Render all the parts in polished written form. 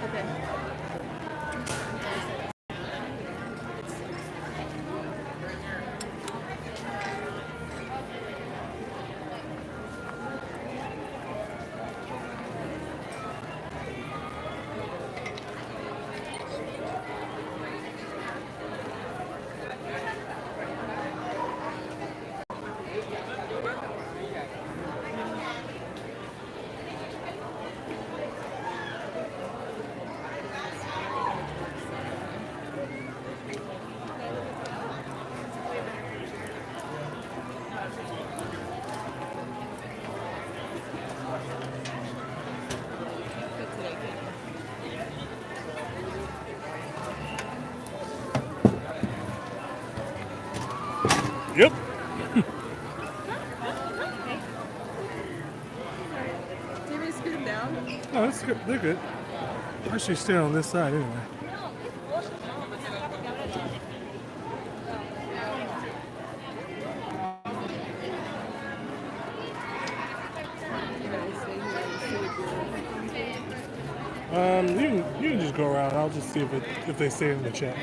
Okay. Yep. Do you want me to scoot them down? No, that's good. They're good. I should stay on this side anyway. You can just go around. I'll just see if they stay in the chat.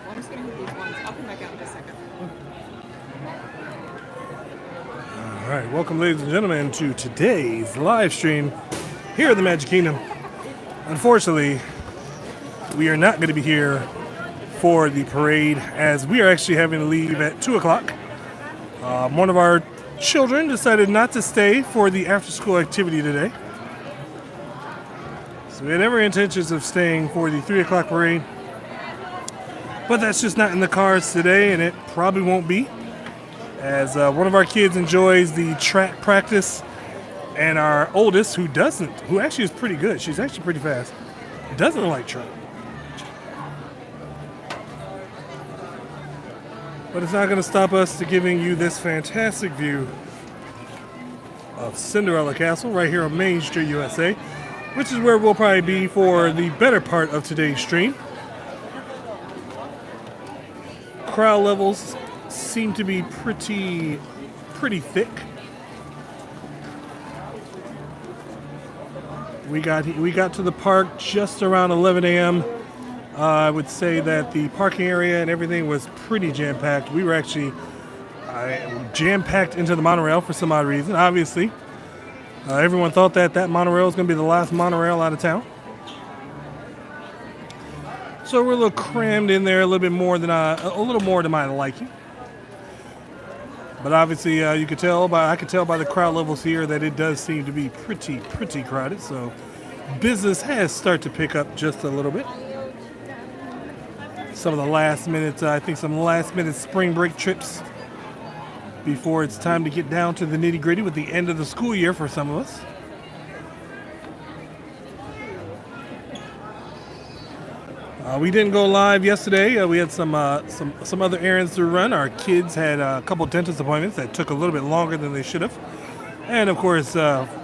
I'm just gonna move these ones. I'll come back out in a second. All right, welcome, ladies and gentlemen, to today's live stream here in the Magic Kingdom. Unfortunately, we are not going to be here for the parade as we are actually having to leave at 2 o'clock. One of our children decided not to stay for the after-school activity today. So we had every intentions of staying for the 3 o'clock parade. But that's just not in the cards today, and it probably won't be. As one of our kids enjoys the track practice, and our oldest, who actually is pretty good, she's actually pretty fast, doesn't like track. But it's not going to stop us to giving you this fantastic view of Cinderella Castle right here on Main Street, USA, which is where we'll probably be for the better part of today's stream. Crowd levels seem to be pretty thick. We got to the park just around 11 a.m. I would say that the parking area and everything was pretty jam-packed. We were actually jam-packed into the monorail for some odd reason. Obviously, everyone thought that monorail was going to be the last monorail out of town. So we're a little crammed in there, a little more to my liking. But obviously, I could tell by the crowd levels here that it does seem to be pretty crowded. So business has started to pick up just a little bit. Some last minute spring break trips before it's time to get down to the nitty gritty with the end of the school year for some of us. We didn't go live yesterday. We had some other errands to run. Our kids had a couple dentist appointments that took a little bit longer than they should have. And of course,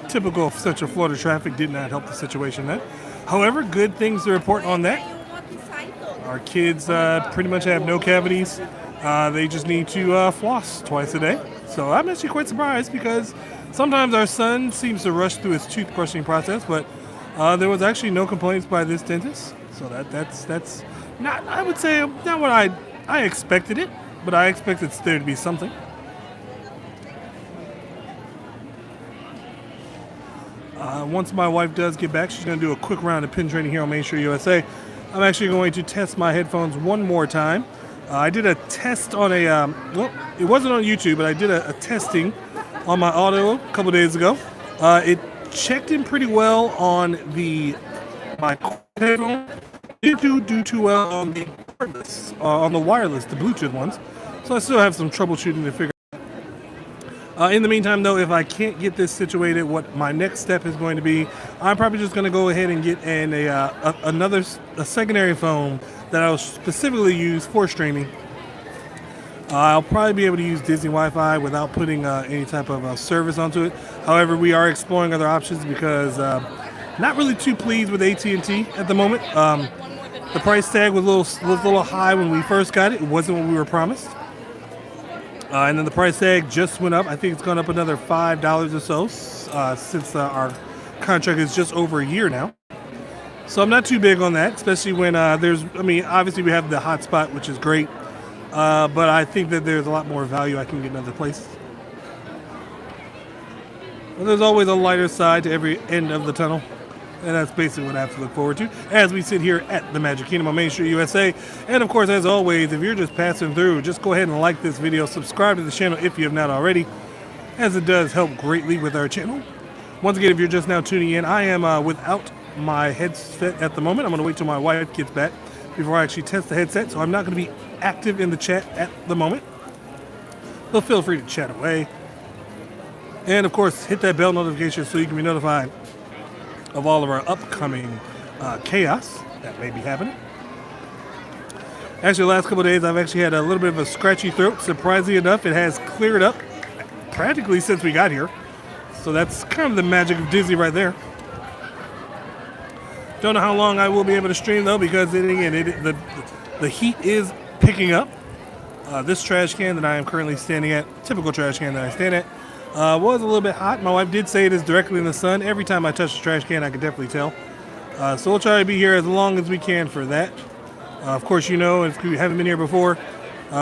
typical of Central Florida traffic did not help the situation then. However, good things to report on that. Our kids pretty much have no cavities. They just need to floss twice a day. So I'm actually quite surprised because sometimes our son seems to rush through his toothbrushing process, but there was actually no complaints by this dentist. So that's not, I would say, not what I expected it, but I expected there to be something. Once my wife does get back, she's going to do a quick round of pin training here on Main Street, USA. I'm actually going to test my headphones one more time. I did a test on it wasn't on YouTube, but I did a testing on my audio a couple days ago. It checked in pretty well on my headphone. It didn't do too well on the wireless, the Bluetooth ones. So I still have some troubleshooting to figure out. In the meantime, though, if I can't get this situated, what my next step is going to be, I'm probably just going to go ahead and get a secondary phone that I'll specifically use for streaming. I'll probably be able to use Disney Wi-Fi without putting any type of service onto it. However, we are exploring other options because not really too pleased with AT&T at the moment. The price tag was a little high when we first got it. It wasn't what we were promised. And then the price tag just went up. I think it's gone up another $5 or so since our contract is just over a year now. So I'm not too big on that, especially when obviously we have the hotspot, which is great, but I think that there's a lot more value I can get in other places. But there's always a lighter side to every end of the tunnel, and that's basically what I have to look forward to as we sit here at the Magic Kingdom on Main Street, USA. And of course, as always, if you're just passing through, just go ahead and like this video, subscribe to the channel if you have not already, as it does help greatly with our channel. Once again, if you're just now tuning in, I am without my headset at the moment. I'm going to wait till my wife gets back before I actually test the headset, so I'm not going to be active in the chat at the moment. But feel free to chat away. And of course, hit that bell notification so you can be notified of all of our upcoming chaos that may be happening. Actually, the last couple of days, I've actually had a little bit of a scratchy throat. Surprisingly enough, it has cleared up practically since we got here. So that's kind of the magic of Disney right there. Don't know how long I will be able to stream though, because the heat is picking up. This trash can that I am currently standing at, typical trash can that I stand at, was a little bit hot. My wife did say it is directly in the sun. Every time I touch the trash can, I can definitely tell. So we'll try to be here as long as we can for that. Of course, you know, if you haven't been here before,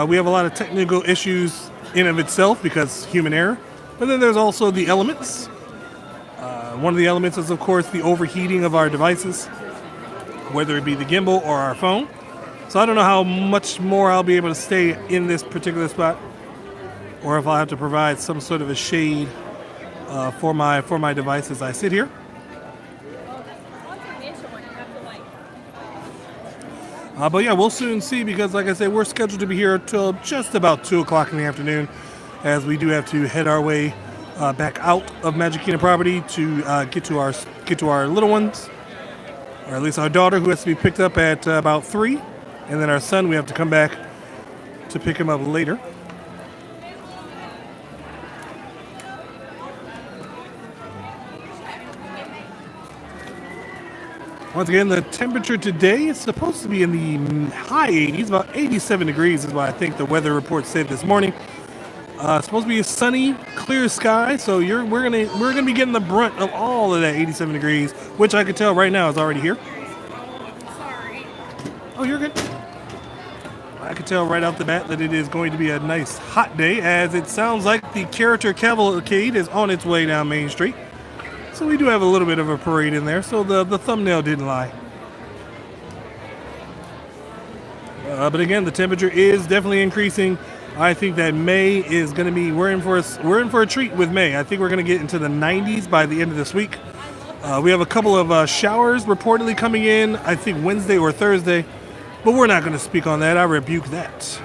we have a lot of technical issues in of itself because human error. But then there's also the elements. One of the elements is, of course, the overheating of our devices, whether it be the gimbal or our phone. So I don't know how much more I'll be able to stay in this particular spot, or if I'll have to provide some sort of a shade for my device as I sit here. But yeah, we'll soon see, because like I said, we're scheduled to be here until just about 2 o'clock in the afternoon, as we do have to head our way back out of Magic Kingdom property to get to our little ones, or at least our daughter, who has to be picked up at about 3, and then our son, we have to come back to pick him up later. Once again, the temperature today is supposed to be in the high 80s, about 87 degrees is what I think the weather report said this morning. It's supposed to be a sunny, clear sky, so we're gonna be getting the brunt of all of that 87 degrees, which I could tell right now is already here. Sorry. Oh, you're good. I could tell right out the bat that it is going to be a nice hot day, as it sounds like the Character Cavalcade is on its way down Main Street. So we do have a little bit of a parade in there, so the thumbnail didn't lie. But again, the temperature is definitely increasing. I think that May is going to be, we're in for a treat with May. I think we're going to get into the 90s by the end of this week. We have a couple of showers reportedly coming in, I think Wednesday or Thursday, but we're not going to speak on that. I rebuke that.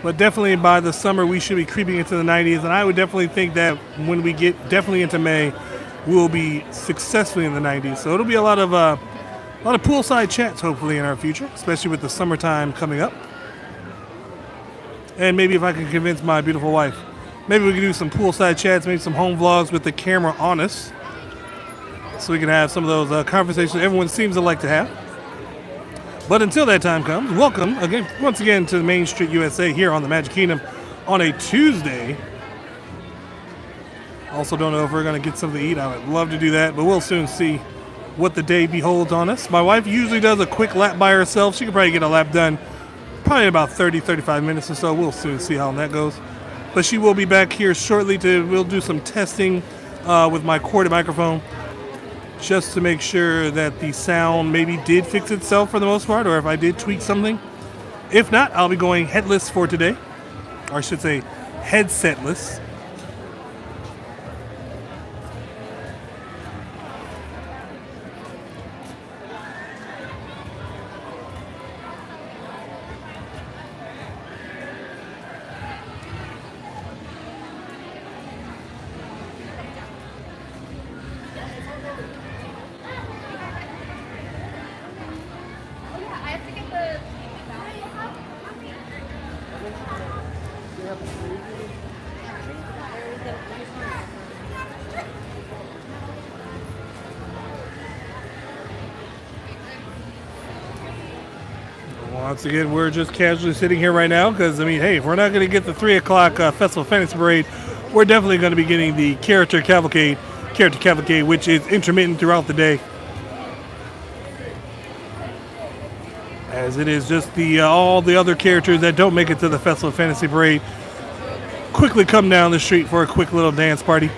But definitely by the summer, we should be creeping into the 90s, and I would definitely think that when we get definitely into May, we will be successfully in the 90s. So it'll be a lot of poolside chats hopefully in our future, especially with the summertime coming up. And maybe if I can convince my beautiful wife, maybe we can do some poolside chats, maybe some home vlogs with the camera on us, so we can have some of those conversations everyone seems to like to have. But until that time comes, welcome again, once again, to Main Street USA here on the Magic Kingdom on a Tuesday. Also don't know if we're going to get something to eat. I would love to do that, but we'll soon see what the day beholds on us. My wife usually does a quick lap by herself. She could probably get a lap done probably in about 30-35 minutes or so. We'll soon see how that goes. But she will be back here shortly we'll do some testing with my corded microphone, just to make sure that the sound maybe did fix itself for the most part, or if I did tweak something. If not, I'll be going headless for today, or I should say headsetless. Once again, we're just casually sitting here right now because, I mean, hey, if we're not going to get the 3 o'clock Festival Fantasy Parade, we're definitely going to be getting the Character Cavalcade character cavalcade, which is intermittent throughout the day, as it is just the all the other characters that don't make it to the Festival of Fantasy Parade quickly come down the street for a quick little dance party.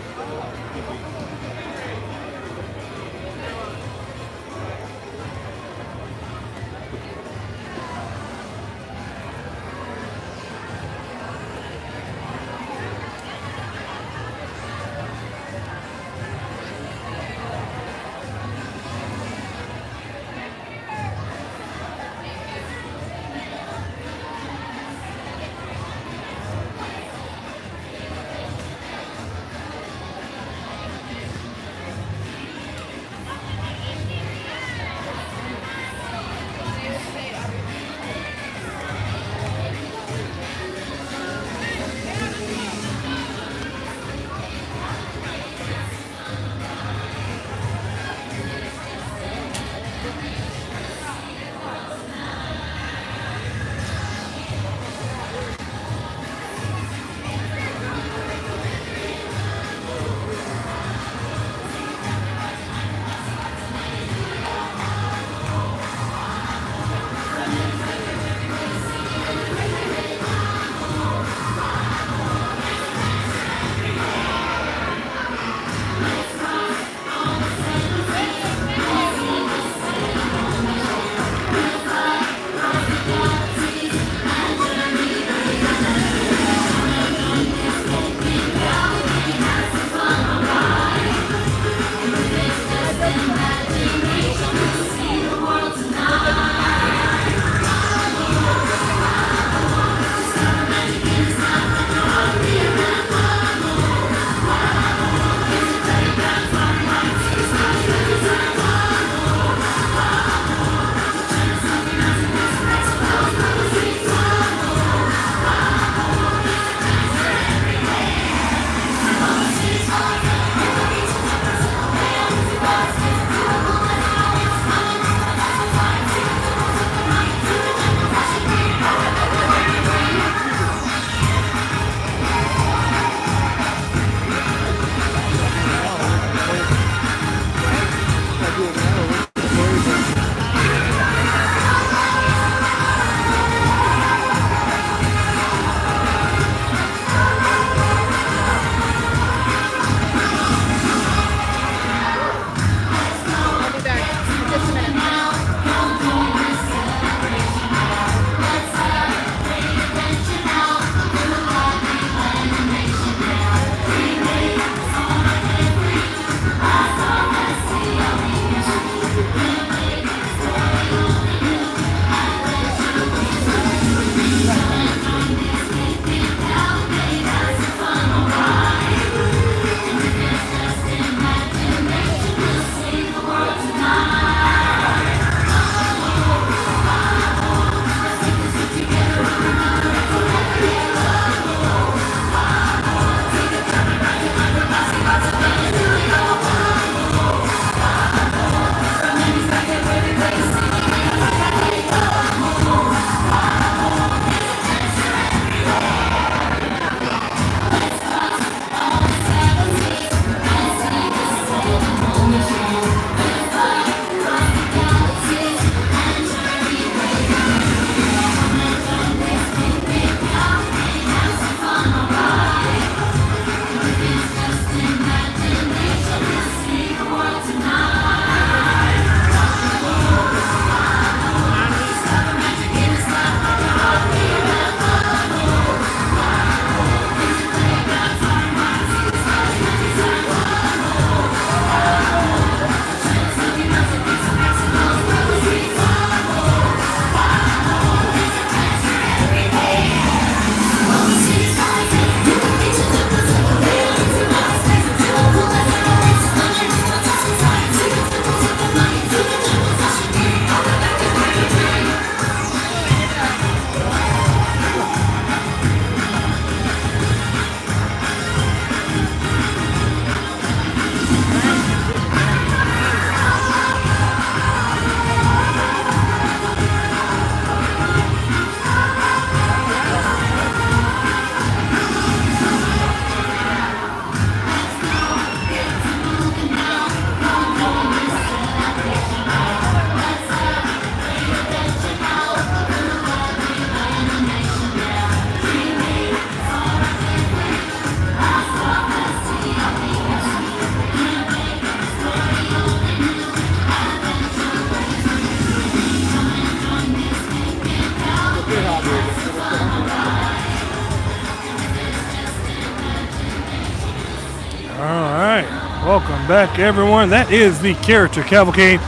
Welcome back, everyone. That is the Character Cavalcade,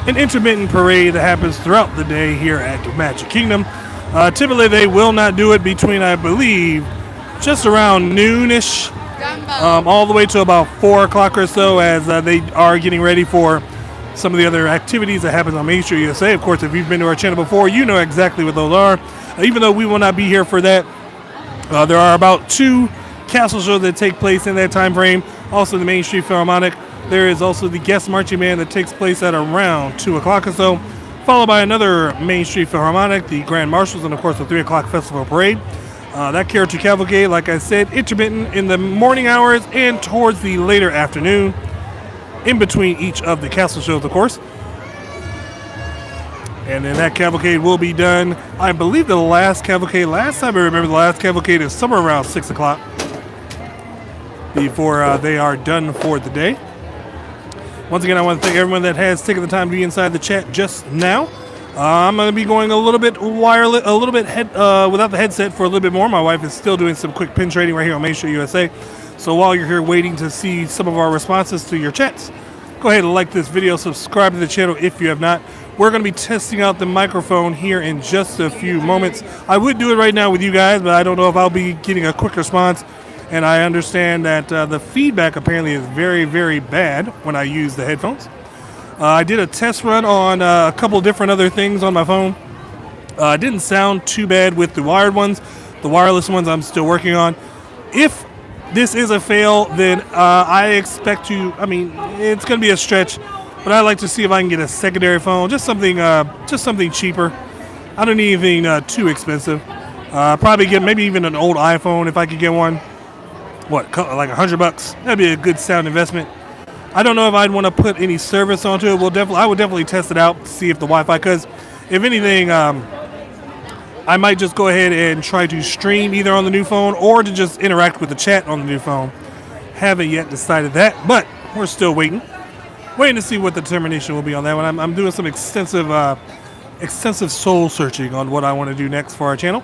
an intermittent parade that happens throughout the day here at Magic Kingdom. Typically, they will not do it between, I believe, just around noonish, all the way to about 4 o'clock or so, as they are getting ready for some of the other activities that happen on Main Street USA. Of course, if you've been to our channel before, you know exactly what those are. Even though we will not be here for that, there are about 2 castle shows that take place in that time frame. Also, the Main Street Philharmonic. There is also the guest marching band that takes place at around 2 o'clock or so, followed by another Main Street Philharmonic, the Grand Marshals, and of course the 3 o'clock Festival Parade. That Character Cavalcade, like I said, intermittent in the morning hours and towards the later afternoon, in between each of the castle shows, of course. And then that cavalcade will be done, I believe the last cavalcade, last time I remember the last cavalcade is somewhere around 6 o'clock before they are done for the day. Once again, I want to thank everyone that has taken the time to be inside the chat just now. I'm going to be going a little bit wireless, a little bit without the headset for a little bit more. My wife is still doing some quick pin trading right here on Main Street USA. So while you're here waiting to see some of our responses to your chats, go ahead and like this video, subscribe to the channel if you have not. We're going to be testing out the microphone here in just a few moments. I would do it right now with you guys, but I don't know if I'll be getting a quick response. And I understand that the feedback apparently is very, very bad when I use the headphones. I did a test run on a couple different other things on my phone. It didn't sound too bad with the wired ones. The wireless ones I'm still working on. If this is a fail, then I expect to, it's going to be a stretch, but I'd like to see if I can get a secondary phone, just something cheaper. I don't need anything too expensive. Probably get maybe even an old iPhone if I could get one. Like $100? That'd be a good sound investment. I don't know if I'd want to put any service onto it. I would definitely test it out to see if the Wi-Fi, because if anything, I might just go ahead and try to stream either on the new phone or to just interact with the chat on the new phone. Haven't yet decided that, but we're still waiting to see what the determination will be on that one. I'm doing some extensive soul searching on what I want to do next for our channel.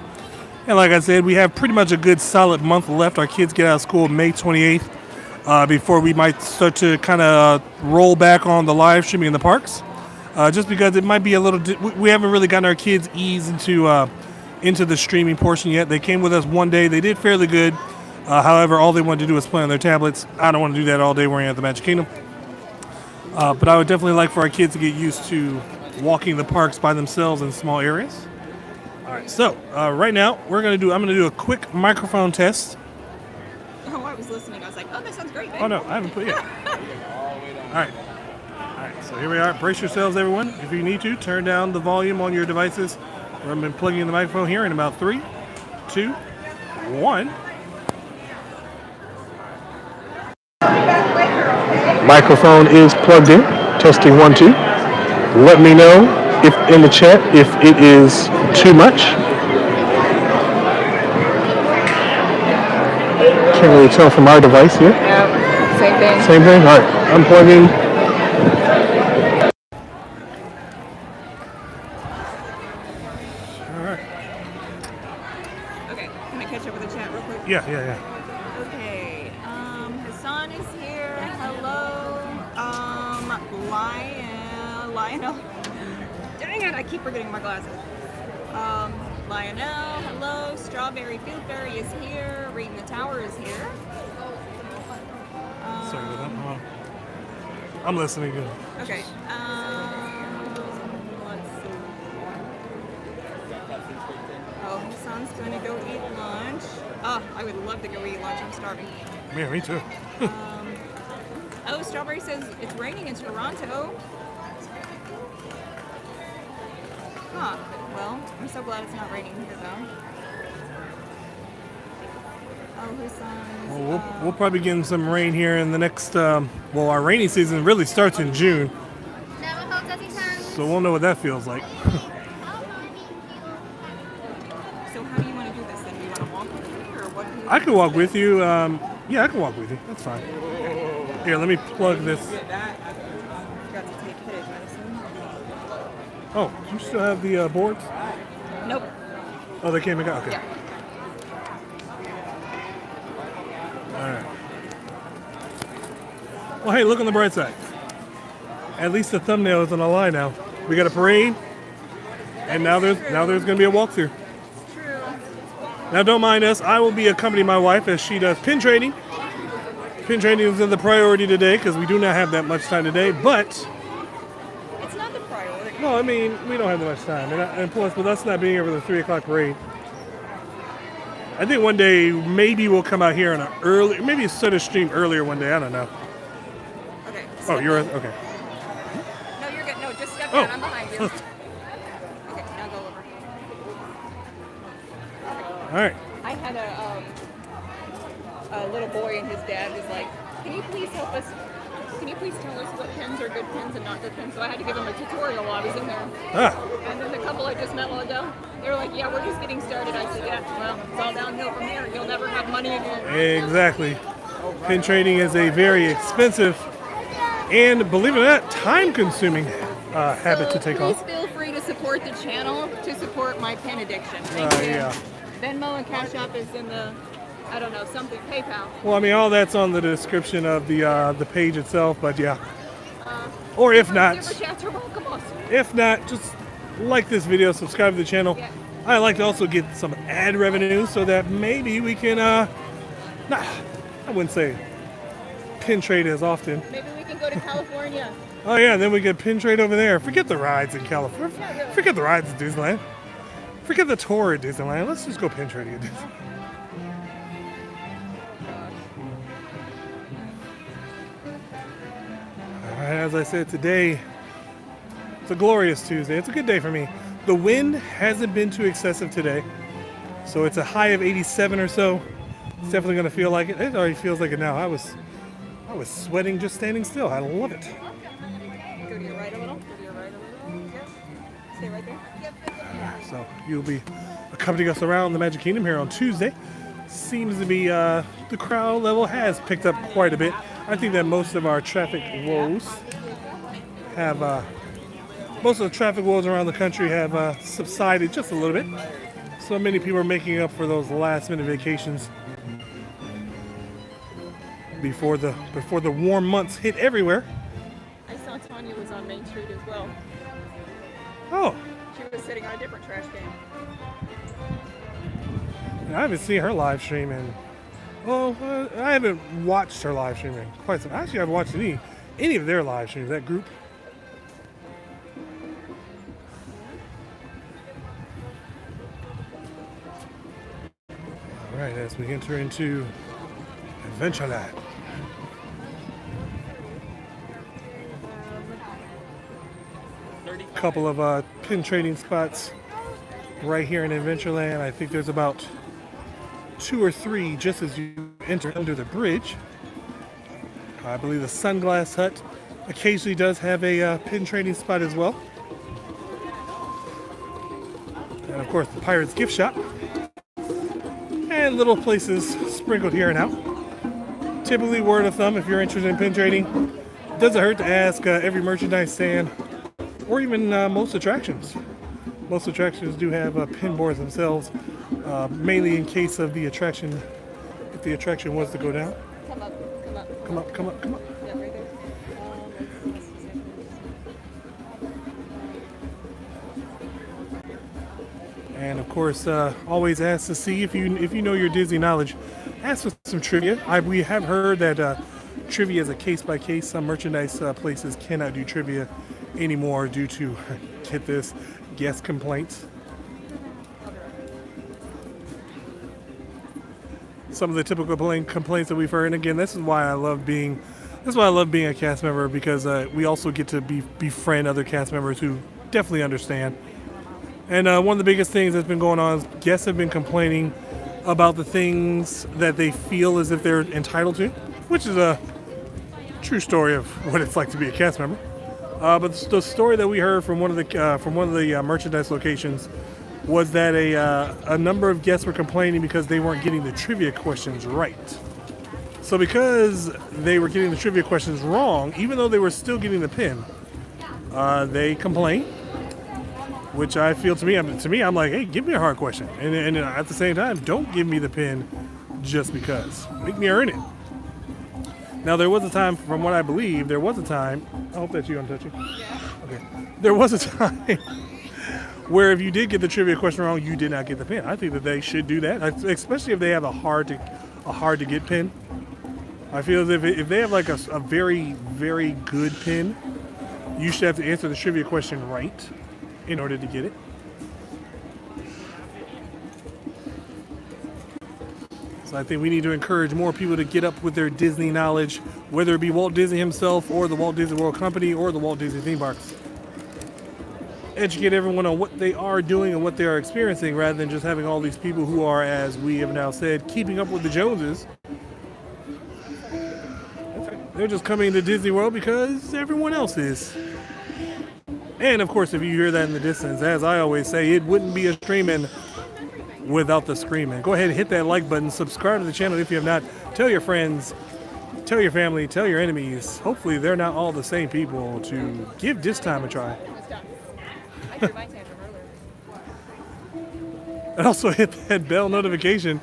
And like I said, we have pretty much a good solid month left. Our kids get out of school May 28th before we might start to kind of roll back on the live streaming in the parks. Just because it might be a little... we haven't really gotten our kids eased into the streaming portion yet. They came with us one day. They did fairly good. However, all they wanted to do was play on their tablets. I don't want to do that all day when we're at the Magic Kingdom. But I would definitely like for our kids to get used to walking the parks by themselves in small areas. All right, so right now I'm going to do a quick microphone test. Oh, I was listening. I was like, oh, that sounds great, babe. Oh, no, I haven't put it yet. All right, so here we are. Brace yourselves, everyone. If you need to, turn down the volume on your devices. I've been plugging in the microphone here in about 3, 2, 1. Microphone is plugged in. Testing 1, 2. Let me know if in the chat if it is too much. Can't really tell from our device here. Yep, same thing. Same thing? All right, unplugging. All right. Okay, can I catch up with the chat real quick? Yeah. Okay, Hassan is here. Hello. Lionel. Dang it, I keep forgetting my glasses. Lionel, hello. Strawberry Fieldberry is here. Reading the Tower is here. Sorry about that. I'm listening. Good. Okay. Let's see. Oh, Hassan's going to go eat lunch. Oh, I would love to go eat lunch. I'm starving. Yeah, me too. Oh, Strawberry says it's raining in Toronto. Huh. Well, I'm so glad it's not raining here, though. Oh, Hassan's... Well, we'll probably be getting some rain here in the next... our rainy season really starts in June. So we'll know what that feels like. So how do you want to do this, then? Do you want to walk with me, or what do you... I can walk with you. Yeah, I can walk with you. That's fine. Here, let me plug this. Forgot to take headache medicine. Oh, do you still have the boards? Nope. Oh, they came and got. Okay. Yeah. All right. Well, hey, look on the bright side. At least the thumbnail isn't a lie now. We got a parade, and now there's going to be a walkthrough. True. Now, don't mind us. I will be accompanying my wife as she does pin trading. Pin trading is the priority today because we do not have that much time today. But It's not the priority. no, I mean we don't have that much time, and plus with us not being here for the 3 o'clock parade, I think one day maybe we'll come out here on an early, maybe set a stream earlier one day. I don't know. Okay. Oh, you're okay. No, you're good. No, just step Oh. down. I'm behind you. Okay, now go over. All right. I had a little boy and his dad was like, can you please help us? Can you please tell us what pins are good pins and not good pins? So I had to give him a tutorial while I was in there. Ah, And then the couple I just met a while ago, they were like, yeah, we're just getting started. I said, yeah, well, it's all downhill from here. You'll never have money again. exactly. Pin trading is a very expensive and, believe it or not, time-consuming habit to take on. Please feel free to support the channel to support my pin addiction. Thank you. Yeah. Venmo and Cash App is in the, I don't know, something, PayPal. Well, I mean, all that's on the description of the page itself, but yeah. Or if not, Super chats are welcome also. if not, just like this video, subscribe to the channel. Yeah. I like to also get some ad revenue so that maybe we can, I wouldn't say pin trade as often. Maybe we can go to California. Oh yeah, then we get pin trade over there. Forget the rides in California. Forget the rides at Disneyland. Forget the tour at Disneyland. Let's just go pin trading at Disneyland. All right, as I said today, it's a glorious Tuesday. It's a good day for me. The wind hasn't been too excessive today, so it's a high of 87 or so. It's definitely going to feel like it. It already feels like it now. I was sweating just standing still. I love it. Go to your right a little. Go to your right a little. Yep. Stay right there. Yep. So you'll be accompanying us around the Magic Kingdom here on Tuesday. Seems to be the crowd level has picked up quite a bit. I think that most of our traffic woes have most of the traffic woes around the country have subsided just a little bit. So many people are making up for those last minute vacations before the warm months hit everywhere. I saw Tanya was on Main Street as well. Oh, She was sitting on a different trash can. I haven't seen her live stream in. Well, I haven't watched her live stream in quite some. Actually, I haven't watched any of their live streams. That group. All right, as we enter into Adventureland. Couple of pin trading spots right here in Adventureland. I think there's about 2 or 3 just as you enter under the bridge. I believe the Sunglass Hut occasionally does have a pin trading spot as well. And of course the Pirates Gift Shop. And little places sprinkled here and out. Typically, word of thumb, if you're interested in pin trading, it doesn't hurt to ask every merchandise stand or even most attractions. Most attractions do have pin boards themselves, mainly in case of the attraction, if the attraction was to go down. Come up, come up. Come up, come up, come up. Yeah, right there. And of course, always ask to see if you know your Disney knowledge. Ask for some trivia. We have heard that trivia is a case by case. Some merchandise places cannot do trivia anymore due to, get this, guest complaints. Some of the typical complaints that we've heard, and again, this is why I love being a cast member, because we also get to befriend other cast members who definitely understand. And one of the biggest things that's been going on is guests have been complaining about the things that they feel as if they're entitled to, which is a true story of what it's like to be a cast member. But the story that we heard from one of the merchandise locations was that a number of guests were complaining because they weren't getting the trivia questions right. So because they were getting the trivia questions wrong, even though they were still getting the pin, they complained. Which I feel to me, I'm like, hey, give me a hard question, and at the same time, don't give me the pin just because. Make me earn it. Now there was a time, from what I believe, there was a time. I hope that's you, I'm touching. Yeah. Okay. There was a time where if you did get the trivia question wrong, you did not get the pin. I think that they should do that, especially if they have a hard to get pin. I feel as if they have like a very, very good pin, you should have to answer the trivia question right in order to get it. So I think we need to encourage more people to get up with their Disney knowledge, whether it be Walt Disney himself or the Walt Disney World Company or the Walt Disney theme parks. Educate everyone on what they are doing and what they are experiencing rather than just having all these people who are, as we have now said, keeping up with the Joneses. They're just coming to Disney World because everyone else is. And of course, if you hear that in the distance, as I always say, it wouldn't be a streaming without the screaming. Go ahead and hit that like button, subscribe to the channel if you have not. Tell your friends, tell your family, tell your enemies. Hopefully they're not all the same people to give this time a try. And also hit that bell notification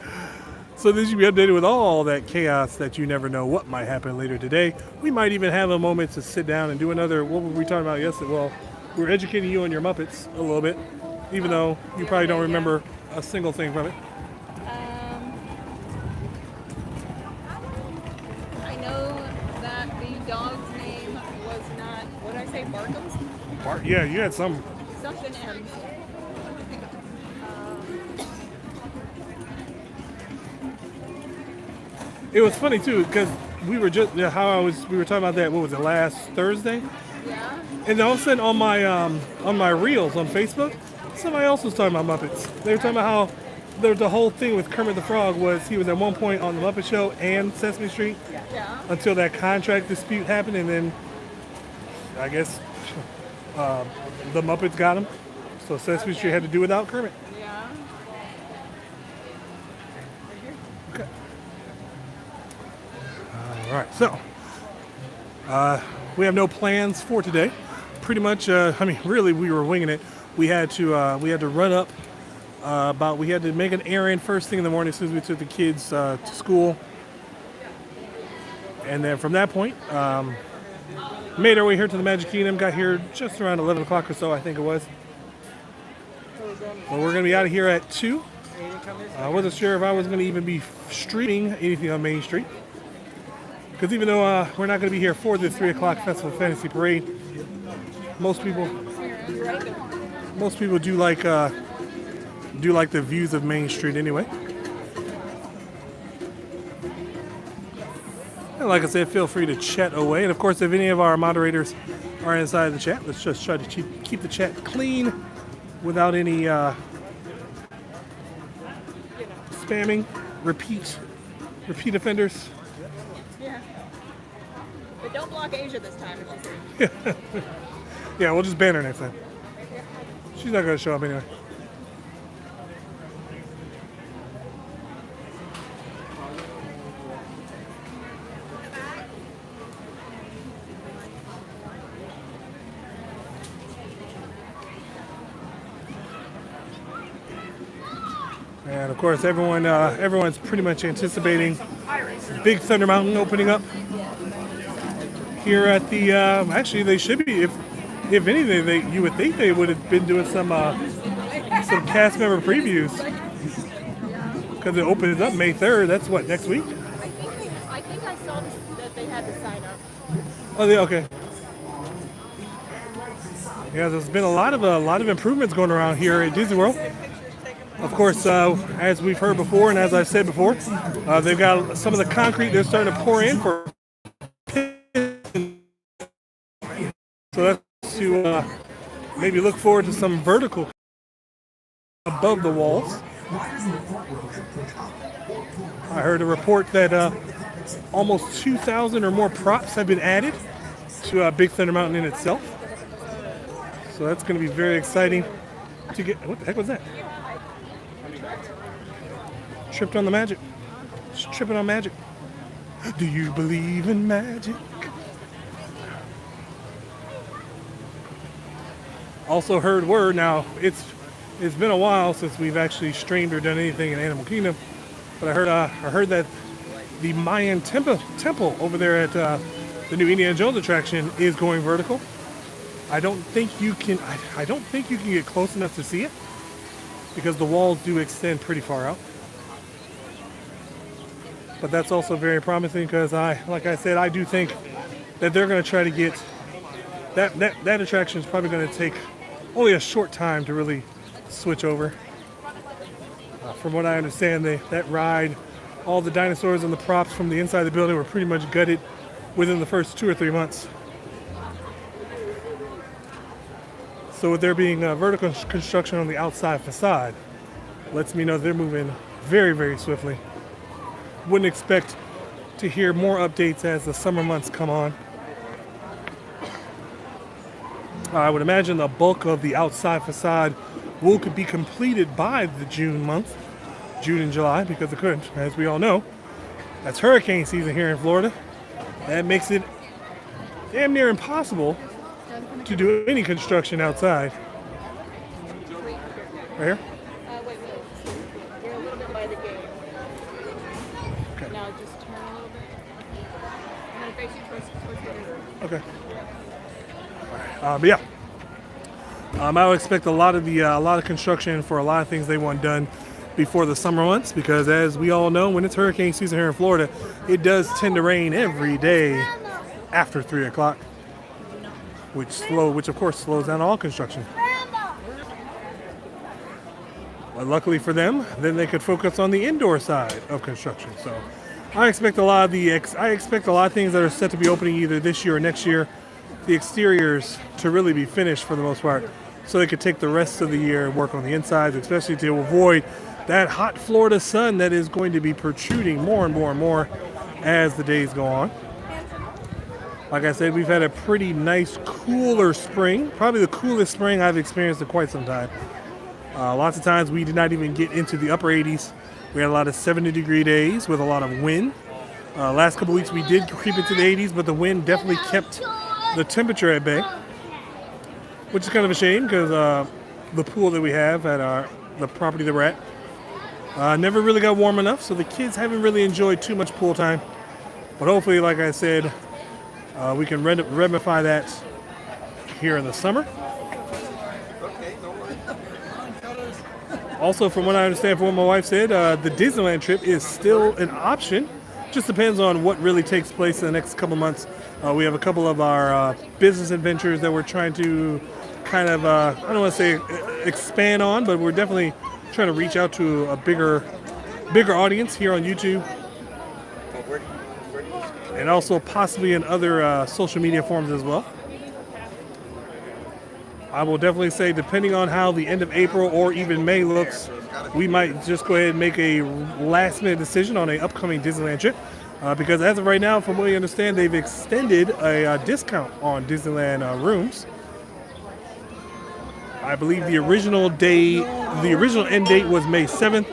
so that you be updated with all that chaos that you never know what might happen later today. We might even have a moment to sit down and do another, what were we talking about yesterday? Well, we're educating you on your Muppets a little bit, even though you probably don't remember a single thing from it. I know that the dog's name was not, what did I say, Barkham's? Yeah, you had some. Something M. It was funny too, because we were just, we were talking about that, what was it, last Thursday? Yeah. And all of a sudden on my reels on Facebook, somebody else was talking about Muppets. They were talking about how the whole thing with Kermit the Frog was he was at one point on the Muppet Show and Sesame Street until that contract dispute happened, and then I guess the Muppets got him, so Sesame Street had to do without Kermit. Yeah. Okay. All right, so we have no plans for today. Pretty much, really, we were winging it. We had to run up. We had to make an errand first thing in the morning as soon as we took the kids to school, and then from that point, made our way here to the Magic Kingdom. Got here just around 11 o'clock or so, I think it was. Well, we're gonna be out of here at 2. I wasn't sure if I was gonna even be streaming anything on Main Street, because even though we're not gonna be here for the 3 o'clock Festival of Fantasy Parade, most people do like the views of Main Street anyway. And like I said, feel free to chat away. And of course, if any of our moderators are inside the chat, let's just try to keep the chat clean without any spamming, repeat offenders. Yeah. But don't block Asia this time. If you see. Yeah, we'll just ban her next time. She's not going to show up anyway. And of course, everyone's pretty much anticipating Big Thunder Mountain opening up here at the. Actually, they should be. If anything, you would think they would have been doing some cast member previews, because it opens up May 3rd. That's what, next week? I think I saw that they had to sign up. Oh, okay. Yeah, there's been a lot of improvements going around here at Disney World. Of course, as we've heard before, and as I've said before, they've got some of the concrete they're starting to pour in for. So that's to maybe look forward to some vertical above the walls. I heard a report that almost 2,000 or more props have been added to Big Thunder Mountain in itself. So that's going to be very exciting to get. What the heck was that? Tripped on the magic. Just tripping on magic. Do you believe in magic? Also heard word, now it's been a while since we've actually streamed or done anything in Animal Kingdom, but I heard that the Mayan temple over there at the new Indiana Jones attraction is going vertical. I don't think you can. I don't think you can get close enough to see it because the walls do extend pretty far out. But that's also very promising because like I said, I do think that they're going to try to get that attraction is probably going to take only a short time to really switch over. From what I understand, that ride, all the dinosaurs and the props from the inside of the building were pretty much gutted within the first 2 or 3 months. So with there being vertical construction on the outside facade, lets me know they're moving very, very swiftly. Wouldn't expect to hear more updates as the summer months come on. I would imagine the bulk of the outside facade will be completed by the June month, June and July, because it could, as we all know, that's hurricane season here in Florida. That makes it damn near impossible to do any construction outside. Right here? Wait. You're a little bit by the gate. Okay. Now just turn a little bit. I'm going to face you towards the river. Okay. But yeah, I would expect a lot of construction for a lot of things they want done before the summer months, because as we all know, when it's hurricane season here in Florida, it does tend to rain every day after 3 o'clock, which of course slows down all construction. But luckily for them, then they could focus on the indoor side of construction. So I expect a lot of things that are set to be opening either this year or next year, the exteriors to really be finished for the most part, so they could take the rest of the year and work on the insides, especially to avoid that hot Florida sun that is going to be protruding more and more and more as the days go on. Like I said, we've had a pretty nice, cooler spring, probably the coolest spring I've experienced in quite some time. Lots of times we did not even get into the upper 80s. We had a lot of 70-degree days with a lot of wind. Last couple weeks we did creep into the 80s, but the wind definitely kept the temperature at bay, which is kind of a shame because the pool that we have at the property that we're at never really got warm enough, so the kids haven't really enjoyed too much pool time. But hopefully, like I said, we can rectify that here in the summer. Also, from what I understand, from what my wife said, the Disneyland trip is still an option. Just depends on what really takes place in the next couple months. We have a couple of our business adventures that we're trying to kind of, I don't want to say expand on, but we're definitely trying to reach out to a bigger audience here on YouTube. And also possibly in other social media forms as well. I will definitely say, depending on how the end of April or even May looks, we might just go ahead and make a last-minute decision on an upcoming Disneyland trip. Because as of right now, from what we understand, they've extended a discount on Disneyland rooms. I believe the original end date was May 7th.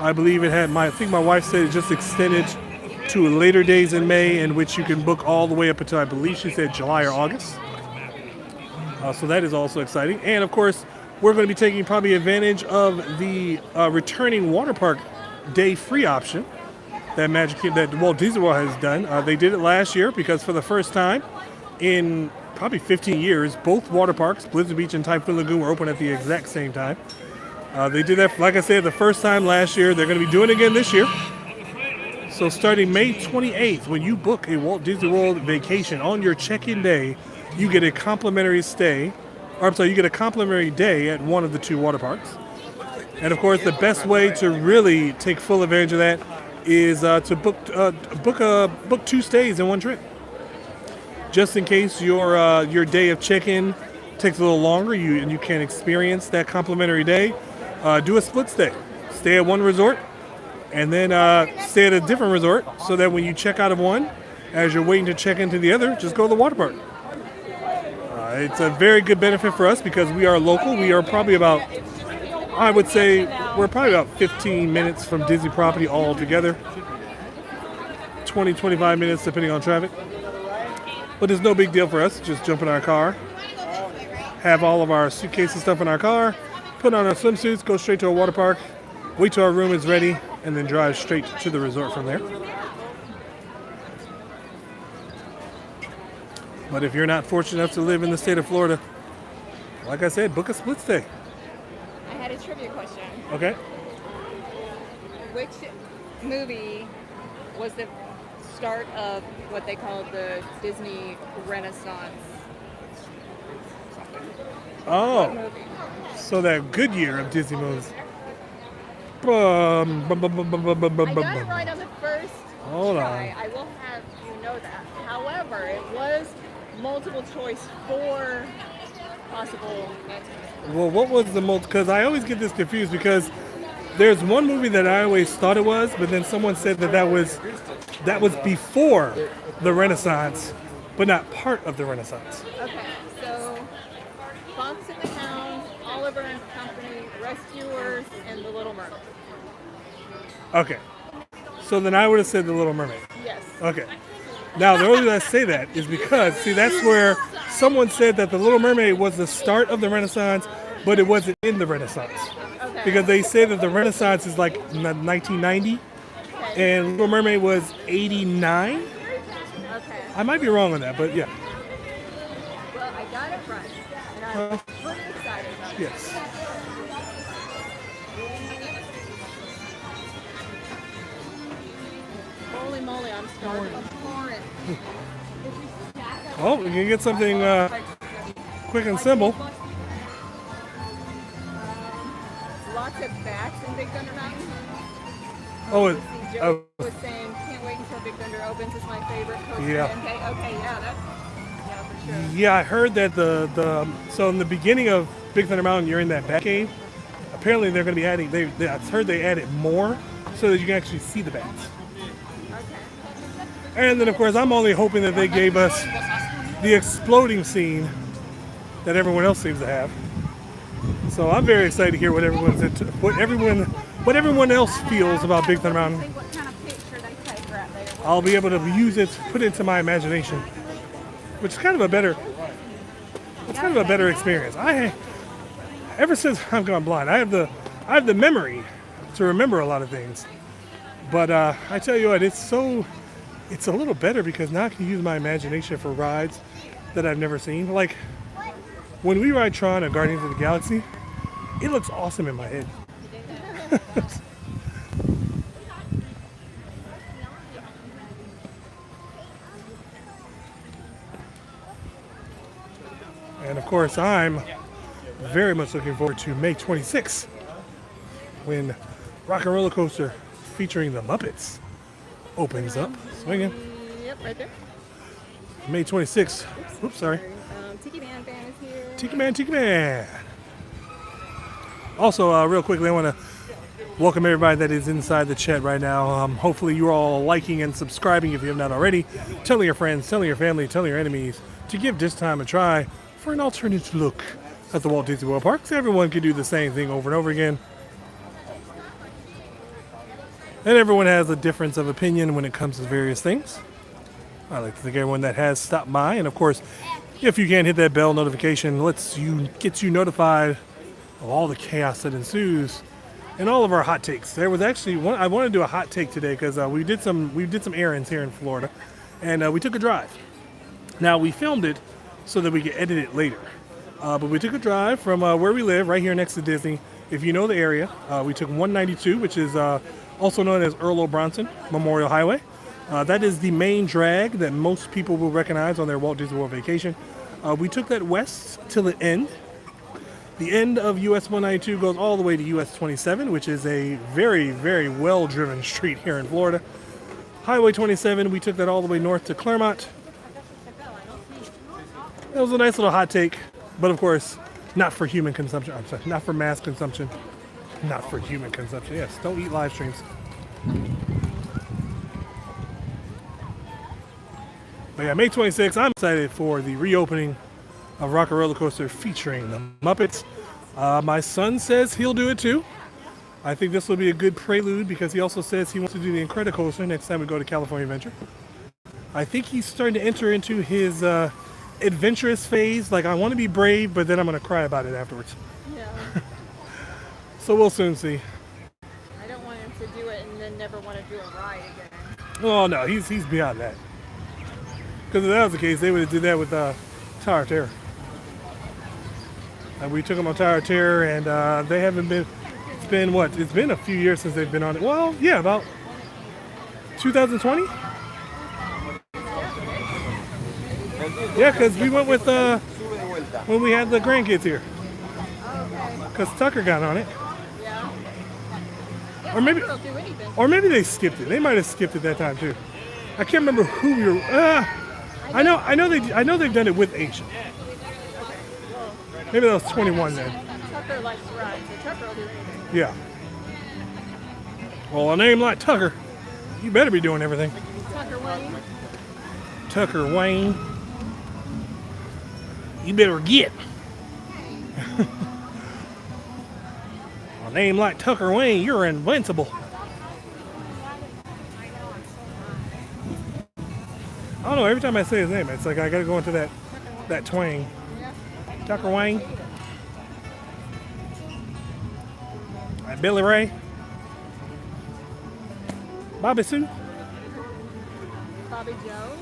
I believe I think my wife said it just extended to later days in May, in which you can book all the way up until, I believe she said, July or August. So that is also exciting. And of course, we're going to be taking probably advantage of the returning water park day free option that Walt Disney World has done. They did it last year because for the first time in probably 15 years, both water parks, Blizzard Beach and Typhoon Lagoon, were open at the exact same time. They did that, like I said, the first time last year. They're going to be doing it again this year. So starting May 28th, when you book a Walt Disney World vacation on your check-in day, you get a complimentary you get a complimentary day at one of the two water parks. And of course, the best way to really take full advantage of that is to book 2 stays in one trip. Just in case your day of check-in takes a little longer, and you can't experience that complimentary day, do a split stay. Stay at one resort, and then stay at a different resort, so that when you check out of one, as you're waiting to check into the other, just go to the water park. It's a very good benefit for us because we are local. We are probably about, I would say, we're probably about 15 minutes from Disney property altogether. 20, 25 minutes depending on traffic. But it's no big deal for us. Just jump in our car, have all of our suitcases and stuff in our car, put on our swimsuits, go straight to a water park, wait till our room is ready, and then drive straight to the resort from there. But if you're not fortunate enough to live in the state of Florida, like I said, book a split stay. I had a trivia question. Okay. Which movie was the start of what they call the Disney Renaissance? Something. What Oh, movie? so that good year of Disney movies. I got it right on the first Hold try. on. I will have you know that. However, it was multiple choice for possible answers. Well, what was the most? Because I always get this confused because there's one movie that I always thought it was, but then someone said that was before the Renaissance, but not part of the Renaissance. Okay, so Fox and the Hound, Oliver and Company, Rescuers, and The Little Mermaid. Okay. So then I would have said The Little Mermaid. Yes. Okay. Now, the reason I say that is because, see, that's where someone said that The Little Mermaid was the start of the Renaissance, but it wasn't in the Renaissance. Okay. Because they say that the Renaissance is like 1990, Okay. and Little Mermaid was 89. Okay. I might be wrong on that, but yeah. Well, I got it right, and I'm pretty excited about it. Yes. Holy moly, I'm starving. Well, we can get something quick and simple. Lots of bats in Big Thunder Mountain. Oh, See, Joe was saying, can't wait until Big Thunder opens. It's my favorite coaster. Yeah. Okay, yeah, that's for sure. yeah, I heard that so in the beginning of Big Thunder Mountain, you're in that bat cave. Apparently, they're going to be adding. I heard they added more so that you can actually see the bats. Okay. And then, of course, I'm only hoping that they gave us the exploding scene that everyone else seems to have. So I'm very excited to hear what what everyone else feels about Big Thunder Mountain. What kind of picture they take right there. I'll be able to use it, put it into my imagination, which is kind of a better experience. Ever since I've gone blind, I have the memory to remember a lot of things. But I tell you what, it's a little better because now I can use my imagination for rides that I've never seen. Like when we ride Tron at Guardians of the Galaxy, it looks awesome in my head. And of course, I'm very much looking forward to May 26th when Rock and Roller Coaster featuring the Muppets opens up. Swinging. Yep, right there. May 26th. Oops, sorry. Tiki Man fan is here. Tiki Man. Also, real quickly, I want to welcome everybody that is inside the chat right now. Hopefully, you're all liking and subscribing if you have not already. Telling your friends, telling your family, telling your enemies to give this time a try for an alternate look at the Walt Disney World Parks. Everyone can do the same thing over and over again. And everyone has a difference of opinion when it comes to various things. I'd like to thank everyone that has stopped by. And of course, if you can hit that bell notification, gets you notified of all the chaos that ensues and all of our hot takes. There was actually one, I want to do a hot take today because we did some errands here in Florida, and we took a drive. Now we filmed it so that we could edit it later. But we took a drive from where we live, right here next to Disney. If you know the area, we took 192, which is also known as Earl O. Bronson Memorial Highway. That is the main drag that most people will recognize on their Walt Disney World vacation. We took that west till the end. The end of US 192 goes all the way to US 27, which is a very, very well-driven street here in Florida. Highway 27, we took that all the way north to Claremont. It was a nice little hot take, but of course, not for human consumption. I'm sorry, not for mass consumption. Not for human consumption. Yes, don't eat live streams. But yeah, May 26th, I'm excited for the reopening of Rock and Roller Coaster featuring the Muppets. My son says he'll do it too. I think this will be a good prelude because he also says he wants to do the Incredicoaster next time we go to California Adventure. I think he's starting to enter into his adventurous phase. Like, I want to be brave, but then I'm going to cry about it afterwards. Yeah. So we'll soon see. I don't want him to do it and then never want to do a ride again. Oh no, he's beyond that. Because if that was the case, they would have did that with Tower of Terror. We took them on Tower of Terror, and they haven't been. It's been what? It's been a few years since they've been on it. Well, yeah, about 2020. Yeah, because we went with when we had the grandkids here. Because Tucker got on it. Yeah. Or maybe, They'll do anything. or maybe they skipped it. They might have skipped it that time too. I can't remember who we were. I know they've done it with Asian. Maybe that was 21 then. Tucker likes to ride, so Tucker will do anything. Yeah. Well, a name like Tucker, you better be doing everything. Tucker Wayne. Tucker Wayne, you better get. A name like Tucker Wayne, you're invincible. I don't know, every time I say his name, it's like I gotta go into that twang. Tucker Wayne. Billy Ray. Bobby Sue. Bobby Joe.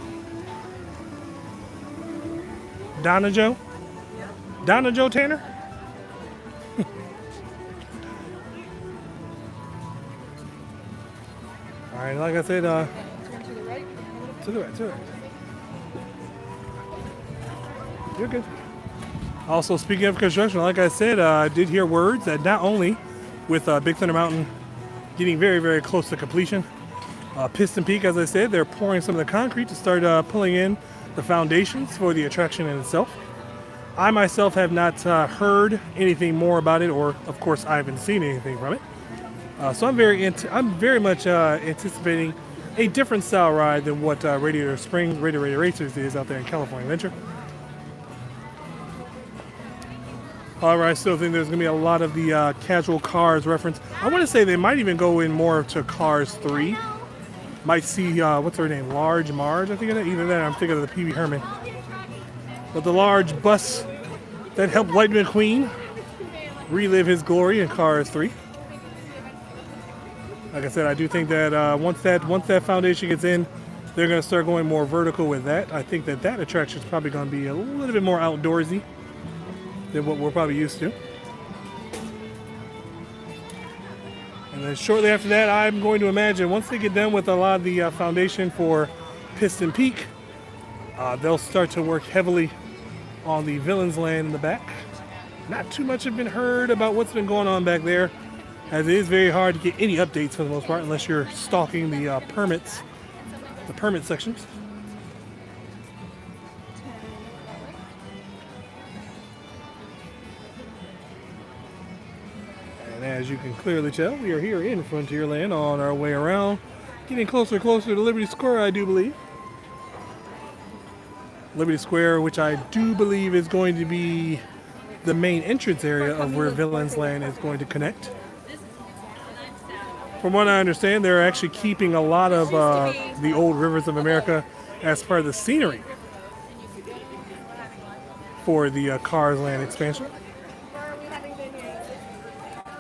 Donna Joe. Donna Joe Tanner. All right, like I said, Turn to the right. to the right. You're good. Also, speaking of construction, like I said, I did hear words that not only with Big Thunder Mountain getting very, very close to completion, Piston Peak, as I said, they're pouring some of the concrete to start pulling in the foundations for the attraction in itself. I myself have not heard anything more about it, or of course I haven't seen anything from it. So I'm very much anticipating a different style ride than what Radiator Racers is out there in California Adventure. However, I still think there's going to be a lot of the casual Cars reference. I want to say they might even go in more to Cars 3. Might see, what's her name? Large Marge, I think of that. Either that or I'm thinking of the Pee Wee Herman. But the large bus that helped Lightning McQueen relive his glory in Cars 3. Like I said, I do think that once that foundation gets in, they're going to start going more vertical with that. I think that attraction is probably going to be a little bit more outdoorsy than what we're probably used to. And then shortly after that, I'm going to imagine once they get done with a lot of the foundation for Piston Peak, they'll start to work heavily on the Villains Land in the back. Not too much have been heard about what's been going on back there, as it is very hard to get any updates for the most part unless you're stalking the permit sections. And as you can clearly tell, we are here in Frontierland on our way around, getting closer and closer to Liberty Square, I do believe. Liberty Square, which I do believe is going to be the main entrance area of where Villains Land is going to connect. From what I understand, they're actually keeping a lot of the old rivers of America as part of the scenery for the Cars Land expansion.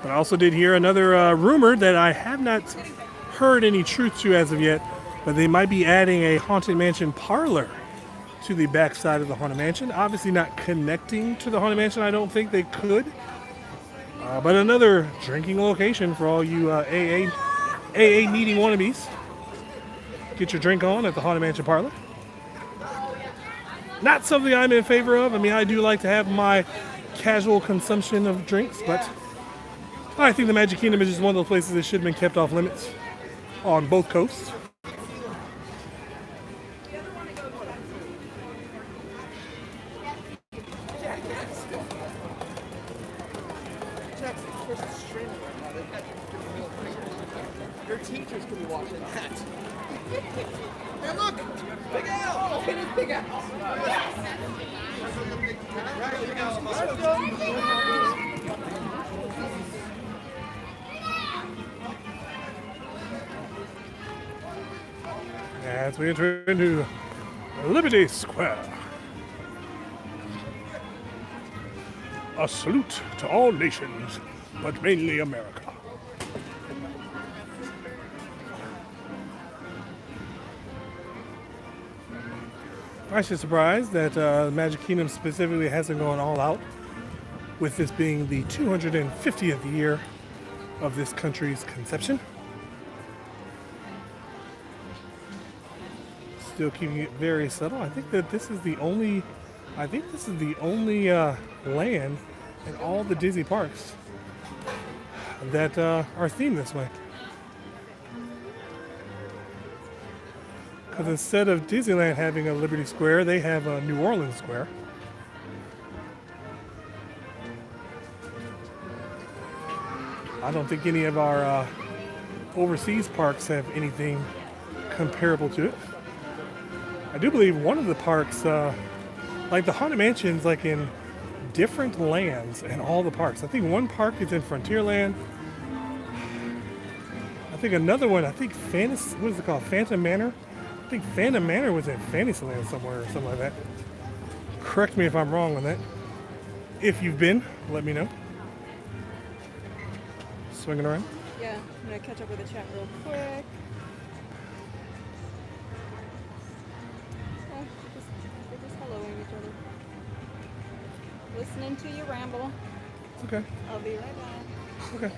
But I also did hear another rumor that I have not heard any truth to as of yet, but they might be adding a Haunted Mansion parlor to the back side of the Haunted Mansion. Obviously not connecting to the Haunted Mansion, I don't think they could. But another drinking location for all you AA meeting wannabes. Get your drink on at the Haunted Mansion parlor. Not something I'm in favor of. I mean, I do like to have my casual consumption of drinks, but I think the Magic Kingdom is just one of those places that should have been kept off limits on both coasts. Your teachers could be watching that. Hey, look! Big Al! Look at Big Al! As we enter into Liberty Square. A salute to all nations, but mainly America. Actually surprised that Magic Kingdom specifically hasn't gone all out, with this being the 250th year of this country's conception. Still keeping it very subtle. I think that this is the only land in all the Disney parks that are themed this way. Because instead of Disneyland having a Liberty Square, they have a New Orleans Square. I don't think any of our overseas parks have anything comparable to it. I do believe one of the parks, like the Haunted Mansion's like in different lands in all the parks. I think one park is in Frontierland. I think another one, what is it called? Phantom Manor? I think Phantom Manor was in Fantasyland somewhere or something like that. Correct me if I'm wrong on that. If you've been, let me know. Swinging around. Yeah, I'm gonna catch up with the chat real quick. Oh, we're just helloing each other. Listening to you ramble. It's okay. I'll be right back. Okay.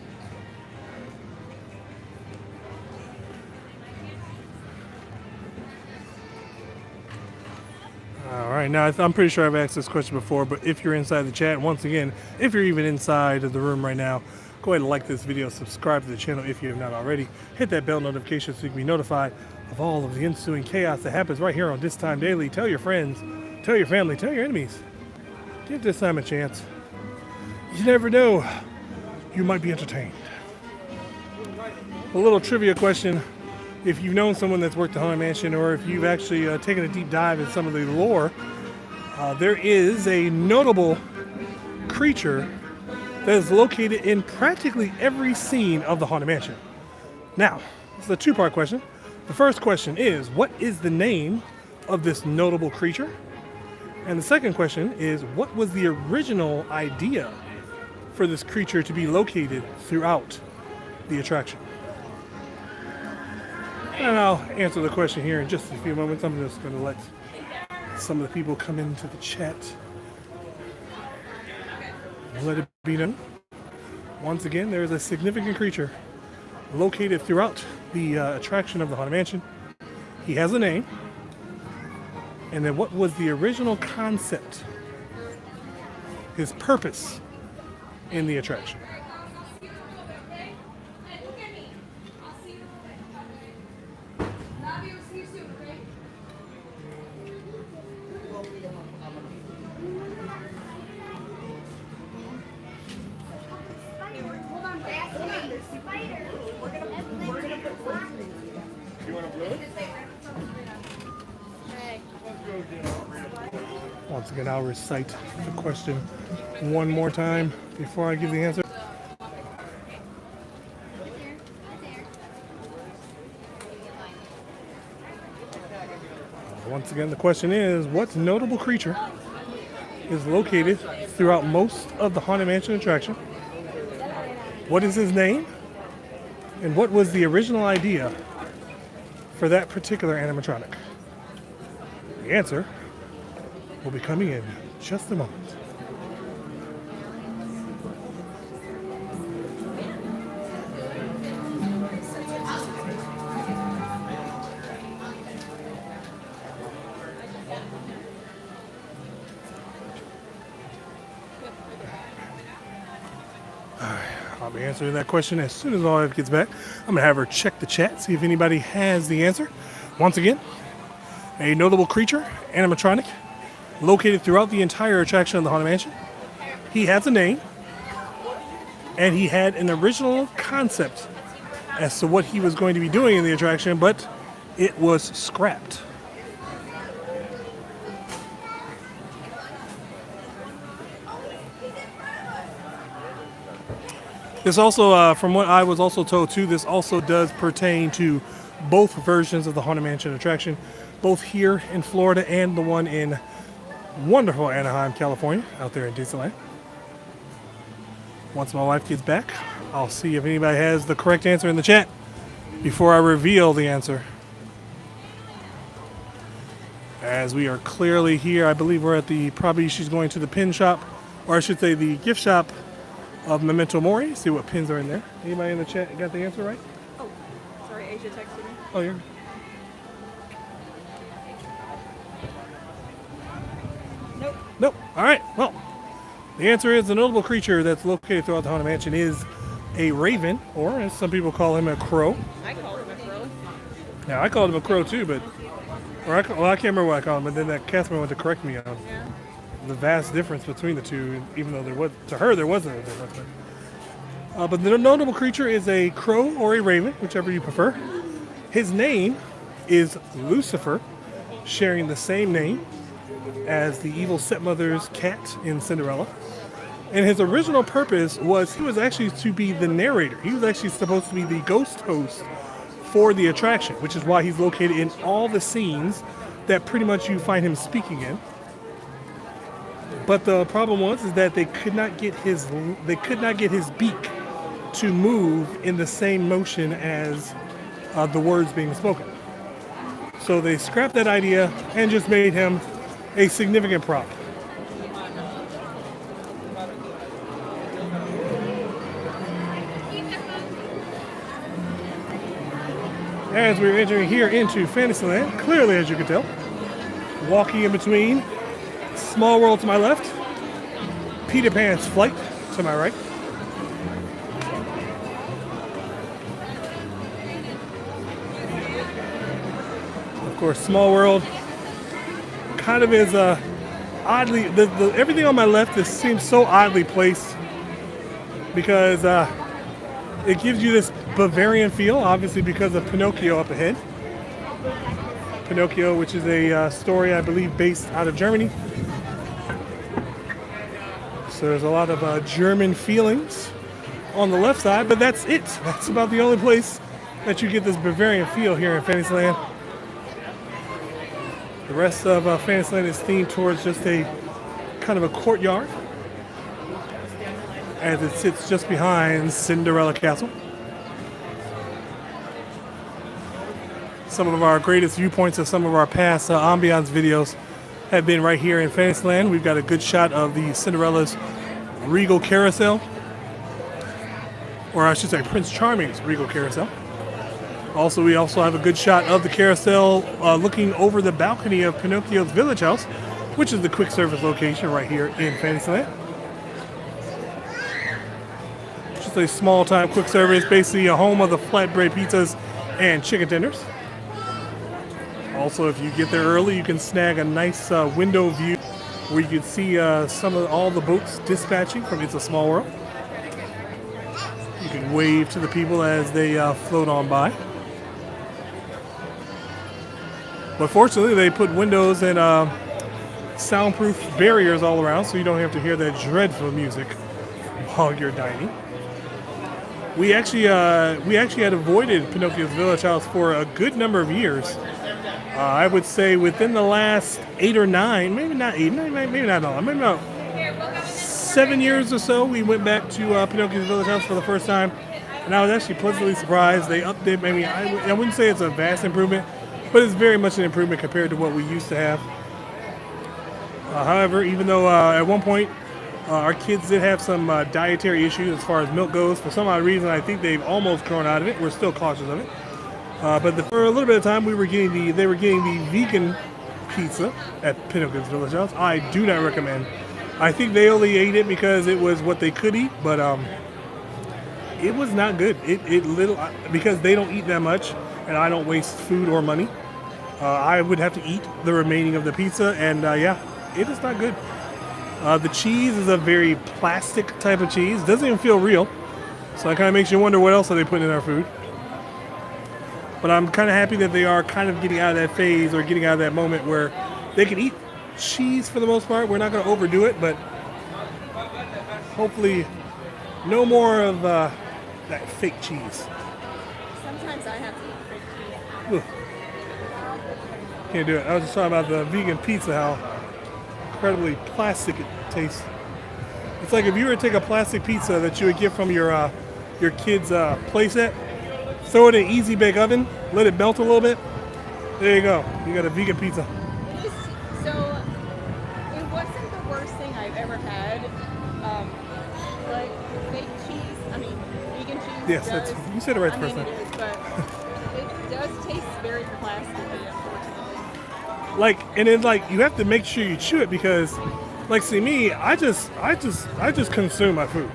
All right, now I'm pretty sure I've asked this question before, but if you're inside the chat, once again, if you're even inside of the room right now, go ahead and like this video, subscribe to the channel if you have not already, hit that bell notification so you can be notified of all of the ensuing chaos that happens right here on This Time Daily. Tell your friends, tell your family, tell your enemies. Give this time a chance. You never know, you might be entertained. A little trivia question. If you've known someone that's worked at Haunted Mansion, or if you've actually taken a deep dive in some of the lore, there is a notable creature that is located in practically every scene of the Haunted Mansion. Now, it's a two-part question. The first question is, what is the name of this notable creature? And the second question is, what was the original idea for this creature to be located throughout the attraction? And I'll answer the question here in just a few moments. I'm just going to let some of the people come into the chat. Let it be known. Once again, there is a significant creature located throughout the attraction of the Haunted Mansion. He has a name. And then what was the original concept? His purpose in the attraction. Once again, I'll recite the question one more time before I give the answer. Once again, the question is, what notable creature is located throughout most of the Haunted Mansion attraction? What is his name? And what was the original idea for that particular animatronic? The answer will be coming in just a moment. I'll be answering that question as soon as Olive gets back. I'm going to have her check the chat, see if anybody has the answer. Once again, a notable creature, animatronic, located throughout the entire attraction of the Haunted Mansion. He has a name, and he had an original concept as to what he was going to be doing in the attraction, but it was scrapped. This also, from what I was also told too, this also does pertain to both versions of the Haunted Mansion attraction, both here in Florida and the one in wonderful Anaheim, California, out there in Disneyland. Once my wife gets back, I'll see if anybody has the correct answer in the chat before I reveal the answer. As we are clearly here, I believe we're at the, probably she's going to the pin shop, or I should say the gift shop of Memento Mori. See what pins are in there. Anybody in the chat got the answer right? Oh, sorry, Asia texted me. Oh, yeah. Nope. Nope. All right. Well, the answer is the notable creature that's located throughout the Haunted Mansion is a raven, or as some people call him, a crow. I called him a crow. Now, I called him a crow too, but, I can't remember what I called him, but then that Catherine went to correct me on Yeah. the vast difference between the two, even though there was, to her, there wasn't a difference. But the notable creature is a crow or a raven, whichever you prefer. His name is Lucifer, sharing the same name as the evil stepmother's cat in Cinderella. And his original purpose was he was actually to be the narrator. He was actually supposed to be the ghost host for the attraction, which is why he's located in all the scenes that pretty much you find him speaking in. But the problem was is that they could not get his beak to move in the same motion as the words being spoken. So they scrapped that idea and just made him a significant prop. As we're entering here into Fantasyland, clearly as you can tell, walking in between Small World to my left, Peter Pan's Flight to my right. Of course, Small World kind of is oddly, everything on my left just seems so oddly placed because it gives you this Bavarian feel, obviously because of Pinocchio up ahead. Pinocchio, which is a story, I believe, based out of Germany. So there's a lot of German feelings on the left side, but that's it. That's about the only place that you get this Bavarian feel here in Fantasyland. The rest of Fantasyland is themed towards just a kind of a courtyard, as it sits just behind Cinderella Castle. Some of our greatest viewpoints of some of our past ambiance videos have been right here in Fantasyland. We've got a good shot of the Cinderella's Regal Carousel, or I should say Prince Charming's Regal Carousel. Also, we have a good shot of the carousel looking over the balcony of Pinocchio's village house, which is the quick service location right here in Fantasyland. Just a small time quick service, basically a home of the flatbread pizzas and chicken tenders. Also, if you get there early, you can snag a nice window view where you can see all the boats dispatching from It's a Small World. You can wave to the people as they float on by. But fortunately, they put windows and soundproof barriers all around, so you don't have to hear that dreadful music while you're dining. We actually had avoided Pinocchio's village house for a good number of years. I would say within the last 8 or 9, maybe not 8, maybe not all, maybe about 7 years or so, we went back to Pinocchio's village house for the first time, and I was actually pleasantly surprised. They upped it. Maybe I wouldn't say it's a vast improvement, but it's very much an improvement compared to what we used to have. However, even though at one point our kids did have some dietary issues as far as milk goes, for some odd reason I think they've almost grown out of it. We're still cautious of it. But for a little bit of time, they were getting the vegan pizza at Pinocchio's Village House. I do not recommend. I think they only ate it because it was what they could eat, but it was not good. Because they don't eat that much, and I don't waste food or money. I would have to eat the remaining of the pizza, and it is not good. The cheese is a very plastic type of cheese. Doesn't even feel real, so it kind of makes you wonder what else are they putting in our food. But I'm kind of happy that they are kind of getting out of that phase or getting out of that moment where they can eat cheese for the most part. We're not going to overdo it, but hopefully no more of that fake cheese. Sometimes I have to eat fake cheese. Ugh. Can't do it. I was just talking about the vegan pizza, how incredibly plastic it tastes. It's like if you were to take a plastic pizza that you would get from your kid's playset, throw it in an easy bake oven, let it melt a little bit. There you go. You got a vegan pizza. worst thing I've ever had. But fake cheese, I mean, vegan cheese. Yes, does, you said it right the I first mean, time. it is, but it does taste very plasticky, unfortunately. Like, and then like you have to make sure you chew it because, like, see me, I just consume my food.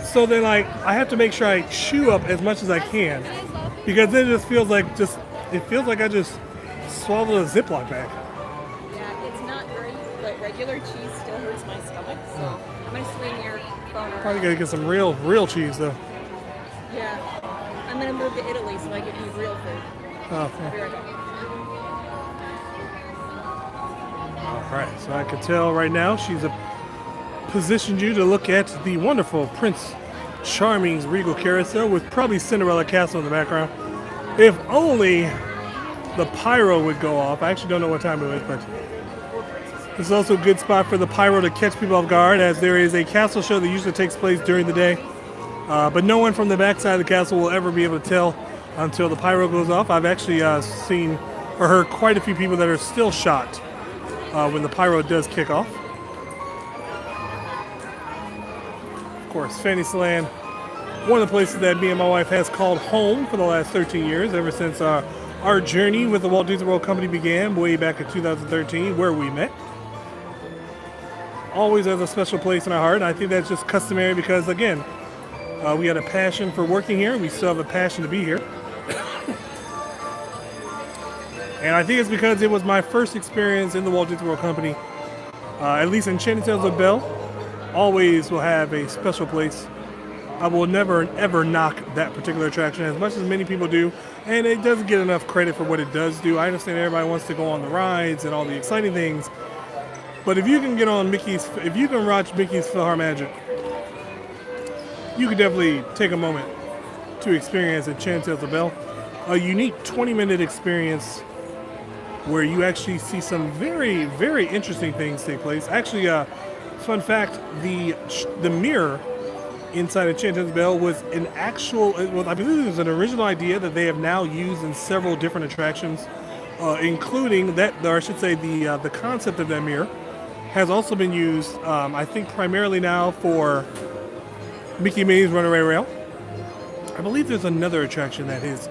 So then like I have to make sure I chew up as much as I can because then it just feels like I just swallowed a Ziploc bag. Yeah, it's not great, but regular cheese still hurts my stomach, so I'm gonna swing your phone around. Probably gotta get some real cheese though. Yeah, I'm gonna move to Italy so I can eat real food. Oh, I'll be yeah. right back. All right. So I can tell right now she's positioned you to look at the wonderful Prince Charming's Regal Carousel with probably Cinderella Castle in the background. If only the pyro would go off. I actually don't know what time it is, but this is also a good spot for the pyro to catch people off guard, as there is a castle show that usually takes place during the day. But no one from the backside of the castle will ever be able to tell until the pyro goes off. I've actually seen or heard quite a few people that are still shocked when the pyro does kick off. Of course, Fantasyland, one of the places that me and my wife has called home for the last 13 years, ever since our journey with the Walt Disney World Company began way back in 2013, where we met. Always has a special place in our heart, and I think that's just customary because, again, we had a passion for working here. We still have a passion to be here. And I think it's because it was my first experience in the Walt Disney World Company. At least Enchanted Tales of Belle always will have a special place. I will never, ever knock that particular attraction as much as many people do. And it doesn't get enough credit for what it does do. I understand everybody wants to go on the rides and all the exciting things. But if you can get on if you can watch Mickey's PhilharMagic, you can definitely take a moment to experience Enchanted Tales of Belle. A unique 20-minute experience where you actually see some very, very interesting things take place. Actually, fun fact, the mirror inside Enchanted Tales of Belle was an actual, I believe it was an original idea that they have now used in several different attractions, including that, or I should say the concept of that mirror has also been used, I think primarily now for Mickey Minnie's Runaway Rail. I believe there's another attraction that has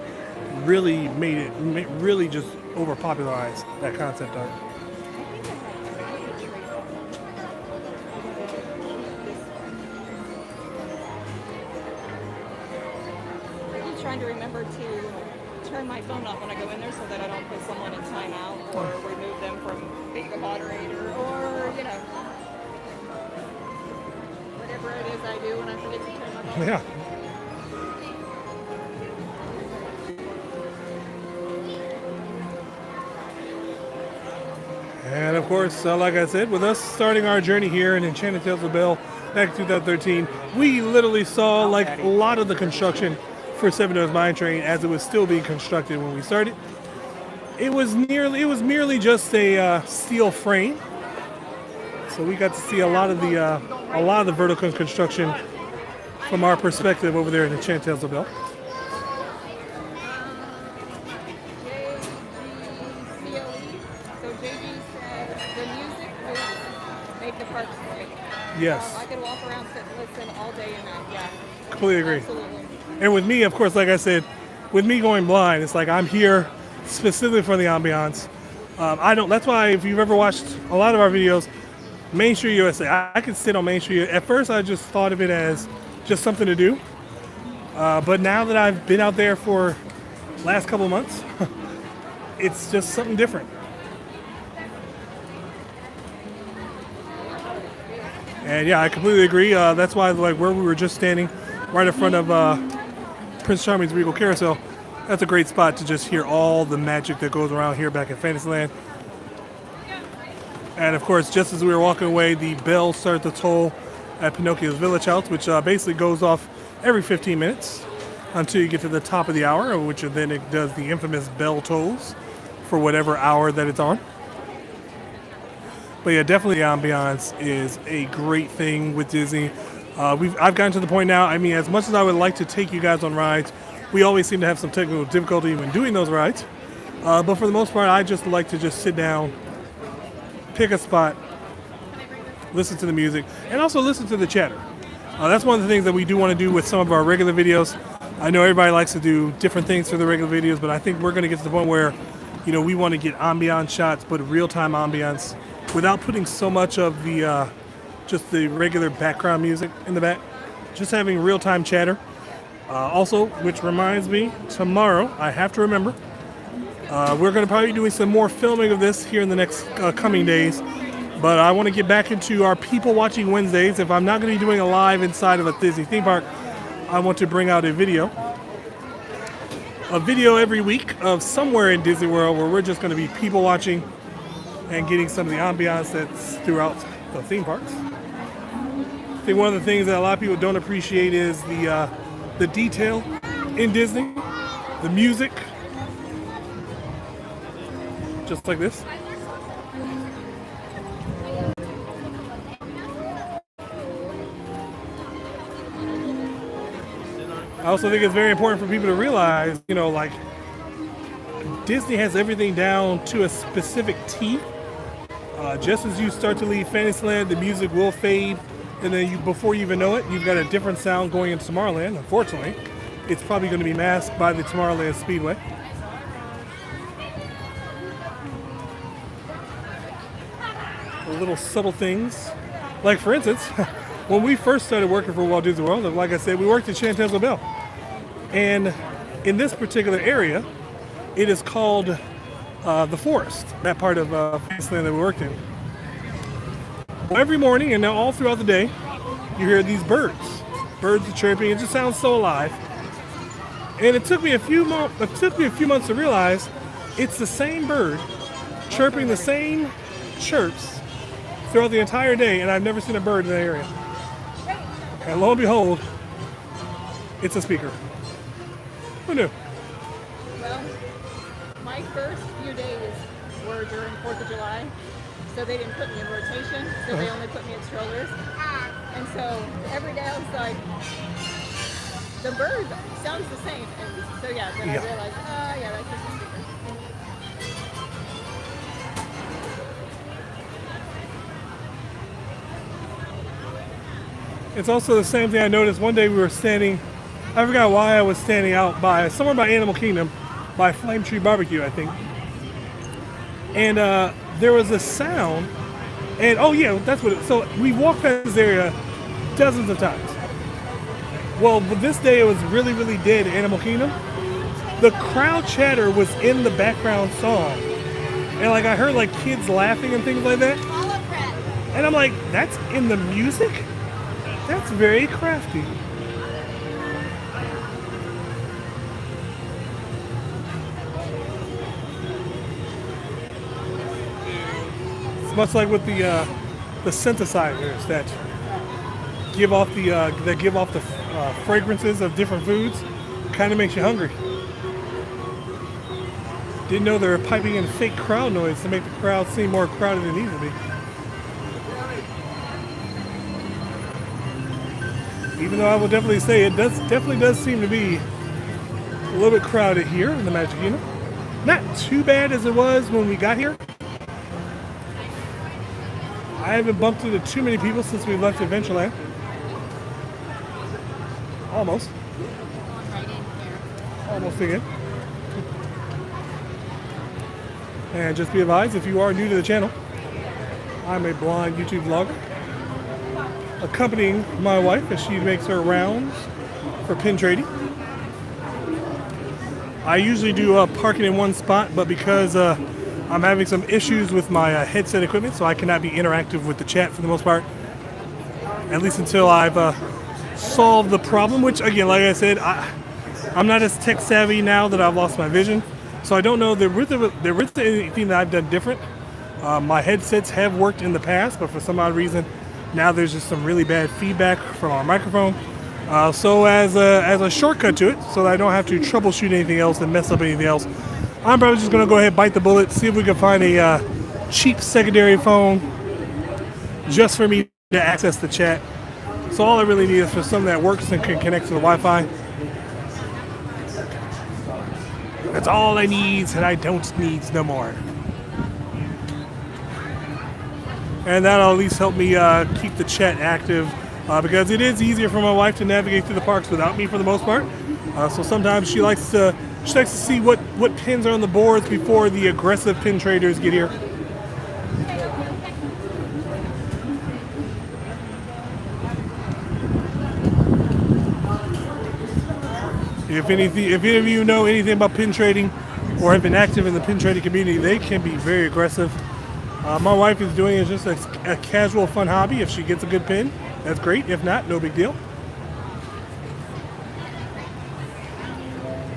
really really just overpopularized that concept art. I keep trying to remember to turn my phone off when I go in there so that I don't put someone in timeout or remove them from being a moderator or, whatever it is I do when I forget to turn my phone off. Yeah. And of course, like I said, with us starting our journey here in Enchanted Tales of Belle back in 2013, we literally saw like a lot of the construction for Seven Dwarfs Mine Train as it was still being constructed when we started. It was merely just a steel frame, so we got to see a lot of the vertical construction from our perspective over there in Enchanted Tales of Belle. So JG says the music will make the parks great. Yes. I could walk around, sit and listen all day and night. Yeah. Completely agree. Absolutely. And with me, of course, like I said, with me going blind, it's like I'm here specifically for the ambiance. That's why if you've ever watched a lot of our videos, Main Street USA, I could sit on Main Street. At first, I just thought of it as just something to do. But now that I've been out there for last couple of months, it's just something different. And yeah, I completely agree. That's why, like, where we were just standing, right in front of Prince Charming's Regal Carousel, that's a great spot to just hear all the magic that goes around here back at Fantasyland. And of course, just as we were walking away, the bell started to toll at Pinocchio's Village House, which basically goes off every 15 minutes until you get to the top of the hour, which then it does the infamous bell tolls for whatever hour that it's on. But yeah, definitely the ambiance is a great thing with Disney. I've gotten to the point now, I mean, as much as I would like to take you guys on rides, we always seem to have some technical difficulty when doing those rides. But for the most part, I just like to just sit down, pick a spot, listen to the music, and also listen to the chatter. That's one of the things that we do want to do with some of our regular videos. I know everybody likes to do different things for the regular videos, but I think we're going to get to the point where, we want to get ambiance shots, but real-time ambiance, without putting so much of the just the regular background music in the back. Just having real-time chatter. Also, which reminds me, tomorrow, I have to remember, we're going to probably be doing some more filming of this here in the next coming days. But I want to get back into our People Watching Wednesdays. If I'm not going to be doing a live inside of a Disney theme park, I want to bring out a video. A video every week of somewhere in Disney World where we're just going to be people watching and getting some of the ambiance that's throughout the theme parks. I think one of the things that a lot of people don't appreciate is the detail in Disney, the music, just like this. I also think it's very important for people to realize, like Disney has everything down to a specific T. Just as you start to leave Fantasyland, the music will fade, and then before you even know it, you've got a different sound going into Tomorrowland. Unfortunately, it's probably going to be masked by the Tomorrowland Speedway. The little subtle things, like for instance, when we first started working for Walt Disney World, like I said, we worked at Chantezo Bell. And in this particular area, it is called the Forest, that part of Fantasyland that we worked in. Well, every morning and now all throughout the day, you hear these birds. Birds are chirping. It just sounds so alive. And it took me a few months to realize it's the same bird chirping the same chirps throughout the entire day, and I've never seen a bird in that area. And lo and behold, it's a speaker. Who knew? Well, my first few days were during 4th of July, so they didn't put me in rotation, so they only put me in strollers. And so every day I was like, the bird sounds the same. And so yeah, then I realized, yeah, that's just a speaker. It's also the same thing I noticed one day we were standing, I forgot why I was standing out by, somewhere by Animal Kingdom, by Flame Tree Barbecue, I think. And there was a sound, and oh yeah, that's what so we walked past this area dozens of times. Well, but this day it was really, really dead at Animal Kingdom. The crowd chatter was in the background song. And like I heard like kids laughing and things like that. And I'm like, that's in the music? That's very crafty. It's much like with the synthesizers that give off the fragrances of different foods. Kind of makes you hungry. Didn't know they were piping in fake crowd noise to make the crowd seem more crowded than it needs to be. Even though I will definitely say it definitely does seem to be a little bit crowded here in the Magic Kingdom. Not too bad as it was when we got here. I haven't bumped into too many people since we left Adventureland. Almost. Almost again. And just be advised, if you are new to the channel, I'm a blind YouTube vlogger, accompanying my wife as she makes her rounds for pin trading. I usually do parking in one spot, but because I'm having some issues with my headset equipment, so I cannot be interactive with the chat for the most part, at least until I've solved the problem, which again, like I said, I'm not as tech savvy now that I've lost my vision, so I don't know there isn't anything that I've done different. My headsets have worked in the past, but for some odd reason, now there's just some really bad feedback from our microphone. So as a shortcut to it, so that I don't have to troubleshoot anything else and mess up anything else, I'm probably just going to go ahead and bite the bullet, see if we can find a cheap secondary phone just for me to access the chat. So all I really need is for something that works and can connect to the Wi-Fi. That's all I need, and I don't need no more. and that'll at least help me keep the chat active because it is easier for my wife to navigate through the parks without me for the most part. So sometimes she likes to see what pins are on the boards before the aggressive pin traders get here. If any of you know anything about pin trading or have been active in the pin trading community, they can be very aggressive. My wife is doing it just a casual, fun hobby. If she gets a good pin, that's great. If not, no big deal.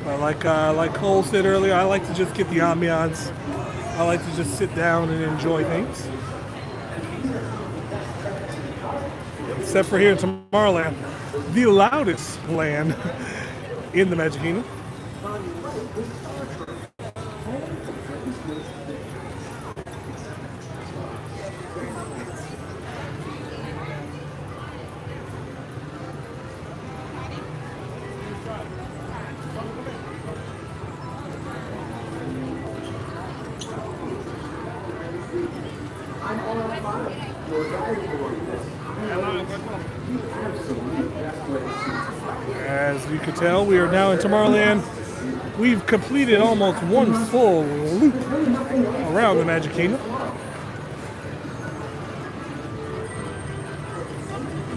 Like Cole said earlier, I like to just get the ambiance. I like to just sit down and enjoy things. Except for here in Tomorrowland, the loudest land in the Magic Kingdom. As you can tell, we are now in Tomorrowland. We've completed almost one full loop around the Magic Kingdom.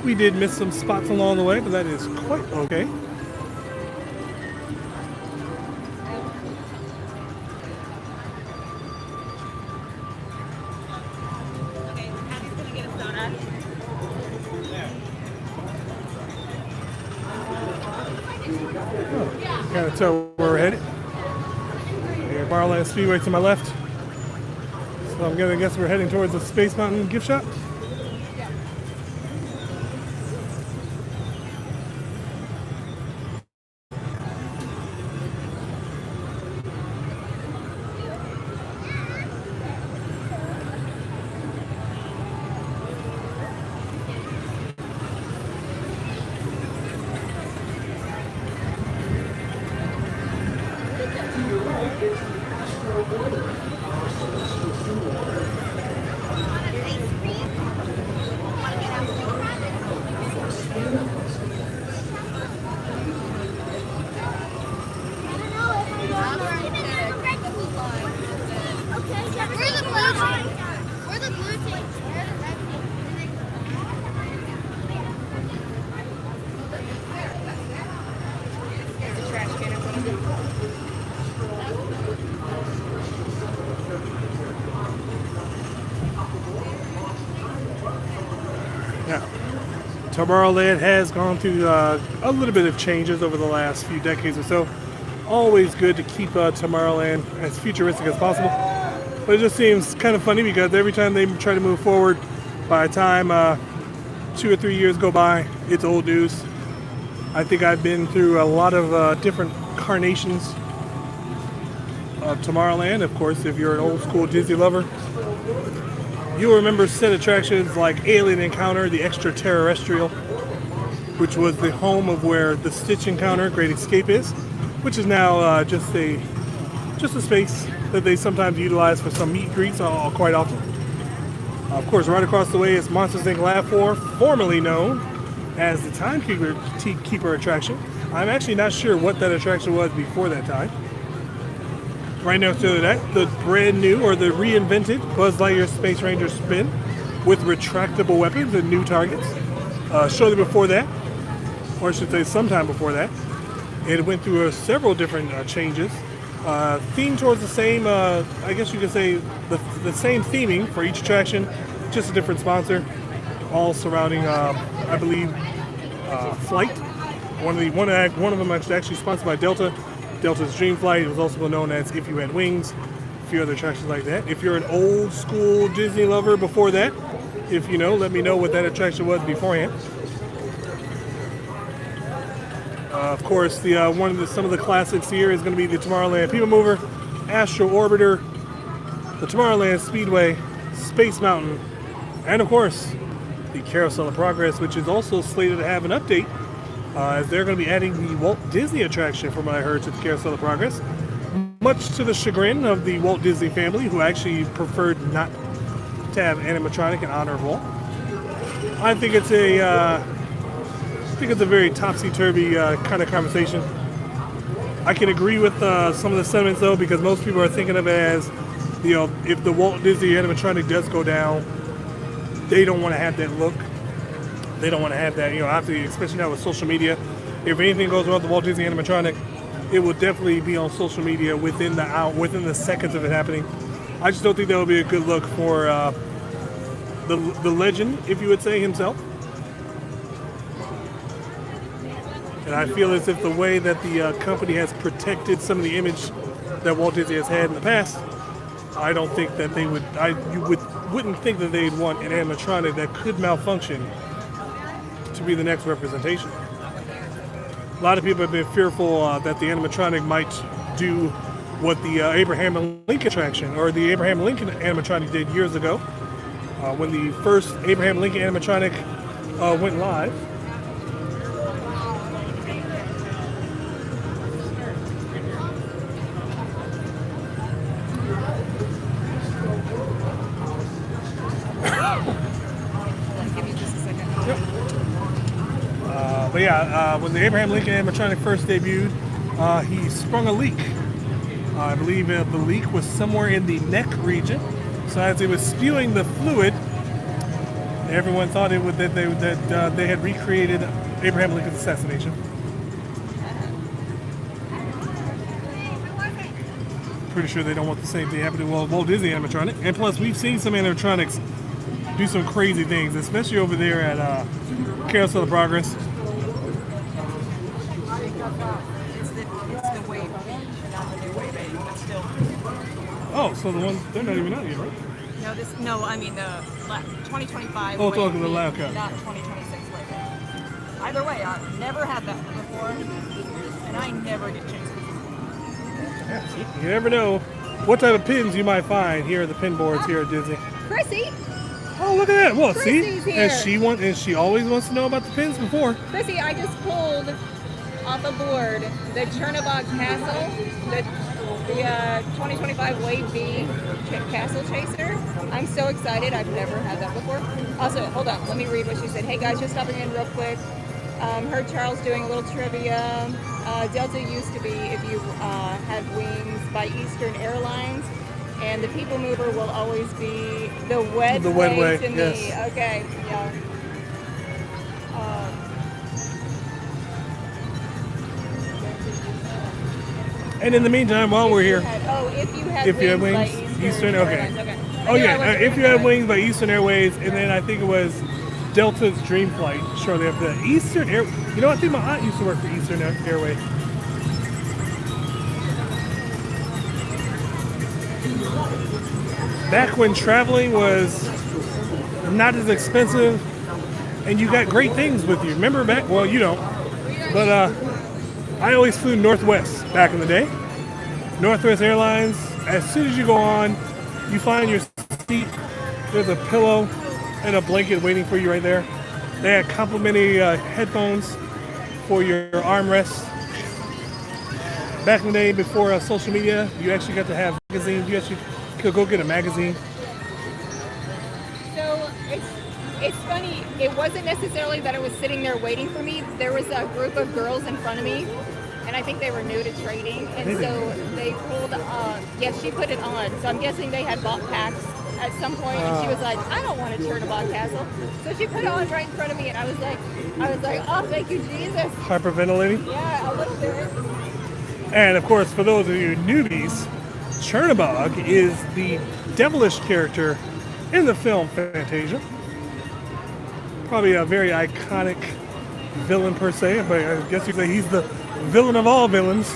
We did miss some spots along the way, but that is quite okay. Kind of tell where we're headed. Here, Tomorrowland Speedway to my left. So I'm gonna guess we're heading towards the Space Mountain gift shop. Tomorrowland has gone through a little bit of changes over the last few decades or so. Always good to keep Tomorrowland as futuristic as possible. But it just seems kind of funny because every time they try to move forward, by the time 2 or 3 years go by, it's old news. I think I've been through a lot of different carnations of Tomorrowland. Of course, if you're an old school Disney lover, you'll remember set attractions like Alien Encounter, the Extraterrestrial, which was the home of where the Stitch Encounter, Great Escape is, which is now just a space that they sometimes utilize for some meet and greets quite often. Of course, right across the way is Monsters Inc. Lab 4, formerly known as the Timekeeper attraction. I'm actually not sure what that attraction was before that time. Right next to that, the brand new or the reinvented Buzz Lightyear Space Ranger spin with retractable weapons and new targets. Shortly before that, or I should say sometime before that, it went through several different changes. Themed towards the same, I guess you could say, the same theming for each attraction, just a different sponsor, all surrounding, I believe, Flight. One of them actually sponsored by Delta. Delta's Dream Flight. It was also known as If You Had Wings. A few other attractions like that. If you're an old school Disney lover before that, if you know, let me know what that attraction was beforehand. Of course, some of the classics here is going to be the Tomorrowland People Mover, Astro Orbiter, the Tomorrowland Speedway, Space Mountain, and of course, the Carousel of Progress, which is also slated to have an update, as they're going to be adding the Walt Disney attraction, from what I heard, to the Carousel of Progress, much to the chagrin of the Walt Disney family, who actually preferred not to have animatronic in honor of Walt. I think it's a very topsy-turvy kind of conversation. I can agree with some of the sentiments though, because most people are thinking of it as, if the Walt Disney animatronic does go down, they don't want to have that look. They don't want to have that, obviously, especially now with social media. If anything goes wrong with the Walt Disney animatronic, it will definitely be on social media within the seconds of it happening. I just don't think that would be a good look for the legend, if you would say, himself. And I feel as if the way that the company has protected some of the image that Walt Disney has had in the past, I don't think that they would. Wouldn't think that they'd want an animatronic that could malfunction to be the next representation. A lot of people have been fearful that the animatronic might do what the Abraham Lincoln attraction or the Abraham Lincoln animatronic did years ago, when the first Abraham Lincoln animatronic went live. But yeah, when the Abraham Lincoln animatronic first debuted, he sprung a leak. I believe the leak was somewhere in the neck region. So as it was spewing the fluid, everyone thought that they had recreated Abraham Lincoln's assassination. Pretty sure they don't want the same thing happening to Walt Disney animatronic. And plus, we've seen some animatronics do some crazy things, especially over there at Carousel of Progress. It's the wave, not the new wave 8, but still. Oh, so the ones, they're not even out yet, right? I mean the 2025 Oh, wave talking the eight, lab cut. not 2026 wave 8. Either way, I've never had that before, and I never get chased. Yeah, you never know what type of pins you might find here at the pin boards here at Disney. Chrissy, Oh, look at that! Well, see, Chrissy's here. and she always wants to know about the pins before. Chrissy, I just pulled off a board the Chernobog Castle, the 2025 Wave B Castle Chaser. I'm so excited. I've never had that before. Also, hold on. Let me read what she said. Hey guys, just stopping in real quick. Heard Charles doing a little trivia. Delta used to be, if you had wings, by Eastern Airlines. And the people mover will always be the wed way to me. Yes. Okay, yeah. And in the meantime, while we're here, If you had if wings, you have wings, by Eastern, Airlines. okay. I Oh knew I yeah, wasn't if you reading had that. wings by Eastern Airways, and then I think it was Delta's Dream Flight shortly after that. Eastern Air. You know, I think my aunt used to work for Eastern Airways. Back when traveling was not as expensive, and you got great things with you. Remember back? Well, you don't. But I always flew Northwest back in the day. Northwest Airlines. As soon as you go on, you find your seat. There's a pillow and a blanket waiting for you right there. They had complimentary headphones for your armrests. Back in the day, before social media, you actually got to have magazines. You actually could go get a magazine. So it's funny. It wasn't necessarily that it was sitting there waiting for me. There was a group of girls in front of me, and I think they were new to trading, and Maybe. so they pulled. Yes, she put it on. So I'm guessing they had bought packs at some point, and she was like, "I don't want a Chernobog Castle," so she put it on right in front of me, and I was like, "Oh, thank you, Jesus." Hyperventilating. Yeah, I looked there. And of course, for those of you newbies, Chernobog is the devilish character in the film Fantasia. Probably a very iconic villain per se, but I guess you could say he's the villain of all villains.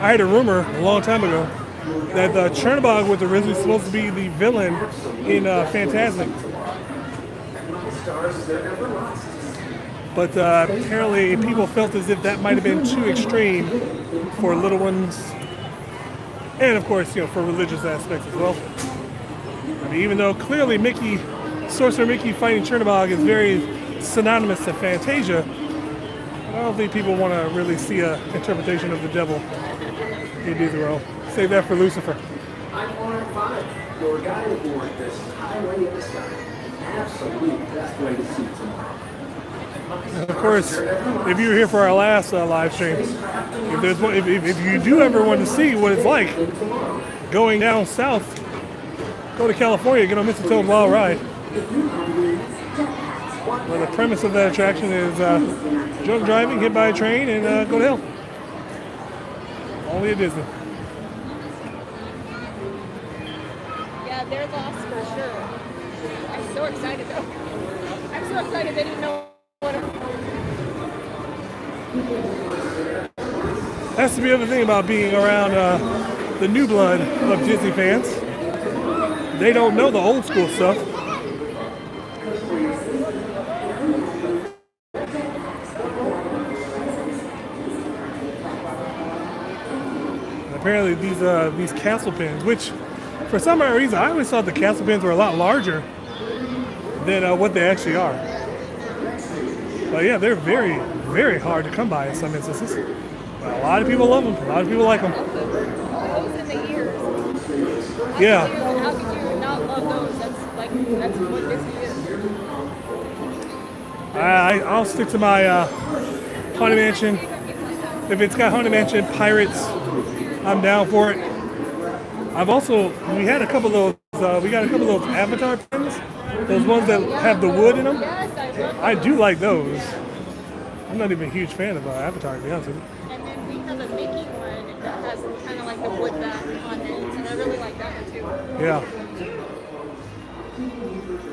I heard a rumor a long time ago that Chernobog was originally supposed to be the villain in Fantasmic. But apparently people felt as if that might have been too extreme for little ones. And of course, for religious aspects as well. I mean, even though clearly Sorcerer Mickey fighting Chernobog is very synonymous to Fantasia, I don't think people want to really see an interpretation of the devil in Disney World. Save that for Lucifer. I'm Warren 5, your guide aboard this highway of the sky. Absolute best way to see tomorrow. And of course, if you were here for our last live stream, if you do ever want to see what it's like going down south, go to California, get on Mr. Toad's Wild Ride. Well, the premise of that attraction is drunk driving, hit by a train, and go to hell. Only at Disney. Yeah, they're lost for sure. I'm so excited though. I'm so excited they didn't know what. That's the other thing about being around the new blood of Disney fans. They don't know the old school stuff. And apparently these castle pins, which for some odd reason I always thought the castle pins were a lot larger than what they actually are. But yeah, they're very, very hard to come by in some instances. But a lot of people love them. A lot of people like them. Those in the ears. Yeah. How could you not love those? That's what Disney is. I'll stick to my Haunted Mansion. If it's got Haunted Mansion, Pirates, I'm down for it. We got a couple of those Avatar pins. Those ones that have the wood in them. Yes, I love I do like those. I'm not even a huge fan of Avatar, to be honest with you. And then we have a Mickey one that has kind of like the wood back on it, and I really like that one too. Yeah.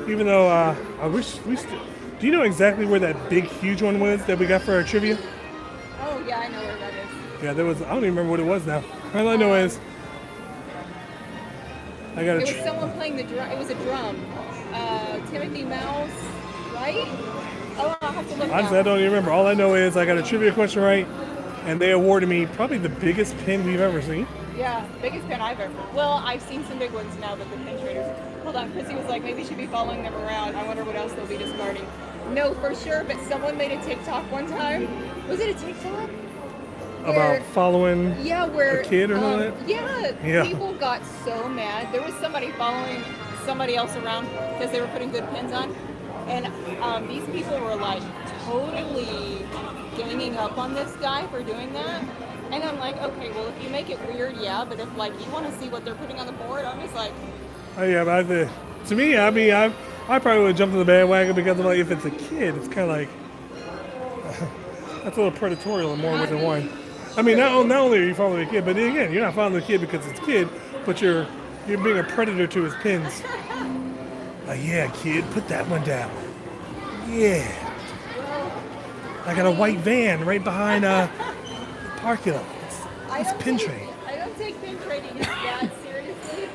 Even though I wish do you know exactly where that big, huge one was that we got for our trivia? Oh yeah, I know where that is. Yeah, there was. I don't even remember what it was now. All I know is I got It was someone playing the drum. It was a drum. Timothy Mouse, right? Oh, I'll have to look. Honestly, I don't even remember. All I know is I got a trivia question right, and they awarded me probably the biggest pin we've ever seen. Yeah, biggest pin I've ever. Well, I've seen some big ones now that the pin traders. Hold on, Chrissy was like, maybe you should be following them around. I wonder what else they'll be discarding. No, for sure, but someone made a TikTok one time. Was it a TikTok? About following where a kid or something? Yeah. People got so mad. There was somebody following somebody else around because they were putting good pins on. And these people were like totally ganging up on this guy for doing that. And I'm like, okay, well, if you make it weird, yeah, but if like you want to see what they're putting on the board, I'm just like. Oh yeah, but to me, I mean, I probably would jump on the bandwagon because I'm like, if it's a kid, it's kind of like that's a little predatorial and more with than one. I mean, not only are you following a kid, but again, you're not following the kid because it's a kid, but you're being a predator to his pins. Yeah, kid, put that one down. Yeah. I got a white van right behind the parking lot. It's pin trade. I don't take pin trading that seriously.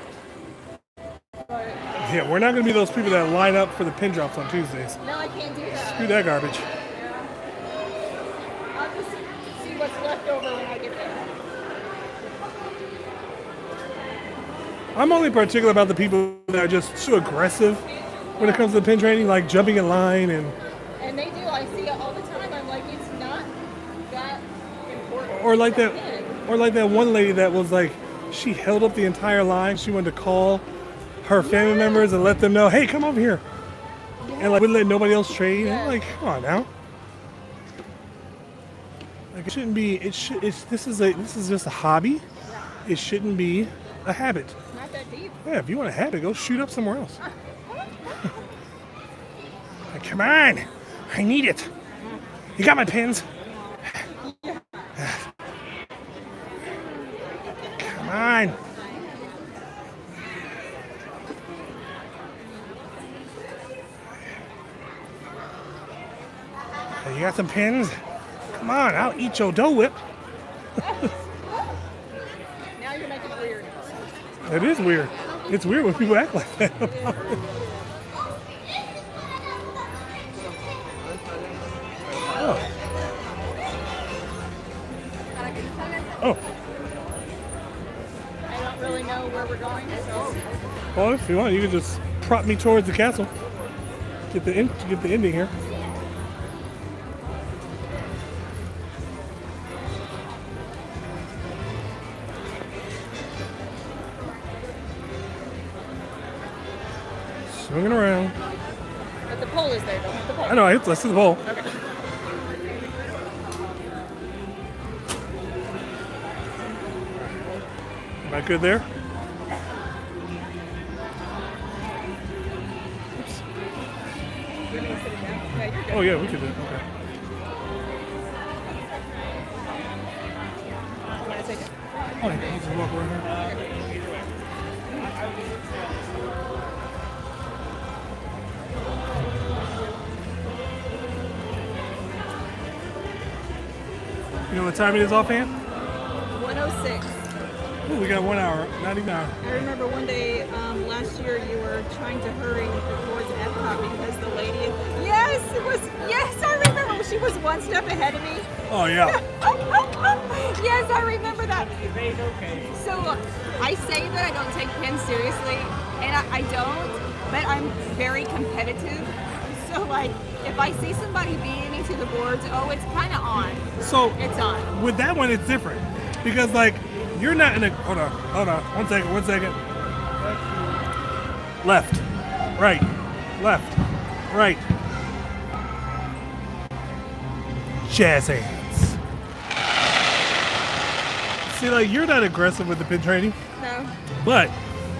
But Yeah, we're not going to be those people that line up for the pin drops on Tuesdays. no, I can't do that. Screw that garbage. I'll just see what's left over when I get there. I'm only particular about the people that are just too aggressive when it comes to pin trading, like jumping in line and And they do. I see it all the time. I'm like, it's not that important. or like that Pin. or like that one lady that was like she held up the entire line. She wanted to call her family members and let them know, hey, come over here. And like wouldn't let nobody else trade. And I'm like, come on now. Like it shouldn't be this is just a hobby. It shouldn't be a habit. It's not that deep. Yeah, if you want a habit, go shoot up somewhere else. Like, come on, I need it. You got my pins? Come on. Hey, you got some pins? Come on, I'll eat your Dole Whip. Now you're making it weird. It is weird. It's weird when people act like that. Oh. Oh. I don't really know where we're going, so. Well, if you want, you can just prop me towards the castle. Get the ending here. Swinging around. But the pole is there, though. The pole. I know, let's see the pole. Okay. Am I good there? We need to sit it down. Yeah, you're good. Oh, yeah, we could do it. Okay. I'm gonna take it. Oh, yeah, I'll just walk around here. You know what time it is offhand? 106. Ooh, we got 1 hour, not even an hour. I remember one day last year you were trying to hurry towards Epcot because the lady. Yes, it was. Yes, I remember. She was one step ahead of me. Oh, yeah. Yes, I remember that. So I say that I don't take pins seriously, and I don't, but I'm very competitive. So like, if I see somebody beating me to the boards, oh, it's kind of on. So It's on. with that one, it's different because like you're not in a. Hold on. 1 second. Left, right, left, right. Jazz hands. See, like you're not aggressive with the pin training, No, but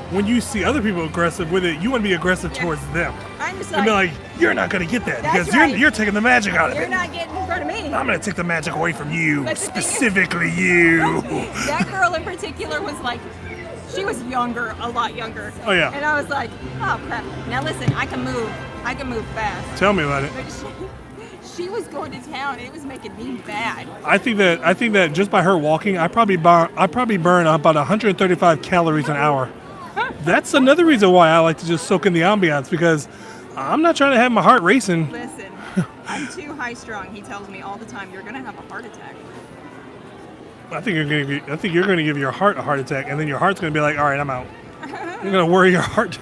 when you see other people aggressive with it, you want to be aggressive towards them. I'm just And be like, like, you're not gonna get that That's because right. you're taking the magic out of you're it. not getting in front of me. I'm gonna take the magic away from you, But the thing is- specifically you. That girl in particular was like, she was younger, a lot younger. Oh, yeah. And I was like, oh crap. Now listen, I can move fast. Tell me about it. But she was going to town and it was making me mad. I think that just by her walking, I probably burn about 135 calories an hour. That's another reason why I like to just soak in the ambiance because I'm not trying to have my heart racing. Listen, I'm too high strung. He tells me all the time, you're gonna have a heart attack. I think you're gonna give your heart a heart attack, and then your heart's gonna be like, all right, I'm out. You're gonna worry your heart.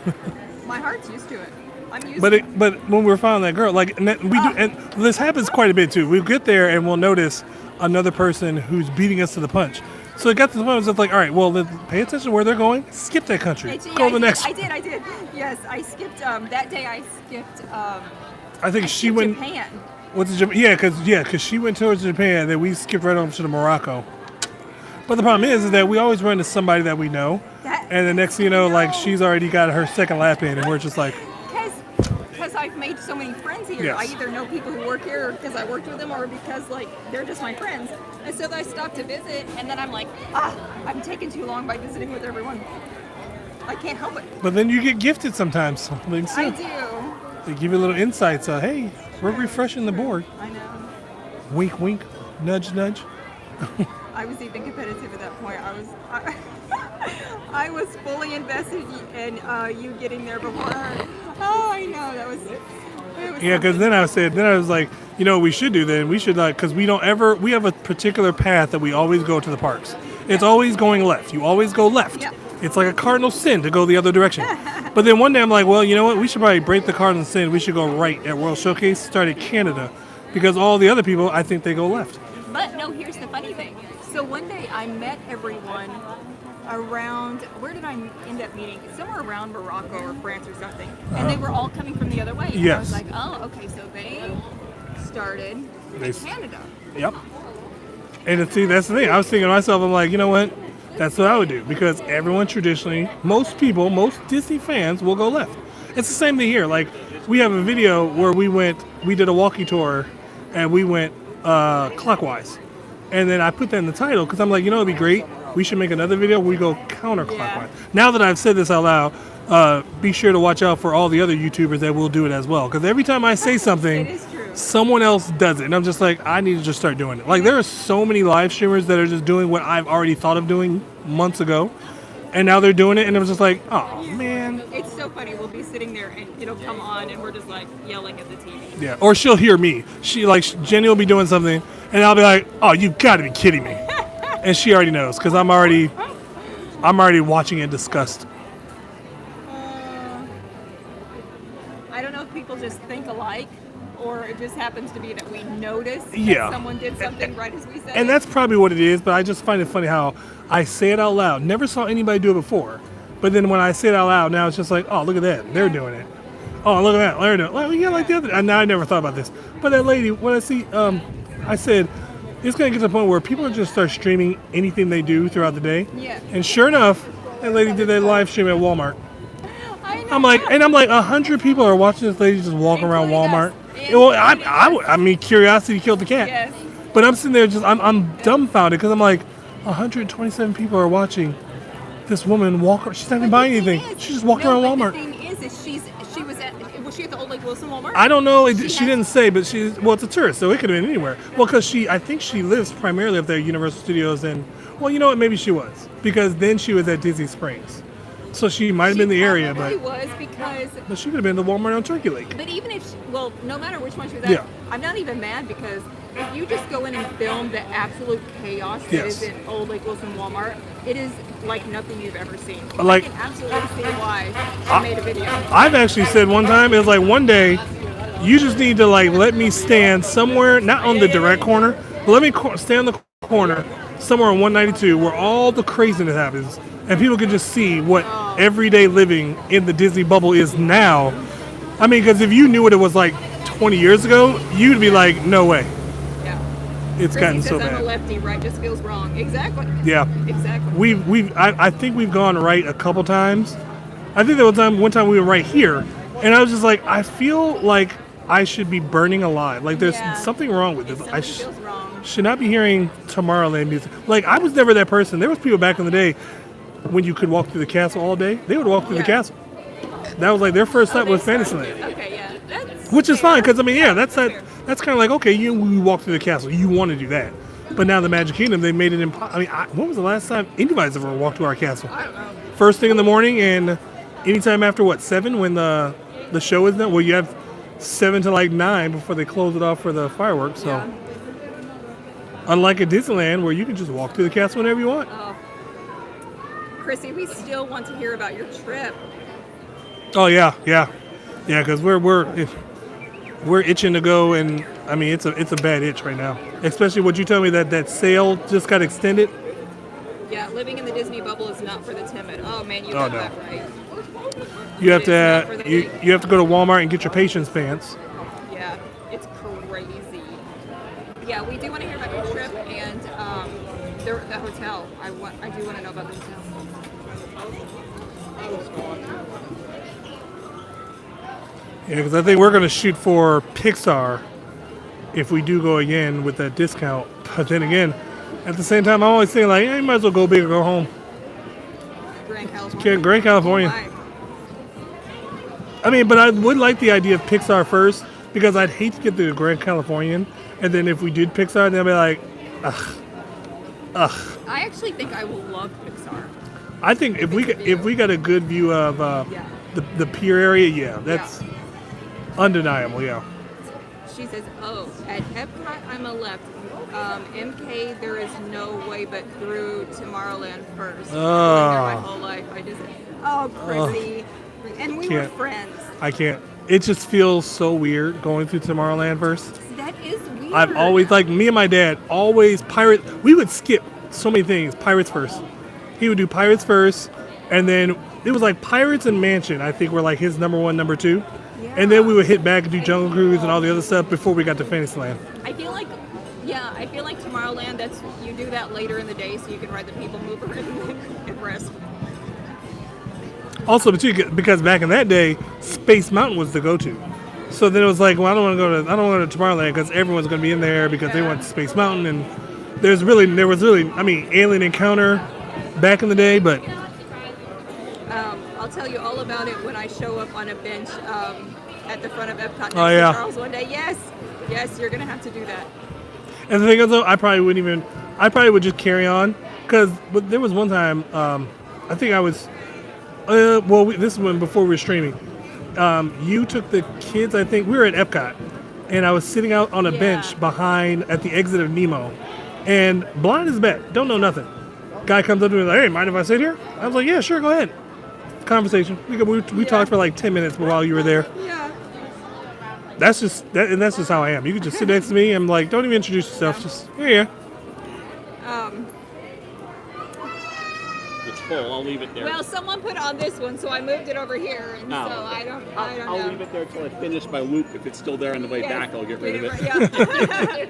My heart's used to it. I'm used But to it. but when we're following that girl, like and we do, and this happens quite a bit too. We'll get there and we'll notice another person who's beating us to the punch. So it got to the point where it's like, all right, well, then pay attention to where they're going. Skip that country. Go to the next. I did. Yes, I skipped. That day I skipped. I think she went. Japan. What's the Japan? Yeah, because she went towards Japan, then we skipped right over to the Morocco. But the problem is that we always run into somebody that we know, and the next thing you know, like she's already got her second lap in, and we're just like, Because I've made so many friends here. Yes. I either know people who work here because I worked with them, or because like they're just my friends. And so I stopped to visit, and then I'm like, I'm taking too long by visiting with everyone. I can't help it. but then you get gifted sometimes. I do. They give you little insights. Hey, we're refreshing the board. I know. Wink, wink, nudge, nudge. I was even competitive at that point. I was fully invested in you getting there before her. Oh, I know that was. It was Yeah, because then I was like, you know what we should do then? We should, because we have a particular path that we always go to the parks. It's always going left. You always go left. Yeah. It's like a cardinal sin to go the other direction. But then one day I'm like, well, you know what? We should probably break the cardinal sin. We should go right at World Showcase, start at Canada. Because all the other people, I think they go left. But no, here's the funny thing. So one day I met everyone around, where did I end up meeting? Somewhere around Morocco or France or something. And they were all coming from the other way. And I Yes. was like, oh, okay, so they started They in s- Canada. Yep. And see, that's the thing. I was thinking to myself, I'm like, you know what? That's what I would do. Because everyone traditionally, most Disney fans will go left. It's the same thing here. Like, we have a video where we did a walkie tour, and we went clockwise. And then I put that in the title because I'm like, you know, it'd be great. We should make another video where we go counterclockwise. Yeah. Now that I've said this out loud, be sure to watch out for all the other YouTubers that will do it as well. Because every time I say something, It is true. someone else does it. And I'm just like, I need to just start doing it. Like, there are so many live streamers that are just doing what I've already thought of doing months ago. And now they're doing it. And I'm just like, oh, man. It's so funny. We'll be sitting there and it'll come on and we're just like yelling at the TV. Yeah. Or she'll hear me. Jenny will be doing something. And I'll be like, oh, you've got to be kidding me. And she already knows because I'm already watching in disgust. I don't know if people just think alike or it just happens to be that we notice Yeah. that someone did something right as we said And it. that's probably what it is, but I just find it funny how I say it out loud. Never saw anybody do it before. But then when I say it out loud, now it's just like, oh, look at that. They're doing it. Oh, look at that. There it is. Well, yeah, like the other. Now I never thought about this, but that lady. When I see, I said, it's gonna get to the point where people are just start streaming anything they do throughout the day. Yeah. And sure enough, that lady did that live stream at Walmart. I know. I'm like, 100 people are watching this lady just walk around Including Walmart. us. Well, I mean, curiosity killed the cat. Yes. But I'm sitting there I'm dumbfounded because I'm like, 127 people are watching this woman walk. She's not even buying anything. She's just walking around Walmart. The thing is was she at the old Lake Wilson Walmart? I don't know. She has- didn't say, but it's a tourist, so it could have been anywhere. Well, because I think she lives primarily up there at Universal Studios, and well, you know what? Maybe she was because then she was at Disney Springs, so she might have been in the area, She but was because. she could have been the Walmart on Turkey Lake. But even if, no matter which one she was at, Yeah. I'm not even mad because if you just go in and film the absolute chaos that Yes. is in Old Lake Wilson Walmart, it is like nothing you've ever seen. Like- I can absolutely see why I made a video. I've actually said one time, it was like one day, you just need to like let me stand somewhere, not on the direct corner, but let me stand on the corner somewhere on 192 where all the craziness happens, and people can just see what everyday living in the Disney bubble is now. I mean, because if you knew what it was like 20 years ago, you'd be like, no way, Yeah. it's gotten Chrissy so says I'm a bad. lefty, right just feels wrong. Exactly. Yeah. Exactly. I think we've gone right a couple times. I think there was one time we were right here, and I was just like, I feel like I should be burning alive. Like there's Yeah. something wrong with this. Something feels wrong. Should not be hearing Tomorrowland music. Like I was never that person. There was people back in the day when you could walk through the castle all day. They would walk through the Yeah. castle. That was like their first stop They was started- Fantasyland, Okay, yeah. That's which is fair. fine because I mean, yeah, that's fair. kind of like okay, you walk through the castle, you want to do that. But now the Magic Kingdom, they made it impossible. I mean, when was the last time anybody's ever walked to our castle? I don't know. First thing in the morning and anytime after 7 when the show is done. Well, you have 7 to like 9 before they close it off for the fireworks. So Yeah. unlike at Disneyland where you can just walk through the castle whenever you want. Chrissy, we still want to hear about your trip. Oh yeah, because we're itching to go, and I mean it's a bad itch right now. Especially what you tell me that sale just got extended. Yeah, living in the Disney bubble is not for the timid. Oh man, you Oh, got no. that right. You have It's not for to the you, weak. you have to go to Walmart and get your patience pants. Yeah, it's crazy. Yeah, we do want to hear about your trip and the hotel. I do want to know about the hotel. Yeah, because I think we're gonna shoot for Pixar if we do go again with that discount. But then again, at the same time, I'm always thinking like, you might as well go big or go home. Grand California. Great California. Why? I mean, but I would like the idea of Pixar first because I'd hate to get the Grand Californian, and then if we did Pixar, then I'd be like, ugh. I actually think I will love Pixar. I think if we got a good view of Yeah. the pier area, yeah, that's undeniable. Yeah. She says, "Oh, at Epcot, I'm a left. MK, there is no way but through Tomorrowland first. I've been there my whole life. I just, Chrissy, and we were Can't. friends. I can't. It just feels so weird going through Tomorrowland first. That is weird. I've always like me and my dad always pirate. We would skip so many things. Pirates first. He would do Pirates first, and then it was like Pirates and Mansion. I think were like his number 1, number 2, and then we would hit back and do Jungle Cruise and all the other stuff before we got to Fantasyland. I feel like Tomorrowland. You do that later in the day so you can ride the People Mover and rest. Also, because back in that day, Space Mountain was the go-to. So then it was like, well, I don't want to go to Tomorrowland because everyone's going to be in there because they went to Space Mountain, and there was really, I mean, Alien Encounter back in the day, but I'll tell you all about it when I show up on a bench at the front of Epcot next Oh, yeah. to Charles one day. Yes, you're gonna have to do that. and the thing is, though, I probably would just carry on because there was one time, I think I was, this is when before we were streaming. You took the kids. I think we were at Epcot, and I was sitting out on a bench behind at the exit of Nemo, and blind as a bat, don't know nothing. Guy comes up to me like, "Hey, mind if I sit here?" I was like, "Yeah, sure, go ahead." Conversation. We talked for like 10 minutes while you were there. Yeah. That's just how I am. You can just sit next to me. I'm like, don't even introduce yourself. Just here. full. I'll leave it there. Well, someone put on this one, so I moved it over here, and so I don't I'll know. leave it there till I finish my loop. If it's still there on the way back, I'll get rid of it. Yeah.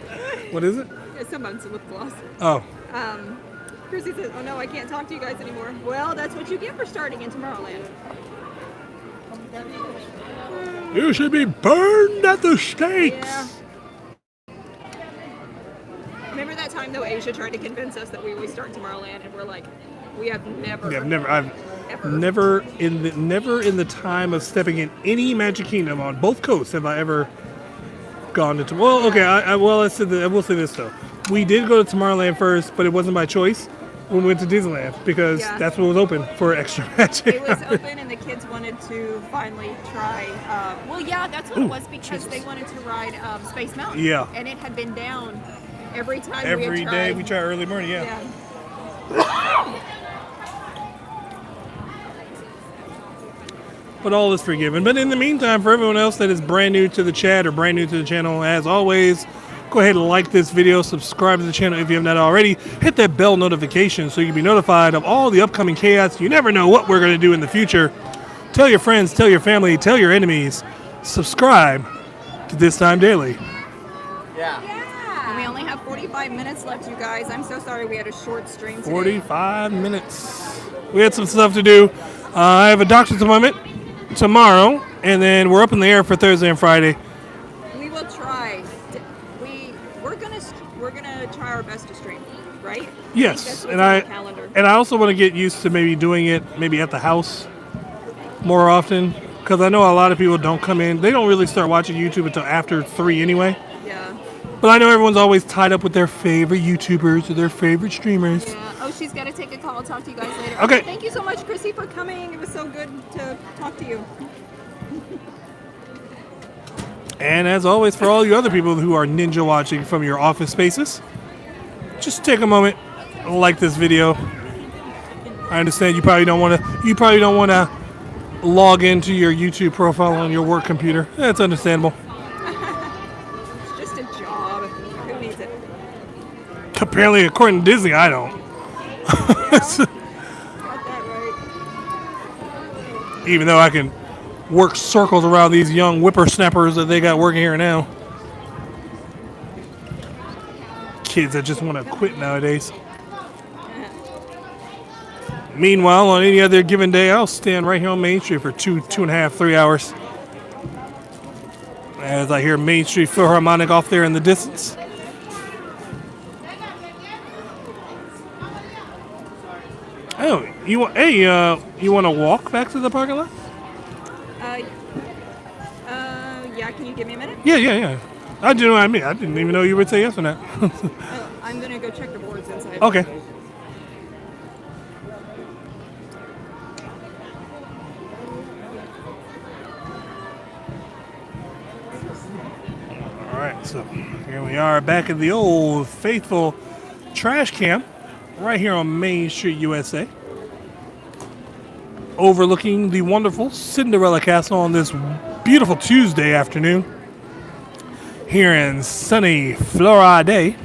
What is it? It's someone's lip gloss. Oh. Chrissy says, "Oh no, I can't talk to you guys anymore." Well, that's what you get for starting in Tomorrowland. You should be burned at the stakes. Yeah. Remember that time though, Asia tried to convince us that we always start Tomorrowland, and we're like, we have never. Yeah, I've ever. never in the time of stepping in any Magic Kingdom on both coasts have I ever gone to. Well, okay, I will say this though. We did go to Tomorrowland first, but it wasn't by choice. We went to Disneyland because that's what was open for extra magic. It was open, and the kids wanted to finally try. That's what it was, because they wanted to ride Space Mountain. Yeah. And it had been down every time. Every day we try early morning. Yeah. But all is forgiven. But in the meantime, for everyone else that is brand new to the chat or brand new to the channel, as always, go ahead and like this video, subscribe to the channel if you have not already, hit that bell notification so you can be notified of all the upcoming chaos. You never know what we're going to do in the future. Tell your friends, tell your family, tell your enemies. Subscribe to This Time Daily. Yeah. And we only have 45 minutes left, you guys. I'm so sorry we had a short stream today. 45 minutes. We had some stuff to do. I have a doctor's appointment tomorrow, and then we're up in the air for Thursday and Friday. We will try. We're gonna try our best to stream, right? Yes, and I also want to get used to maybe doing it maybe at the house more often, because I know a lot of people don't come in. They don't really start watching YouTube until after 3 anyway. Yeah. But I know everyone's always tied up with their favorite YouTubers or their favorite streamers. Yeah. Oh, she's got to take a call. I'll talk to you guys later. Okay. Thank you so much, Chrissy, for coming. It was so good to talk to you. And as always, for all you other people who are ninja watching from your office spaces, just take a moment, like this video. I understand you probably don't want to log into your YouTube profile on your work computer. That's understandable. It's just a job. Who needs it? Apparently, according to Disney, I don't. Got that right. Even though I can work circles around these young whippersnappers that they got working here now. Kids that just want to quit nowadays. Meanwhile, on any other given day, I'll stand right here on Main Street for 2.5, 3 hours. As I hear Main Street Philharmonic off there in the distance. Oh, you want to walk back to the parking lot? Yeah, can you give me a minute? Yeah. I do know what I mean. I didn't even know you would say yes or not. I'm going to go check the boards inside. Okay. All right, so here we are back at the old faithful trash can right here on Main Street, USA. Overlooking the wonderful Cinderella Castle on this beautiful Tuesday afternoon here in sunny Florida.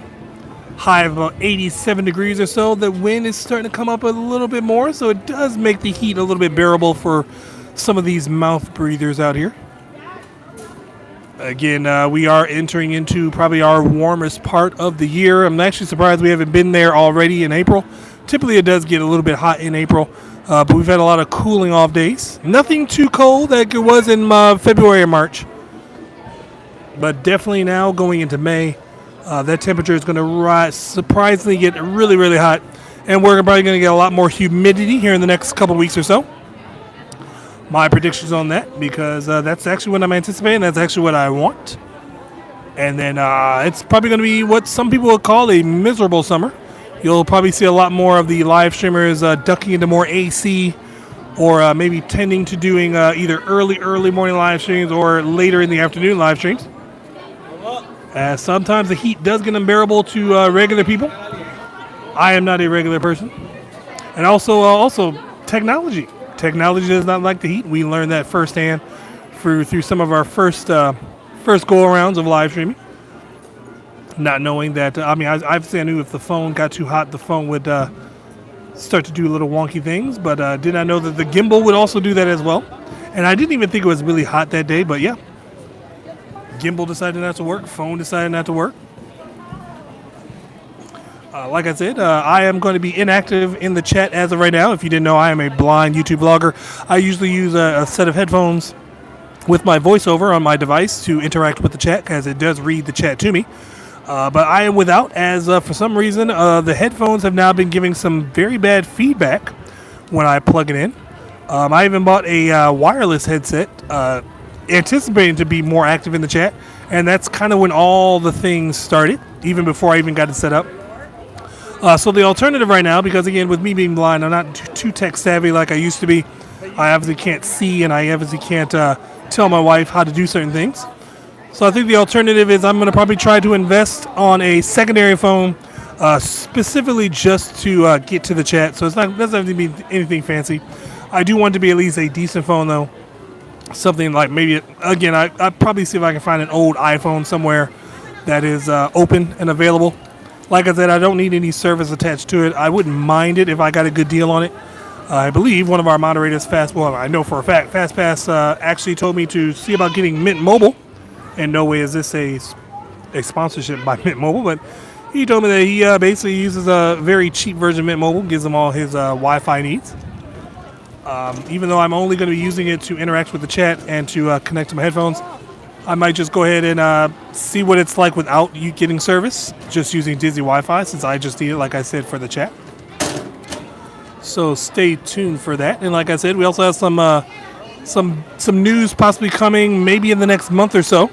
High of about 87 degrees or so. The wind is starting to come up a little bit more, so it does make the heat a little bit bearable for some of these mouth breathers out here. Again, we are entering into probably our warmest part of the year. I'm actually surprised we haven't been there already in April. Typically it does get a little bit hot in April, but we've had a lot of cooling off days. Nothing too cold like it was in February or March. But definitely now going into May, that temperature is going to rise, surprisingly get really, really hot. And we're probably going to get a lot more humidity here in the next couple weeks or so. My predictions on that, because that's actually what I'm anticipating. That's actually what I want. And then it's probably going to be what some people would call a miserable summer. You'll probably see a lot more of the live streamers ducking into more AC, or maybe tending to doing either early morning live streams or later in the afternoon live streams. Sometimes the heat does get unbearable to regular people. I am not a regular person. And also technology. Technology does not like the heat. We learned that firsthand through some of our first go-arounds of live streaming. Not knowing that, I knew if the phone got too hot, the phone would start to do little wonky things, but did not know that the gimbal would also do that as well. And I didn't even think it was really hot that day, but yeah. Gimbal decided not to work, phone decided not to work. Like I said, I am going to be inactive in the chat as of right now. If you didn't know, I am a blind YouTube vlogger. I usually use a set of headphones with my voiceover on my device to interact with the chat, as it does read the chat to me. But I am without, as for some reason, the headphones have now been giving some very bad feedback when I plug it in. I even bought a wireless headset, anticipating to be more active in the chat, and that's kind of when all the things started, even before I even got it set up. So the alternative right now, because again, with me being blind, I'm not too tech savvy like I used to be. I obviously can't see, and I obviously can't tell my wife how to do certain things. So I think the alternative is I'm going to probably try to invest on a secondary phone, specifically just to get to the chat. So it doesn't have to be anything fancy. I do want it to be at least a decent phone, though. Something like maybe, again, I'd probably see if I can find an old iPhone somewhere that is open and available. Like I said, I don't need any service attached to it. I wouldn't mind it if I got a good deal on it. I believe one of our moderators, I know for a fact, FastPass actually told me to see about getting Mint Mobile. And no way is this a sponsorship by Mint Mobile, but he told me that he basically uses a very cheap version of Mint Mobile, gives him all his Wi-Fi needs. Even though I'm only going to be using it to interact with the chat and to connect to my headphones, I might just go ahead and see what it's like without you getting service, just using Disney Wi-Fi, since I just need it, like I said, for the chat. So stay tuned for that. And like I said, we also have some news possibly coming maybe in the next month or so,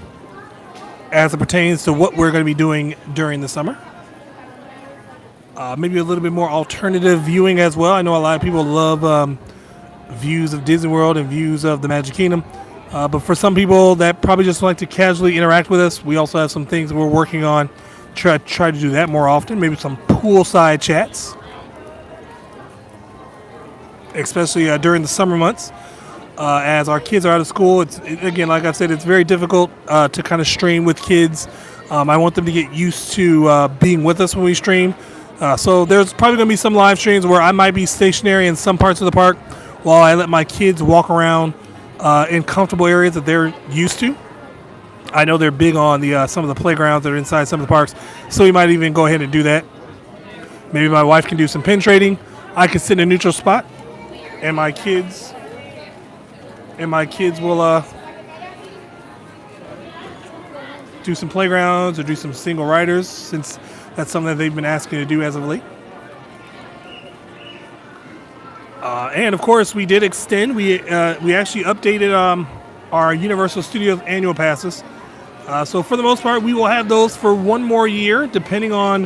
as it pertains to what we're going to be doing during the summer. Maybe a little bit more alternative viewing as well. I know a lot of people love views of Disney World and views of the Magic Kingdom. But for some people that probably just like to casually interact with us, we also have some things we're working on. Try to do that more often. Maybe some poolside chats, especially during the summer months. As our kids are out of school, again, like I said, it's very difficult to kind of stream with kids. I want them to get used to being with us when we stream. So there's probably going to be some live streams where I might be stationary in some parts of the park while I let my kids walk around in comfortable areas that they're used to. I know they're big on some of the playgrounds that are inside some of the parks, so we might even go ahead and do that. Maybe my wife can do some pin trading. I can sit in a neutral spot, and my kids will do some playgrounds or do some single riders, since that's something that they've been asking to do as of late. And of course, we did extend. We actually updated our Universal Studios annual passes. So for the most part, we will have those for one more year, depending on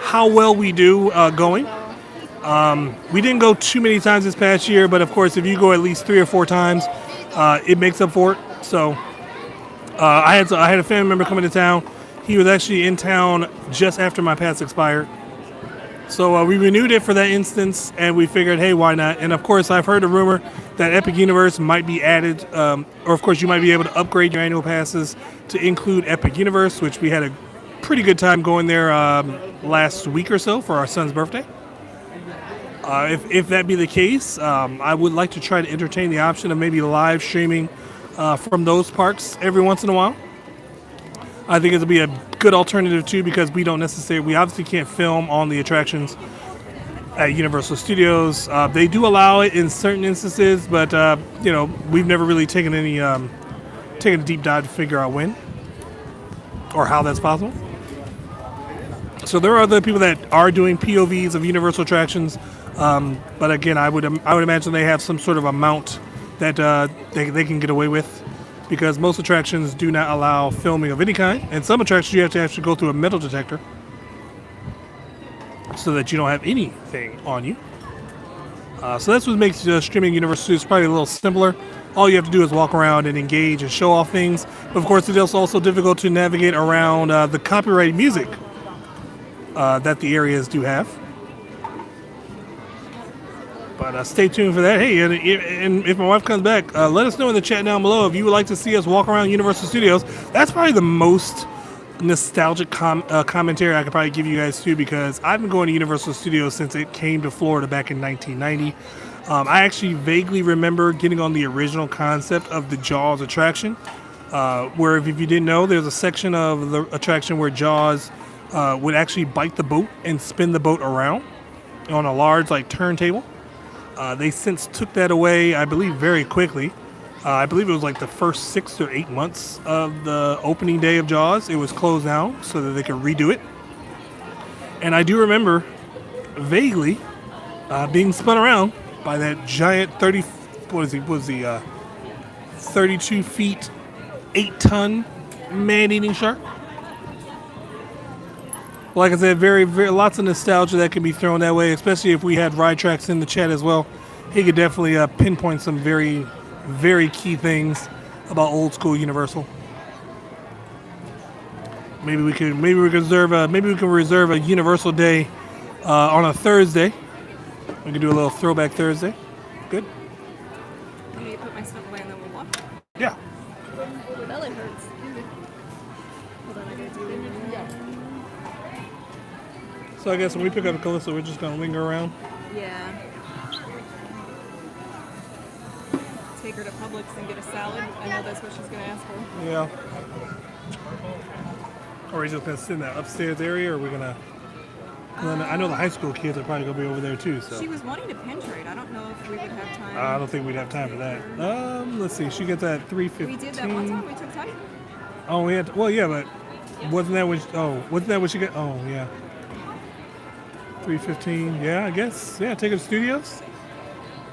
how well we do going. We didn't go too many times this past year, but of course, if you go at least 3 or 4 times, it makes up for it. So I had a family member coming to town. He was actually in town just after my pass expired. So we renewed it for that instance, and we figured, hey, why not? And of course, I've heard a rumor that Epic Universe might be added, or of course, you might be able to upgrade your annual passes to include Epic Universe, which we had a pretty good time going there last week or so for our son's birthday. If that be the case, I would like to try to entertain the option of maybe live streaming from those parks every once in a while. I think it'll be a good alternative too, because we obviously can't film on the attractions at Universal Studios. They do allow it in certain instances, but we've never really taken a deep dive to figure out when or how that's possible. So there are other people that are doing POVs of Universal attractions, but again, I would imagine they have some sort of amount that they can get away with, because most attractions do not allow filming of any kind, and some attractions you have to actually go through a metal detector so that you don't have anything on you. So that's what makes streaming Universal Studios probably a little simpler. All you have to do is walk around and engage and show off things. But of course, it is also difficult to navigate around the copyrighted music that the areas do have. But stay tuned for that. Hey, and if my wife comes back, let us know in the chat down below if you would like to see us walk around Universal Studios. That's probably the most nostalgic commentary I could probably give you guys too, because I've been going to Universal Studios since it came to Florida back in 1990. I actually vaguely remember getting on the original concept of the Jaws attraction, where if you didn't know, there's a section of the attraction where Jaws would actually bite the boat and spin the boat around on a large like turntable. They since took that away, I believe, very quickly. I believe it was like the first 6 or 8 months of the opening day of Jaws. It was closed down so that they could redo it. And I do remember vaguely being spun around by that giant 32 feet, 8-ton man-eating shark. Like I said, very, very lots of nostalgia that can be thrown that way, especially if we had Ride Tracks in the chat as well. He could definitely pinpoint some very, very key things about old school Universal. Maybe we can reserve a Universal day on a Thursday. We can do a little throwback Thursday. Good. I need to put my stuff away and then we'll walk. Yeah. My belly hurts. Hold on, I gotta do it. So I guess when we pick up Calissa, we're just gonna linger around. Yeah. Take her to Publix and get a salad. I know that's what she's gonna ask for. Yeah. Or are we just gonna sit in that upstairs area, or are we gonna? I know the high school kids are probably gonna be over there too. So She was wanting to penetrate. I don't know if we would have time. I don't think we'd have time for that. Let's see. She gets at 3:15. We did that one time. We took time. Oh, we had. Well, yeah, but wasn't that what she got? Oh, yeah. 3:15. Yeah, I guess. Yeah, take her to studios.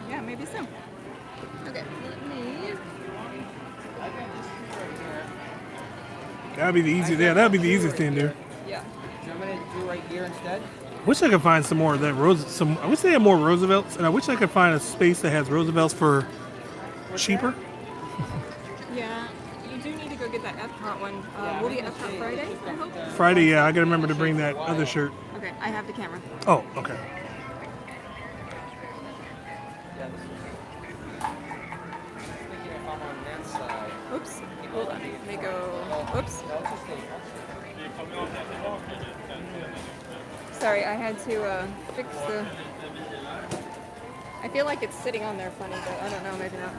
Yeah, maybe so. Okay, let me. That'd be the easy. Yeah, that'd be the easiest thing to do. Yeah. Do you want me to do right here instead? Wish I could find some more of that I wish they had more Roosevelts, and I wish I could find a space that has Roosevelts for cheaper. Yeah. You do need to go get that Epcot one. We'll be at Epcot Friday, I hope. Friday, yeah, I gotta remember to bring that other shirt. Okay, I have the camera. Oh, okay. Thinking if I'm on that side. Oops. Hold on. Let me go. Oops. Sorry, I had to fix the. I feel like it's sitting on there funny, but I don't know. Maybe not.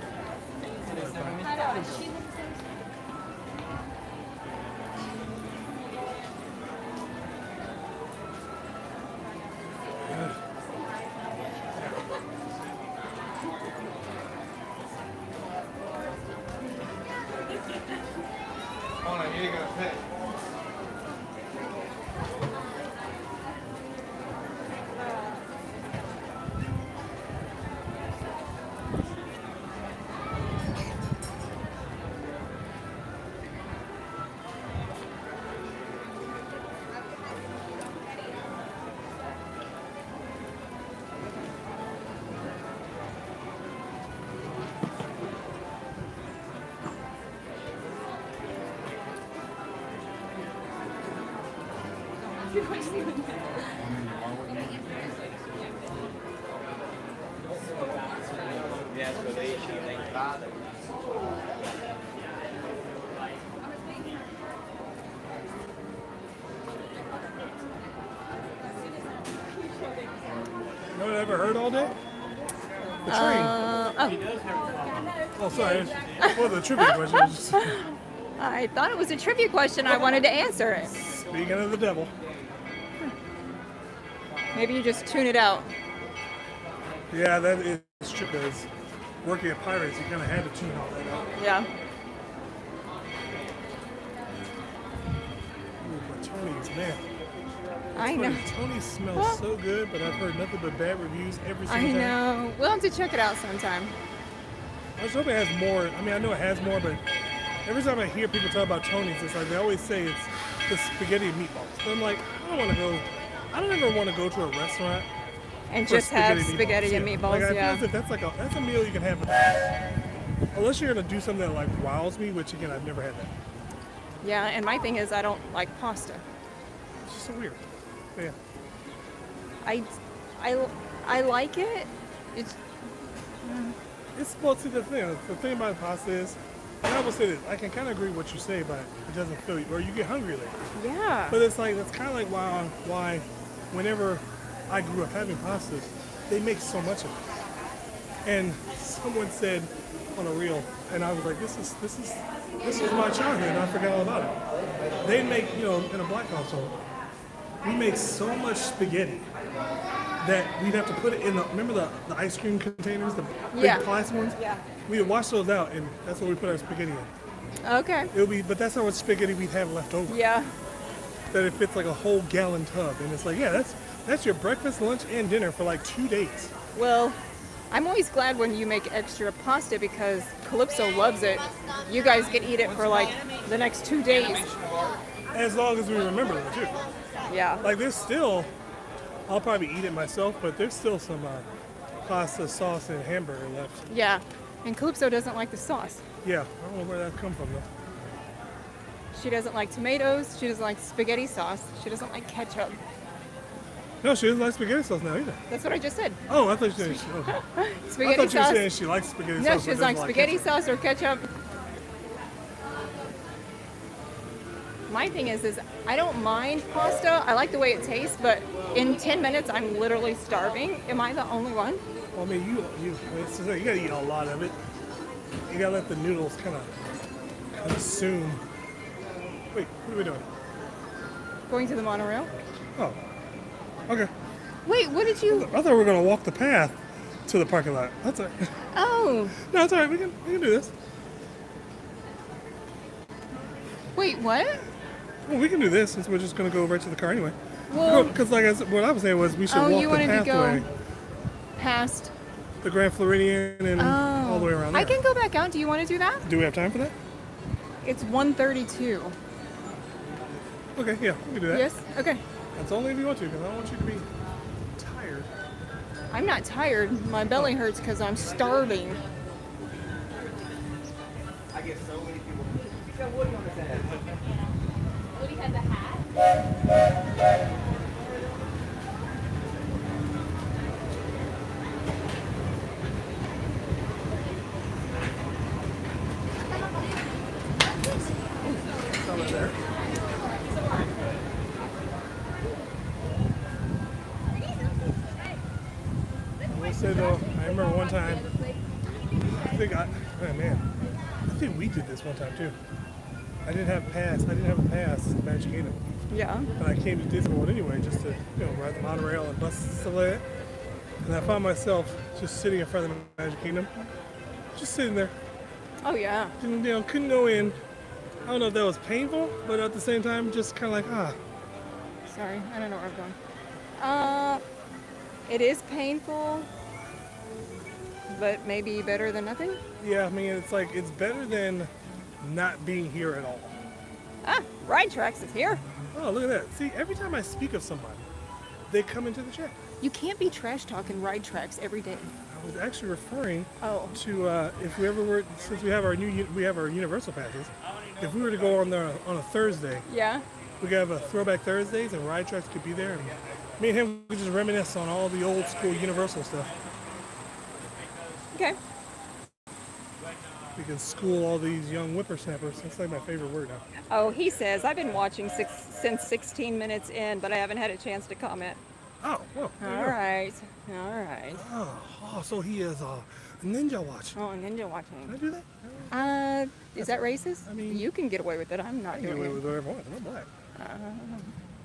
Hold on, you're gonna pay. Yeah, so they bother. You know what I ever heard all day? The train. Oh, sorry. Well, the trivia question was just I thought it was a trivia question. I wanted to answer it. speaking of the devil. Maybe you just tune it out. Yeah, that is true. Because working at Pirates, you kind of had to tune all that out. Yeah. Ooh, but Tony's, man. I know. Tony smells so good, but I've heard nothing but bad reviews every I single time. know. We'll have to check it out sometime. I just hope it has more. I mean, I know it has more, but every time I hear people talk about Tony's, it's like they always say it's the spaghetti and meatballs. But I'm like, I don't ever want to go to a restaurant And for just have spaghetti spaghetti and meatballs, Like, I yeah. feel as if that's a meal you can have. Unless you're gonna do something that like wows me, which again I've never had that. Yeah, and my thing is I don't like pasta. It's just so weird. But yeah. I like it. It's It's well, see the thing about pasta is And I will say this, I can kind of agree with what you say, but it doesn't fill you, or you get hungry later. Yeah. But it's like, that's kind of like why whenever I grew up having pastas, they make so much of it. And someone said on a reel, and I was like, this is my childhood, and I forgot all about it. They make, in a black household, we make so much spaghetti that we'd have to put it in remember the ice cream containers, the big plastic ones? Yeah. We would wash those out, and that's what we put our spaghetti in. Okay. But that's how much spaghetti we'd have left over. Yeah. That it fits like a whole gallon tub, and it's like, yeah, that's your breakfast, lunch, and dinner for like 2 days. Well, I'm always glad when you make extra pasta because Calypso loves it. You guys can eat it for like the next 2 days. As long as we remember it too. Yeah. Like there's still, I'll probably eat it myself, but there's still some pasta sauce and hamburger left. Yeah. And Calypso doesn't like the sauce. Yeah, I don't know where that come from though. She doesn't like tomatoes. She doesn't like spaghetti sauce. She doesn't like ketchup. No, she doesn't like spaghetti sauce now either. That's what I just said. Oh, I thought you said Spaghetti I thought you were sauce. saying she likes spaghetti No, sauce. she but doesn't like doesn't spaghetti ketchup. sauce or ketchup. My thing is I don't mind pasta. I like the way it tastes, but in 10 minutes I'm literally starving. Am I the only one? Well, I mean, you gotta eat a lot of it. You gotta let the noodles kind of consume. Wait, what are we doing? Going to the monorail? Oh, okay. Wait, what did you? I thought we were gonna walk the path to the parking lot. That's all right. Oh, No, it's all right. We can do this. wait, what? Well, we can do this since we're just gonna go right to the car anyway. Well, Because like I said, what I was saying was we should walk you the wanted to pathway, go past. the Grand Floridian, and all the way around there. I can go back out. Do you want to do that? Do we have time for that? It's 1:32. Okay, yeah, we can do that. Yes? Okay. That's only if you want to, because I don't want you to be tired. I'm not tired. My belly hurts because I'm starving. I get so many people. He's got Woody on his head. Woody has a hat. Somewhere there. I will say though, I remember one time, I think we did this one time too. I didn't have a pass to Magic Kingdom. Yeah. But I came to Disney World anyway, just to ride the monorail and buses and stuff like that. And I found myself just sitting in front of the Magic Kingdom, just sitting there. Oh yeah. Couldn't go in. I don't know if that was painful, but at the same time, just kind of like, Sorry, I don't know where I'm going. It is painful, but maybe better than nothing. Yeah, I mean, it's like, it's better than not being here at all. Ah, Ride Tracks is here. Oh, look at that. See, every time I speak of somebody, they come into the chat. You can't be trash talking Ride Tracks every day. I was actually referring Oh. to if we ever were, since we have our Universal passes, if we were to go on there on a Thursday, Yeah. we could have a Throwback Thursdays and Ride Tracks could be there. And me and him could just reminisce on all the old school Universal stuff. Okay. We can school all these young whippersnappers. That's like my favorite word now. Oh, he says, I've been watching since 16 minutes in, but I haven't had a chance to comment. Oh, well. there you All go. right. All right. Oh, so he is a ninja watch. Oh, ninja Can I watching. do that? Is that racist? I mean- you can get away with it. I'm not I can get doing away it. with whatever I want. I'm black.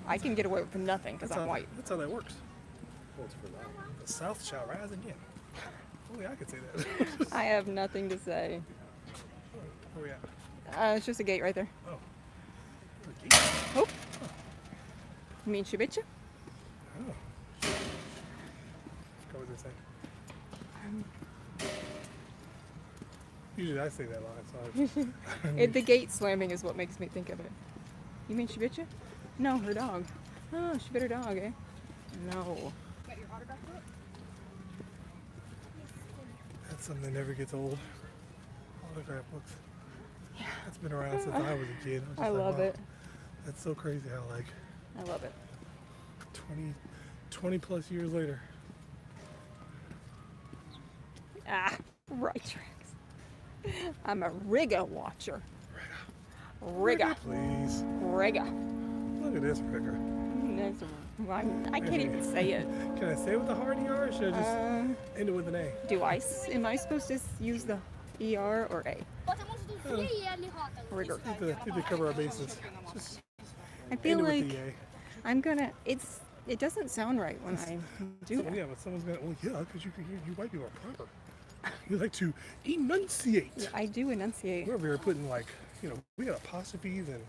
I can get away with nothing because I'm white. That's how that works. The South shall rise again. Only I could say that. I have nothing to say. Where we at? It's just a gate right there. Oh. Oh. You mean Shibuya? Oh. Go with this thing. Usually I say that line, so The gate slamming is what makes me think of it. You mean Shibuya? No, her dog. Oh, she bit her dog, eh? No. that's something that never gets old. Autograph books. Yeah. That's been around since I was a kid. I'm just I like, love wow. it. That's so crazy how like I love it. 20 plus years later. Ah, Ride Tracks. I'm a Riga watcher. Riga. Please. Riga. Look at this Rigger. I can't even say it. Can I say it with the hard ER or should I just end it with an A? Am I supposed to use the ER or A? Rigor. To cover our bases. Just I feel end it like with the A. I'm gonna. It doesn't sound right when I do that. Yeah, but someone's gonna. Well, yeah, because you white people are proper. You like to enunciate. Yeah, I do enunciate. We're over here putting like, we got apostrophes and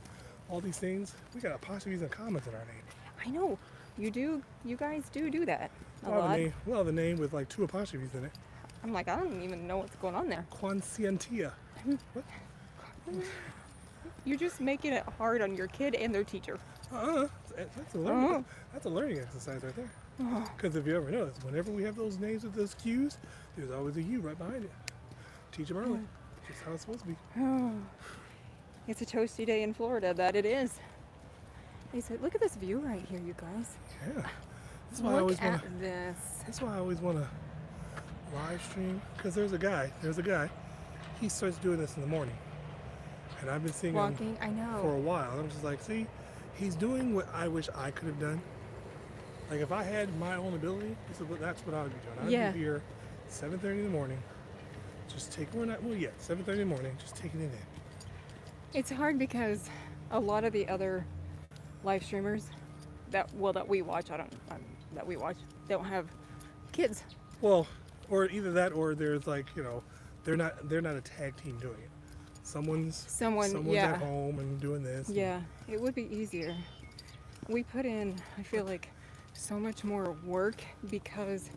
all these things. We got apostrophes and commas in our name. I know. You do. You guys do that a We'll lot. have a name with like 2 apostrophes in it. I'm like, I don't even know what's going on there. Conscientia. What? You're just making it hard on your kid and their teacher. That's a learning exercise right there. Because if you ever notice, whenever we have those names with those Q's, there's always a U right behind it. Teach them early. Just how it's supposed to be. It's a toasty day in Florida. That it is. They said, look at this view right here, you guys. Yeah. That's why Look at this. That's why I always want to live stream. Because there's a guy. He starts doing this in the morning. And I've been seeing Walking, him I know. for a while. I'm just like, see, he's doing what I wish I could have done. Like if I had my own ability, that's what I would be doing. I'd be here 7:30 in the morning. Just take 7:30 in the morning, just taking it in. It's hard because a lot of the other live streamers that we watch, don't have kids. Well, or either that or there's like, they're not a tag team doing it. Someone's at home and doing this. Yeah, it would be easier. We put in, I feel like, so much more work because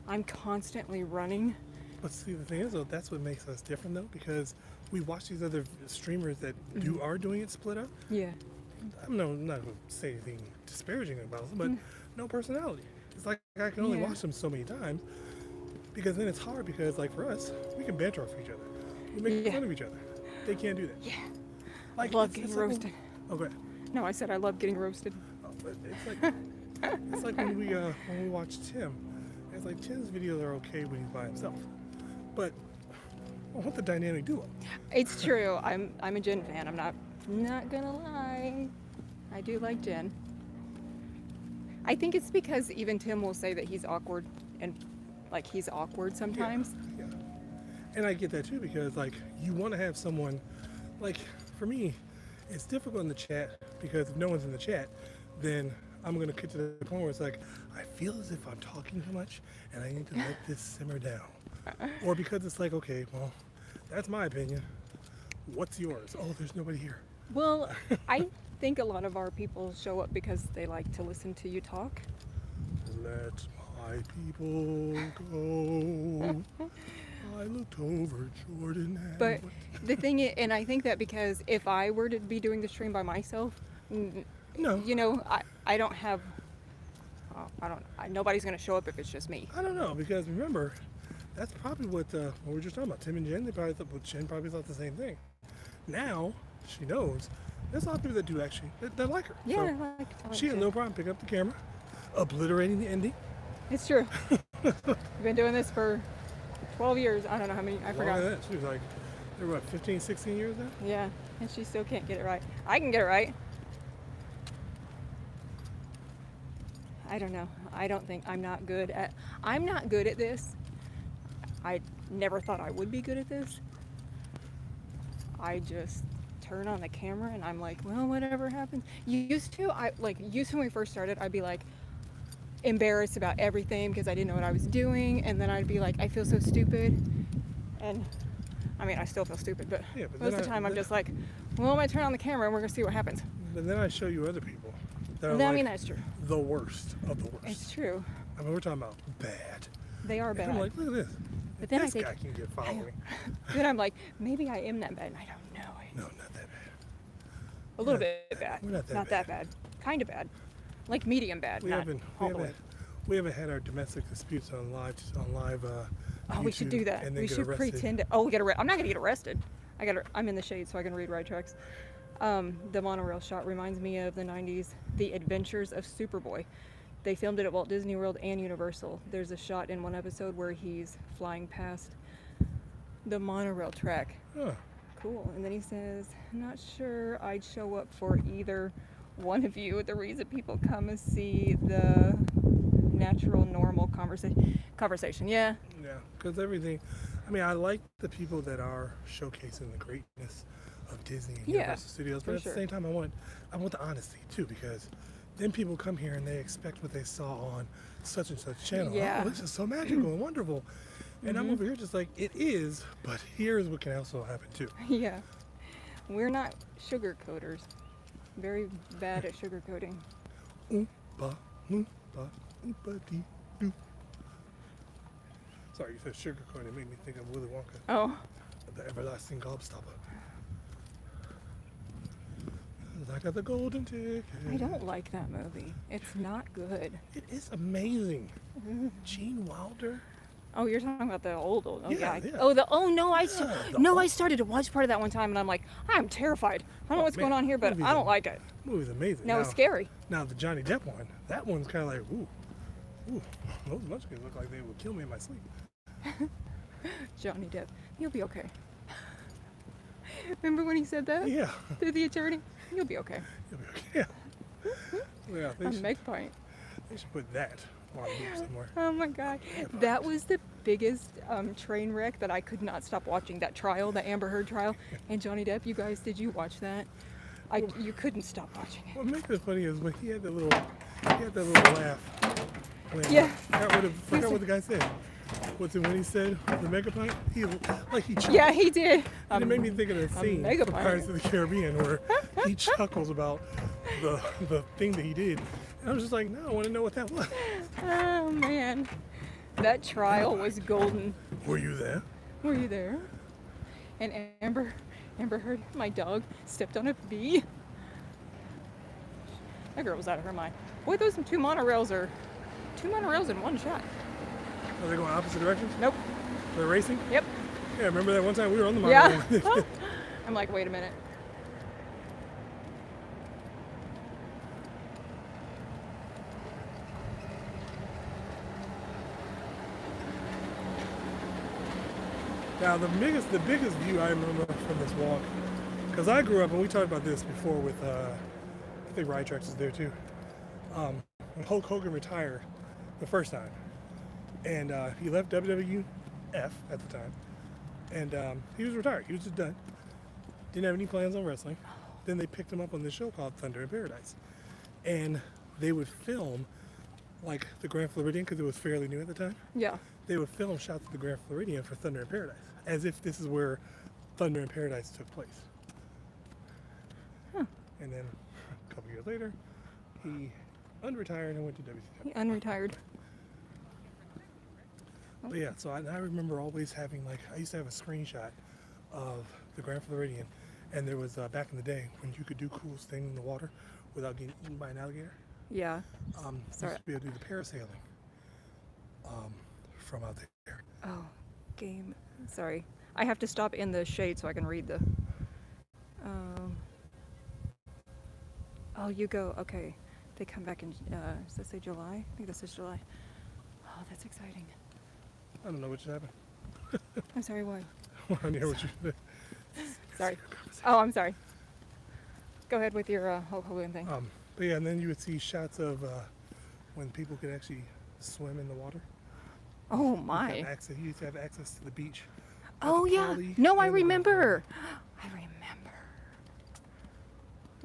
I'm constantly running. But see, the thing is, though, that's what makes us different, though, because we watch these other streamers that are doing it split up. Yeah. I'm not going to say anything disparaging about them, but no personality. It's like I can only watch them so many times because then it's hard because, like, for us, we can banter off each other. We make fun of each other. They can't do that. Yeah. Like, Love getting roasted. Oh, go ahead. No, I said I love getting roasted. Oh, but it's like when we watch Tim. It's like Tim's videos are okay when he's by himself, but I want the dynamic duo. It's true. I'm a Jen fan. I'm not gonna lie. I do like Jen. I think it's because even Tim will say that he's awkward and like he's awkward sometimes. Yeah. And I get that too because like you want to have someone like for me, it's difficult in the chat because if no one's in the chat, then I'm going to get to the point where it's like, I feel as if I'm talking too much and I need to let this simmer down. Or because it's like, okay, well, that's my opinion. What's yours? Oh, there's nobody here. Well, I think a lot of our people show up because they like to listen to you talk. Let my people go. I looked over Jordan and But the thing is, and I think that because if I were to be doing the stream by myself, no. I don't have, nobody's going to show up if it's just me. I don't know, because remember, that's probably what we were just talking about. Tim and Jen, Jen probably thought the same thing. Now, she knows. There's a lot of people that do actually, that like her. Yeah, so I like she had Jen. no problem picking up the camera, obliterating the ending. It's true. I've been doing this for 12 years. I don't know how many, I forgot. Longer than that. She was like, they're what, 15, 16 years now? Yeah, and she still can't get it right. I can get it right. I don't know. I don't think I'm not good at this. I never thought I would be good at this. I just turn on the camera and I'm like, well, whatever happens. Used to when we first started, I'd be like embarrassed about everything because I didn't know what I was doing, and then I'd be like, I feel so stupid. And I mean, I still feel stupid, but most of the time I'm just like, well, I'm gonna turn on the camera and we're gonna see what happens. But then I show you other people that are I mean, that's true. the worst of the worst. It's true. I mean, we're talking about bad. They are bad. And I'm like, look at this. But then this I think, guy can get following. then I'm like, maybe I am that bad, and I don't know. No, not that bad. A little bit bad. We're not that bad. Kind of bad. Like medium bad. We not haven't all the way. had our domestic disputes on live. Oh, we should do that. And then We get should arrested. pretend to. Oh, I'm not gonna get arrested. I'm in the shade, so I can read right tracks. The monorail shot reminds me of the 90s, The Adventures of Superboy. They filmed it at Walt Disney World and Universal. There's a shot in one episode where he's flying past the monorail track. Huh. Cool. And then he says, not sure I'd show up for either one of you. The reason people come is see the natural, normal conversation. Yeah. Yeah, because everything. I mean, I like the people that are showcasing the greatness of Disney and Yeah, Universal Studios, but for at the sure. same time, I want the honesty too, because then people come here and they expect what they saw on such and such channel. Yeah. Oh, this is so magical and wonderful, and I'm over here just like it is, but here's what can also happen too. Yeah. We're not sugarcoaters. Very bad at sugarcoating. Oompa, loompa, oompa dee doo. Sorry, you said sugarcoat. It made me think of Willy Wonka, Oh. the everlasting gobstopper. I got the golden ticket. I don't like that movie. It's not good. It is amazing. Gene Wilder. Oh, you're talking about the old. Oh, Yeah, yeah. yeah. I started to watch part of that one time, and I'm like, I'm terrified. I don't know what's man, going on here, but movie's I don't like it. Movie's amazing. No, it's scary. Now the Johnny Depp one, that one's kind of like, ooh, those munchkins look like they would kill me in my sleep. Johnny Depp, you'll be okay. Remember when he said that Yeah, to the attorney? You'll be okay. you'll be okay. Yeah, A make point. they should put that on loop somewhere. Oh my God, that was the biggest train wreck that I could not stop watching. That trial, the Amber Heard trial, and Johnny Depp. You guys, did you watch that? You couldn't stop watching it. What makes it funny is when he had that little laugh. When, Yeah. I forgot what the guy said. What's it when he said the megapint? He chuckled. Yeah, he did. And it made me think of that scene from megapint. Pirates of the Caribbean where he chuckles about the thing that he did. And I was just like, no, I want to know what that was. Oh man, that trial was golden. Were you there? Were you there? And Amber Heard, my dog, stepped on a bee. That girl was out of her mind. Boy, those two monorails in one shot. Are they going opposite directions? Nope. They're racing? Yep. Yeah, remember that one time we were on the monorail? Yeah. I'm like, wait a minute. Now the biggest view I remember from this walk, because I grew up and we talked about this before with I think Ride Tracks is there too. When Hulk Hogan retired the first time, and he left WWF at the time, and he was retired. He was just done. Didn't have any plans on wrestling. Then they picked him up on this show called Thunder in Paradise, and they would film like the Grand Floridian because it was fairly new at the time. Yeah. They would film shots of the Grand Floridian for Thunder in Paradise, as if this is where Thunder in Paradise took place. Huh. And then a couple years later, he unretired and went to WCW. He unretired. But yeah, so I remember always having I used to have a screenshot of the Grand Floridian, and there was back in the day when you could do cool things in the water without getting eaten by an alligator. Yeah. You Sorry. used to be able to do the parasailing from out there. Oh, game. Sorry. I have to stop in the shade so I can read the. Oh, you go. Okay. They come back in, does this say July? I think this is July. Oh, that's exciting. I don't know what just happened. I'm sorry, what? I want to hear what you said. Sorry. Oh, I'm sorry. Go ahead with your Hulk Hogan thing. But yeah, and then you would see shots of when people could actually swim in the water. Oh, my. You used to have access to the beach. Oh, the yeah. Poly No, I and remember. I remember.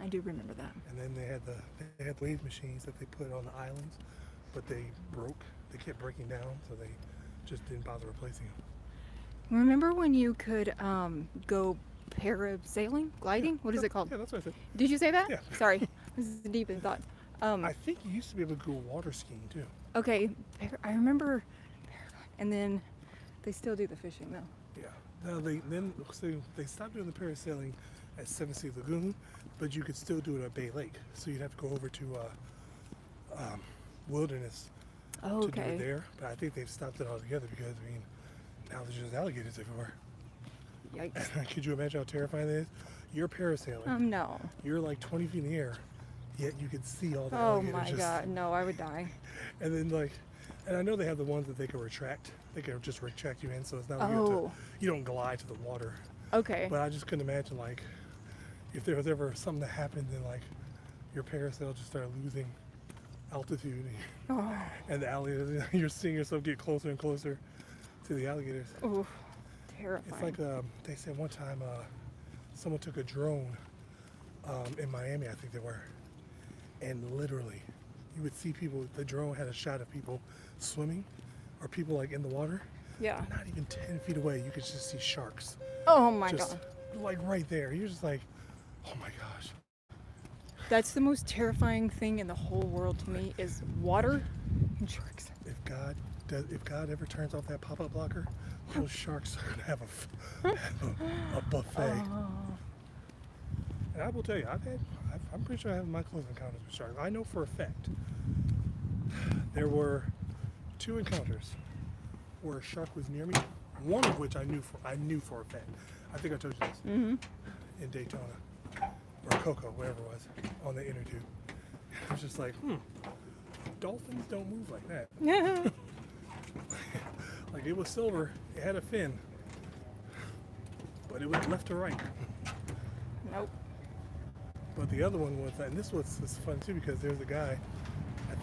I do remember that. And then they had wave machines that they put on the islands, but they broke. They kept breaking down, so they just didn't bother replacing them. Remember when you could go parasailing, gliding? What is it called? Yeah, that's what I said. Did you say that? Yeah. Sorry, this is deep in thought. I think you used to be able to go water skiing too. Okay, I remember, and then they still do the fishing though. Yeah. Now they stopped doing the parasailing at Seven Sea Lagoon, but you could still do it at Bay Lake. So you'd have to go over to Wilderness Oh, to do okay. it there. But I think they've stopped it altogether because now there's just alligators everywhere. Yikes. Could you imagine how terrifying that is? You're parasailing. No. You're like 20 feet in the air, yet you can see all the Oh alligators. my God, no, I would die. And then And I know they have the ones that they can retract. They can just retract you in, so it's not like Oh. you don't glide to the water. Okay. But I just couldn't imagine, like, if there was ever something that happened, then like your parasail just started losing altitude, and the alligators, you're seeing yourself get closer and closer to the alligators. Oh, terrifying. It's like they said one time someone took a drone in Miami, I think they were, and literally you would see people. The drone had a shot of people swimming or people like in the water. Yeah. Not even 10 feet away, you could just see sharks. Oh my Just God. like right there. You're just like, oh my gosh. That's the most terrifying thing in the whole world to me is water and sharks. If God ever turns off that pop-up blocker, those sharks are gonna have a buffet. And I will tell you, I'm pretty sure I have my close encounters with sharks. I know for a fact there were 2 encounters where a shark was near me. One of which I knew for a fact. I think I told you this. In Daytona or Cocoa, whatever it was, on the inner tube. I was just like, dolphins don't move like that. Like, it was silver, it had a fin, but it was left to right. Nope. But the other one was, and this was fun too, because there's a guy, I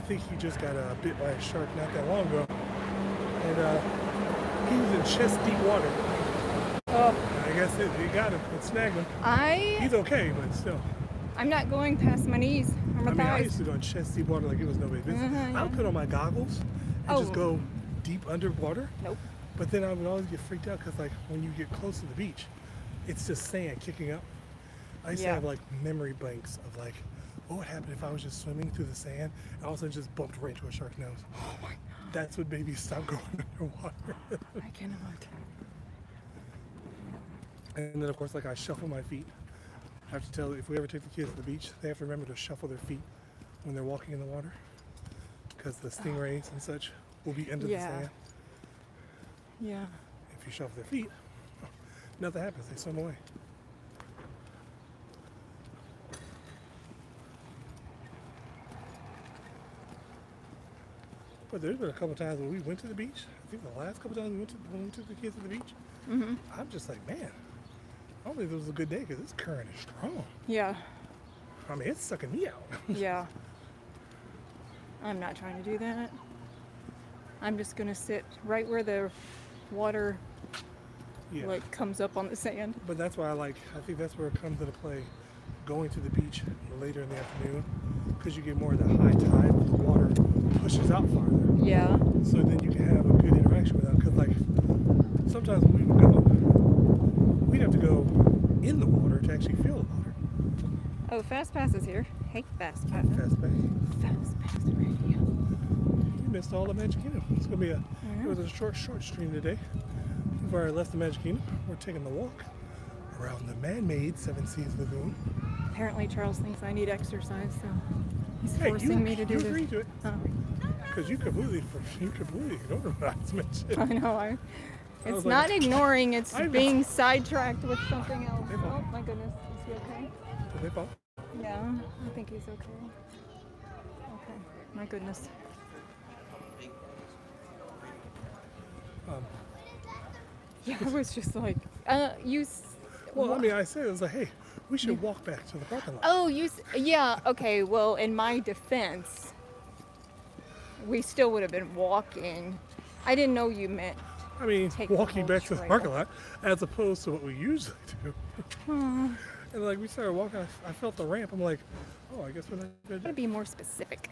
think he just got bit by a shark not that long ago, and he was in chest deep water. Oh. I guess it got him, it snagged him. He's okay, but still. I'm not going past my knees or my I mean, I thighs. used to go in chest deep water like it was no big business. I would put on my goggles and just go deep underwater. Nope. But then I would always get freaked out because, like, when you get close to the beach, it's just sand kicking up. I used to have, like, memory banks of, like, what would happen if I was just swimming through the sand and all of a sudden just bumped right into a shark's nose. Oh my God. That's what made me stop going underwater. I cannot. And then, of course, like, I shuffle my feet. I have to tell, if we ever take the kids to the beach, they have to remember to shuffle their feet when they're walking in the water, because the stingrays and such will be into the sand. Yeah. If you shuffle their feet, nothing happens. They swim away. But there's been a couple times when we went to the beach. I think the last couple times when we took the kids to the beach, I'm just like, man, I don't think this was a good day because this current is strong. Yeah. I mean, it's sucking me out. Yeah. I'm not trying to do that. I'm just gonna sit right where the water like comes up on the sand. But that's why I think that's where it comes into play, going to the beach later in the afternoon, because you get more of the high tide, the water pushes out farther. Yeah. So then you can have a good interaction with them, because like sometimes when we would go, we'd have to go in the water to actually feel the water. Oh, Fast Pass is here. Hey, Fast Pass. Fast pace. Fast Pass Radio. You missed all the Magic Kingdom. It's gonna be it was a short stream today. We've already left the Magic Kingdom. We're taking the walk around the man-made Seven Seas Lagoon. Apparently Charles thinks I need exercise, so he's forcing me to do you this. agreed to it. Oh. Because you completely ignored what I was mentioning. I know. It's was not like, ignoring. It's I- being sidetracked with something else. They fall. Oh my goodness, is he okay? Did they fall? Yeah, I think he's okay. Okay, my goodness. Yeah, I was just like, Well, I mean, I said, it was like, hey, we should walk back to the parking lot. Oh, yeah, okay, well, in my defense, we still would have been walking. I didn't know you meant. I mean, Take the walking whole back to the trail. parking lot, as opposed to what we usually do. And like, we started walking, I felt the ramp. I'm like, oh, I guess we're not going to Gotta do be more specific.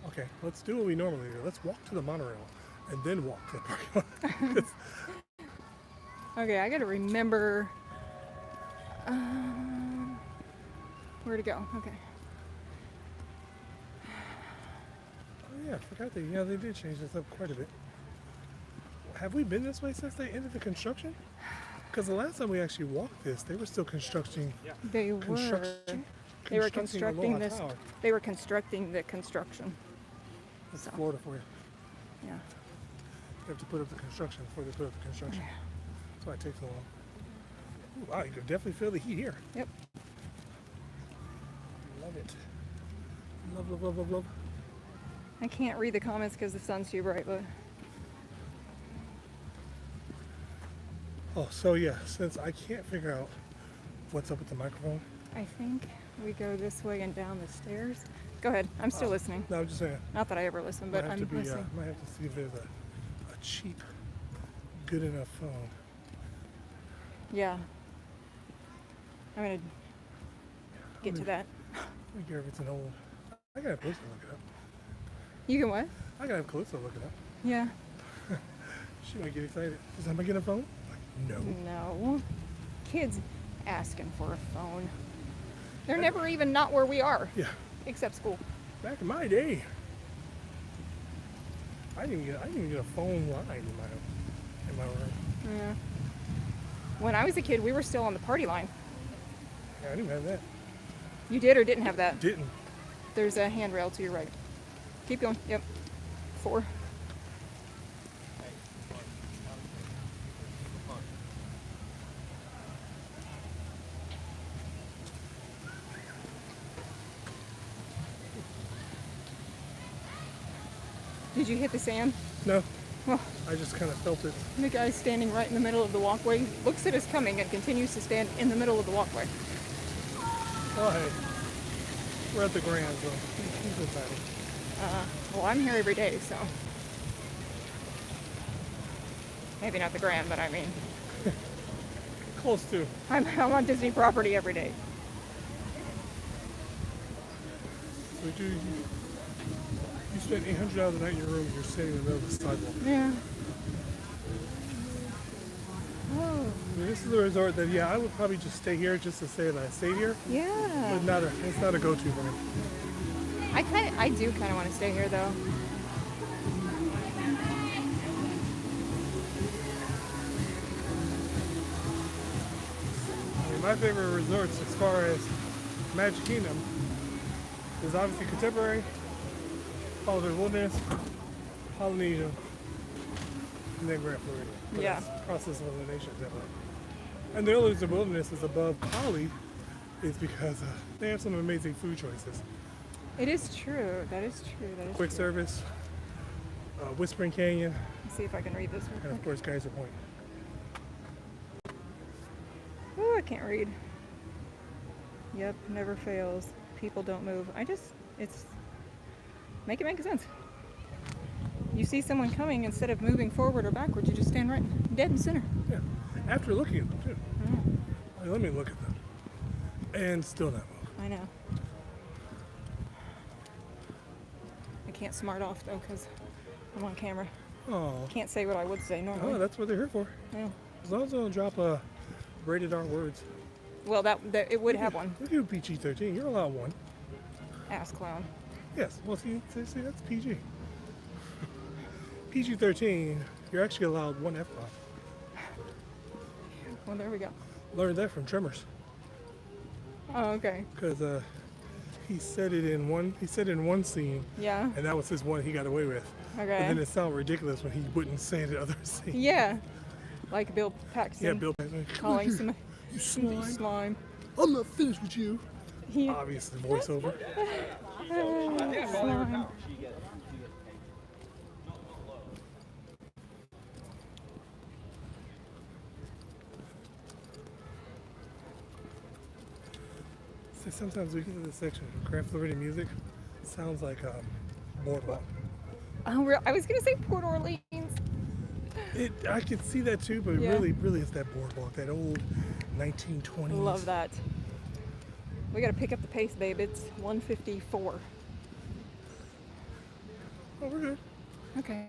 Okay, let's do what we normally do. Let's walk to the monorail and then walk to the parking lot. Okay, I gotta remember where to go. Okay. Oh yeah, I forgot that. They did change this up quite a bit. Have we been this way since they ended the construction? Because the last time we actually walked this, they were still constructing. They were. They were constructing Aloha this. Tower. They were constructing the construction. That's So. Florida for you. Yeah. They have to put up the construction before they put up the construction. That's why it takes so long. Ooh, wow, you can definitely feel the heat here. Yep. Love it. Love, love, love, love, love. I can't read the comments because the sun's too bright, but Oh, so yeah, since I can't figure out what's up with the microphone. I think we go this way and down the stairs. Go ahead. I'm still listening. No, I'm just saying. Not that I ever listen, but I'm listening. Might have to see if there's a cheap, good enough phone. Yeah. I'm gonna get to that. I don't care if it's an old. I gotta have Calista look it up. You can what? I gotta have Calista look it up. Yeah. She might get excited. Does Emma get a phone? Like, no. No. Kids asking for a phone. They're never even not where we are. Yeah. Except school. Back in my day, I didn't even get a phone line in my room. Yeah. When I was a kid, we were still on the party line. Yeah, I didn't have that. You did or didn't have that? Didn't. There's a handrail to your right. Keep going. Yep. 4. Did you hit the sand? No. Well, I just kind of felt it. the guy standing right in the middle of the walkway looks at us coming and continues to stand in the middle of the walkway. Oh, hey. We're at the Grand, so he's excited. Well, I'm here every day, so. Maybe not the Grand, but I mean, Close to. I'm on Disney property every day. So you spend $800 a night in your room, you're sitting in the middle of the sidewalk. Yeah. Oh, I mean, this is a resort that, yeah, I would probably just stay here just to say that I stayed here, yeah. but it's not a go-to for me. I do kind of want to stay here though. I mean, my favorite resorts as far as Magic Kingdom is obviously Contemporary, Holiday Wilderness, Polynesia, and then Grand Floridian. But Yeah. that's process of elimination, definitely. And the only reason Wilderness is above Poly is because they have some amazing food choices. It is true. That is true. That is Quick true. service, Whispering Canyon, Let's see if I can read this real and quick. of course Geyser Point. Ooh, I can't read. Yep, never fails. People don't move. Make it make sense. You see someone coming, instead of moving forward or backwards, you just stand right dead in center. Yeah. After looking at them too. Mm, Like, let me look at them. And still not move. I know. I can't smart off though because I'm on camera. Oh. Can't say what I would say normally. Oh, that's what they're here for. Yeah. As long as they don't drop rated R words. Well, that it would have one. Look at PG-13. You're allowed one. Ass clown. Yes. Well, see, that's PG. PG-13, you're actually allowed one F-bomb. Well, there we go. Learned that from Tremors. Oh, okay. Because he said it in one scene, Yeah. and that was his one he got away with. Okay. But then it sounded ridiculous when he wouldn't say it in other scenes. Yeah. Like Bill Paxton. Yeah, Bill Paxton. Calling some You slime. slime. I'm not finished with you. Yeah. Obviously, voiceover. Slime. So sometimes we get to this section of Grand Floridian music. It sounds like Boardwalk. Oh, I was gonna say Port Orleans. I could see that too, but Yeah. really is that Boardwalk, that old 1920s. Love that. We gotta pick up the pace, babe. It's 1:54. Oh, we're good. Okay.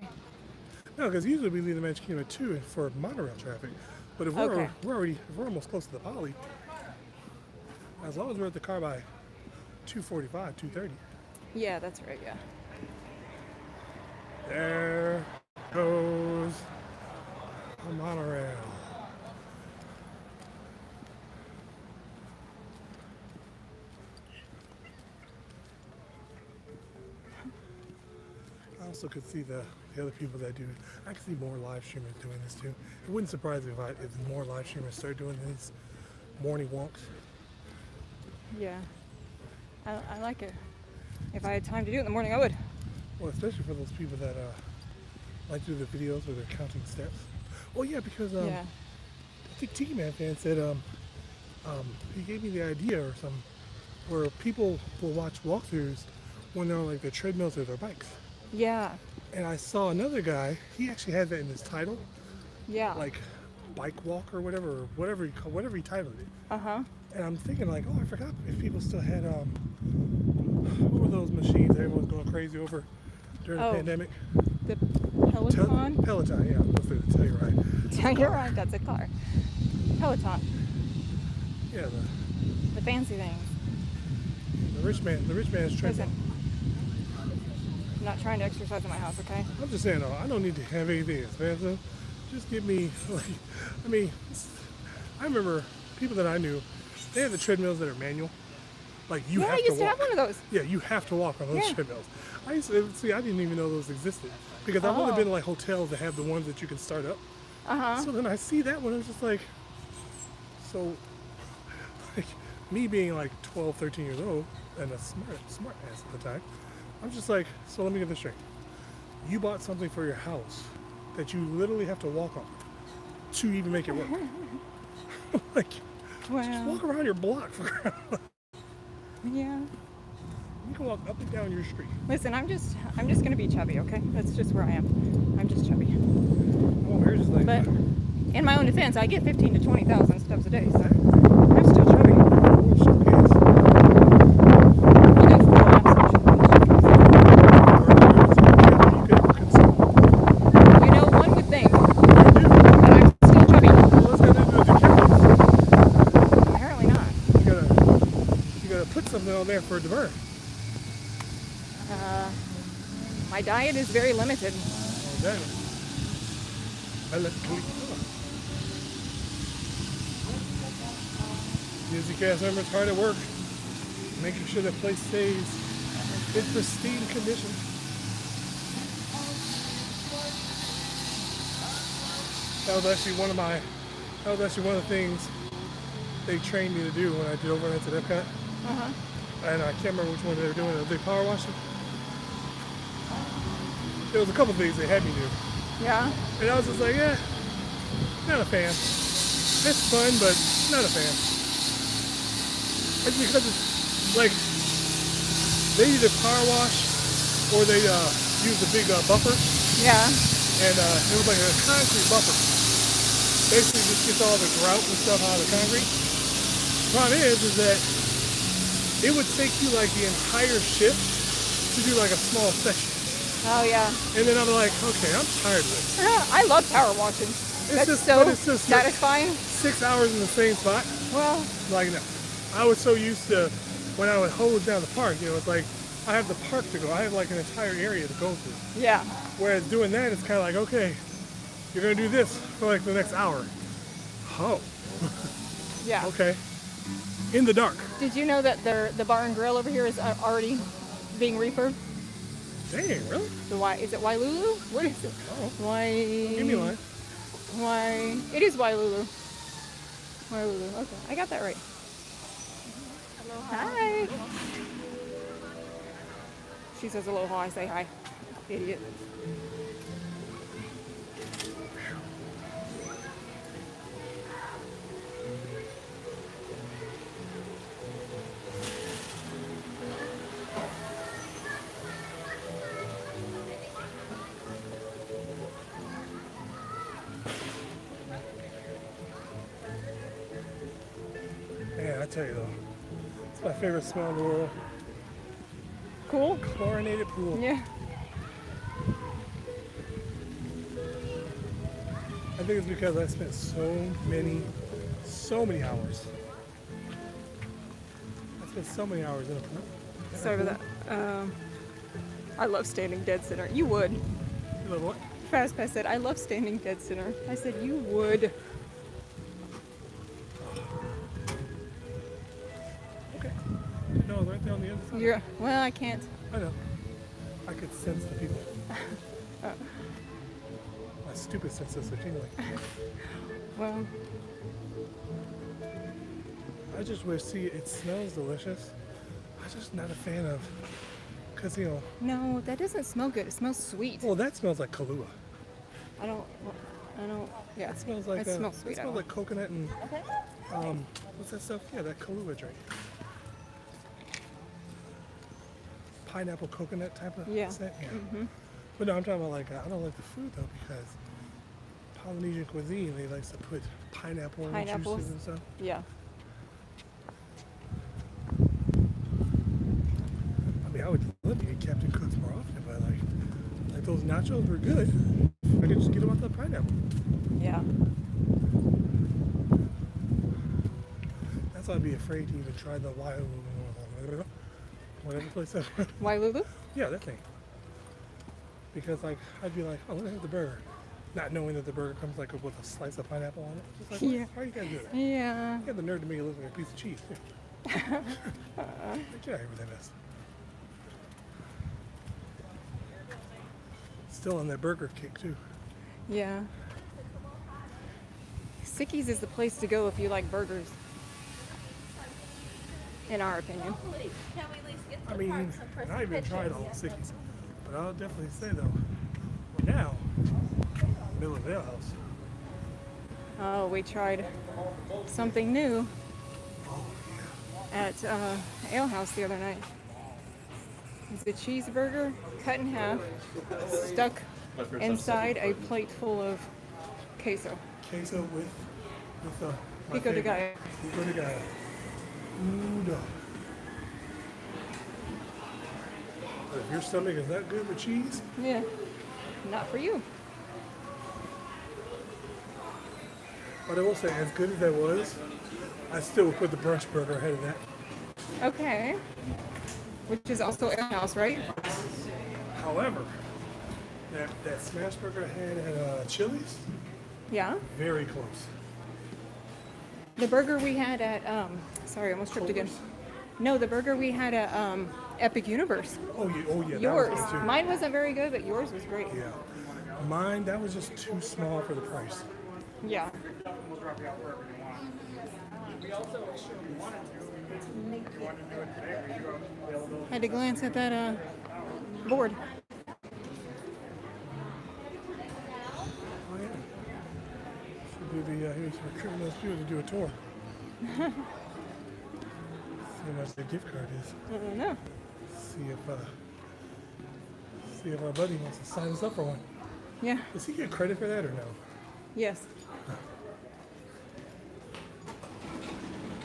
No, because usually we leave the Magic Kingdom at 2 for monorail traffic. But if Okay. we're almost close to the Poly, as long as we're at the car by 2:45, 2:30. Yeah, that's right. Yeah. There goes a monorail. I also could see the other people that do. I could see more live streamers doing this too. It wouldn't surprise me if more live streamers start doing these morning walks. Yeah. I like it. If I had time to do it in the morning, I would. Well, especially for those people that like to do the videos where they're counting steps. Oh yeah, because Yeah. I think Tiki Man fan said he gave me the idea or something where people will watch walkthroughs when they're on like their treadmills or their bikes. Yeah. And I saw another guy. He actually had that in his title, Yeah. like bike walk or whatever he titled it. Uh-huh. And I'm thinking like, oh, I forgot if people still had what were those machines everyone was going crazy over during the Oh. pandemic? The Peloton. Peloton, yeah, I was going to tell you right. You're right, that's a car. Peloton. Yeah, The fancy things. the rich man's treadmill. Listen. I'm not trying to exercise in my house, okay? I'm just saying, though, I don't need to have anything expensive. Just give me, like, I mean, I remember people that I knew, they had the treadmills that are manual. Like, you Yeah, have I to used to walk. have one of those. Yeah, you have to walk on those Yeah. treadmills. I used to, see, I didn't even know those existed. Because I've only Oh. been to, like, hotels that have the ones that you can start up. Uh-huh. So then I see that one, I was just like, so, like, me being like 12, 13 years old, and a smart ass at the time, I'm just like, so let me get this straight. You bought something for your house that you literally have to walk on to even make it work. Like, just Well, walk around your block for yeah. you can walk up and down your street. Listen, I'm just gonna be chubby, okay? That's just where I am. I'm just chubby. Oh, here's just like, But in my own defense, I get 15 to 20,000 steps a day, so I'm still chubby. oh, showcase. I'll do 4 laps of You could ever consume. showcase. You know, one would think You do. that I'm still chubby. Well, let's get into the calories. Apparently not. You gotta put something on there for it to burn. My diet is very limited. Oh, damn it. I let Music cast members hard at work, making sure the place stays in pristine condition. That was actually one of the things they trained me to do when I did overnights at Epcot. Uh-huh. And I can't remember which one they were doing. They power washing. There was a couple things they had me do. Yeah. And I was just like, yeah, not a fan. It's fun, but not a fan. It's because it's like they either power wash or they use a big buffer, Yeah. and it was like a concrete buffer. Basically, just gets all the grout and stuff out of the concrete. The problem is that it would take you like the entire shift to do like a small section. Oh yeah. And then I'm like, okay, I'm tired of this. I love power washing. That's just- so but it's just- satisfying. 6 hours in the same spot. Well, Like, no. I was so used to when I would hose down the park, you know, it's like I have the park to go. I have like an entire area to go through. yeah. Whereas doing that, it's kind of like, okay, you're going to do this for like the next hour. Oh, Yeah. okay. In the dark. Did you know that the bar and grill over here is already being refurbed? Dang, really? The Y, is it Wailulu? What is it? Oh, Why? give me a line. Why? It is Wailulu. Wailulu. Okay, I got that right. Hi. She says aloha. I say hi. Idiot. Man, I tell you though, it's my favorite smell in the world. Cool. Chlorinated pool. Yeah. I think it's because I spent so many hours. I spent so many hours in a pool. Sorry about that. I love standing dead center. You would. You love what? Fastpass said, I love standing dead center. I said, you would. Okay. No, it's right there on the other side. You're, well, I can't. I know. I could sense the people. My stupid senses are tingling. Well, I just wish, see, it smells delicious. I'm just not a fan of Because, you know, No, that doesn't smell good. It smells sweet. well, that smells like Kahlua. I don't. Yeah. It smells like It smells sweet. It smells like coconut and Okay. what's that stuff? Yeah, that Kahlua drink. Pineapple coconut type of Yeah. scent. Yeah. But no, I'm talking about like I don't like the food though because Polynesian cuisine they likes to put pineapple in Pineapples. juices and stuff. Yeah. I mean, I would love to eat Captain Cook's more often, but like those nachos were good. I could just get them with the pineapple. Yeah. That's why I'd be afraid to even try the wild whatever place that was. Wailulu? Yeah, that thing. Because like I'd be like, oh, let me have the burger, not knowing that the burger comes like with a slice of pineapple on it. Just like, Yeah. why you guys do that? Yeah. You have the nerve to make it look like a piece of cheese. Get out here with that mess. Still on that burger kick too. Yeah. Sickies is the place to go if you like burgers. In our opinion. I mean, and I even tried all the sickies, but I'll definitely say though, we're now middle of the ale house. Oh, we tried something new at Ale House the other night. It's a cheeseburger cut in half, stuck inside a plate full of queso. Queso with my Pico de favorite, gallo. Pico de gallo. Ooh, no. But if your stomach is that good with cheese, Yeah, not for you. but I will say, as good as that was, I still would put the brunch burger ahead of that. Okay. Which is also Ale House, right? However, that smash burger I had at Chili's, Yeah. very close. The burger we had at sorry, I almost tripped again. No, the burger we had at Epic Universe. Oh yeah, Yours. that was good too. Mine wasn't very good, but yours was great. Yeah, mine that was just too small for the price. Yeah. Had to glance at that board. Oh yeah. Should do the here's recruiting those people to do a tour. See how much the gift card is. I don't know. See if our buddy wants to sign us up for one. Yeah. Does he get credit for that or no? Yes.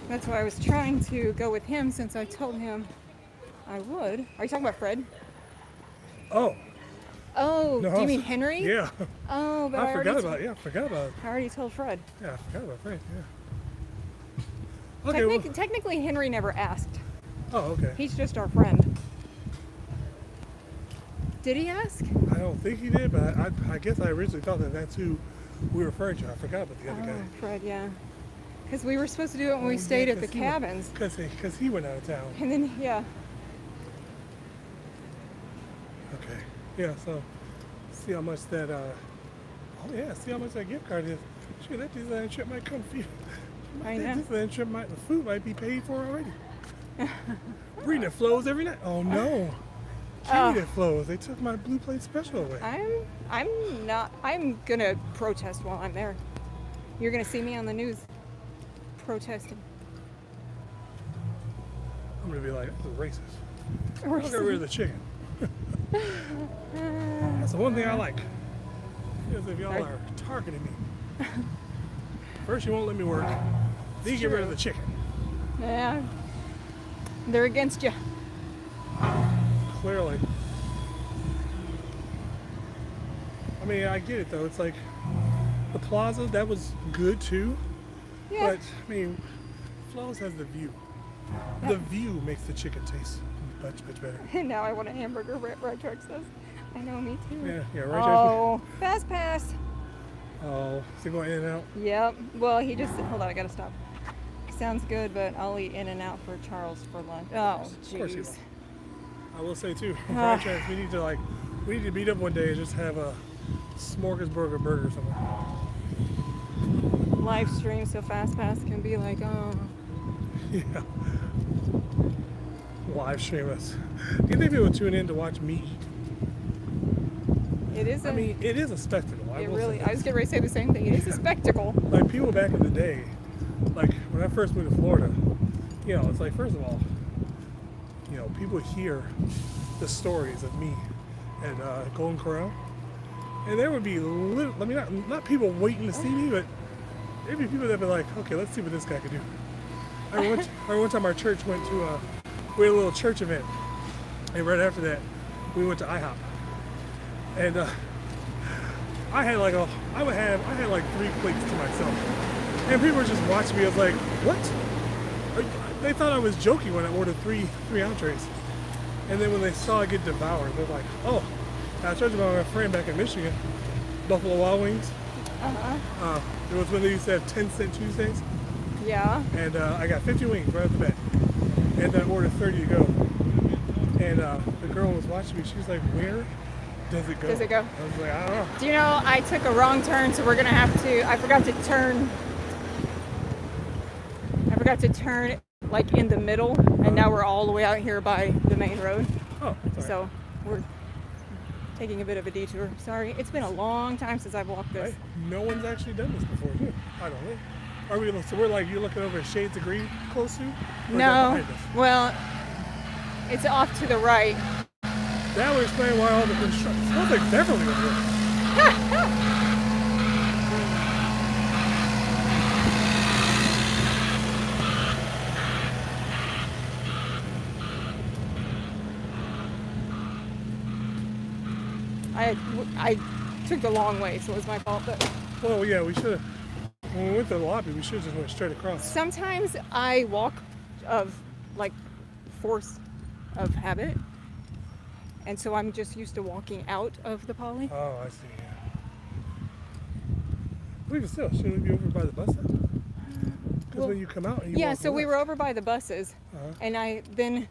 That's why I was trying to go with him since I told him I would. Are you talking about Fred? Oh, Oh, no. do you mean Henry? Yeah. Oh, but I forgot already about it. Yeah, I forgot about it. I already told Fred. Yeah, I forgot about Frank. Yeah. Okay. Well, Technically, Henry never asked. oh, okay. He's just our friend. Did he ask? I don't think he did, but I guess I originally thought that that's who we were referring to. I forgot about the other guy. Fred, yeah. Because we were supposed to do it when we stayed at the cabins. Because he went out of town. And then, yeah. Okay. Yeah, so see how much that, see how much that gift card is. Sure, that Disneyland trip might come for you. I That know. Disneyland trip the food might be paid for already. Reading it flows every night. Oh no. Candy that flows. They took my blue plate special away. I'm gonna protest while I'm there. You're gonna see me on the news protesting. I'm gonna be like, this is racist. I'll get rid of the chicken. That's the one thing I like. Is if y'all are targeting me. First you won't let me work. Then you get rid of the chicken. Yeah. They're against you. Clearly. I mean, I get it though. It's like the plaza, that was good too. Yeah. But I mean, Flo's has the view. The view makes the chicken taste much better. And now I want a hamburger, Red Truck says. I know, me too. Yeah, right. Oh, fast pass. Oh, is it going in and out? Yep. Well, he just, hold on, I gotta stop. Sounds good, but I'll eat In and Out for Charles for lunch. Oh, course you jeez. I will say too, Fried Tracks, we need to meet up one day and just have a smorgasburger burger somewhere. Live stream so Fast Pass can be like, oh. Yeah. live stream us. Do you think people would tune in to watch me eat? It is. I mean, it is a spectacle. It really. I was getting ready to say the same thing. It is a spectacle. Like people back in the day, like when I first moved to Florida, you know, it's like first of all, you know, people hear the stories of me at Golden Corral, and there would be I mean, not people waiting to see me, but there'd be people that'd be like, okay, let's see what this guy could do. I remember one time our church went to we had a little church event, and right after that, we went to IHOP, and I had like 3 plates to myself, and people were just watching me. I was like, what? They thought I was joking when I ordered three entrees, and then when they saw it get devoured, they're like, oh. I told you about my friend back in Michigan, Buffalo Wild Wings. It was when they used to have 10-cent Tuesdays. Yeah. And I got 50 wings right off the bat. And I ordered 30 to go. And the girl was watching me. She was like, where does it go? Does it go? I was like, I don't know. Do you know, I took a wrong turn, so we're going to have to, I forgot to turn like in the middle, and now we're all the way out here by the main road. Oh, sorry. So we're taking a bit of a detour. Sorry, it's been a long time since I've walked this. Right? No one's actually done this before, too. I don't think. Are we? So we're like, you're looking over at Shades of Green close to? Or is that No, behind us? well, it's off to the right. That would explain why all the construction smells like Beverly over here. I took the long way, so it was my fault. But Well, yeah, we should have. When we went to the lobby, we should have just went straight across. sometimes I walk of like force of habit, and so I'm just used to walking out of the poly. Oh, I see. Yeah. But even still, shouldn't we be over by the bus stop? Because Well, when you come out, and you Yeah, walk so we left. were over by the buses, Uh-huh. and I then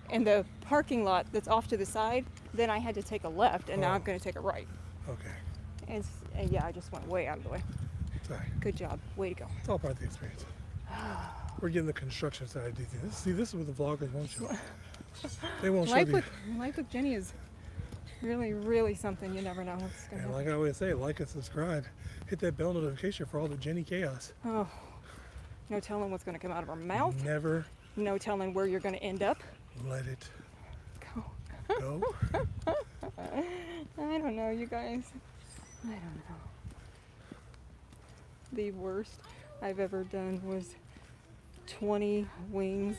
in the parking lot that's off to the side. Then I had to take a left, and now Oh. I'm going to take a right. Okay. And yeah, I just went way out of the way. Sorry. Good job. Way to go. It's all part of the experience. We're getting the construction side of DC. See, this is what the vloggers won't show. They won't show Life you. with Jenny is really, really something. You never know what's going to And happen. like I always say, like and subscribe. Hit that bell notification for all the Jenny chaos. Oh, no telling what's going to come out of her mouth. Never No telling where you're going to end up. let it Go. go. I don't know, you guys. I don't know. The worst I've ever done was 20 wings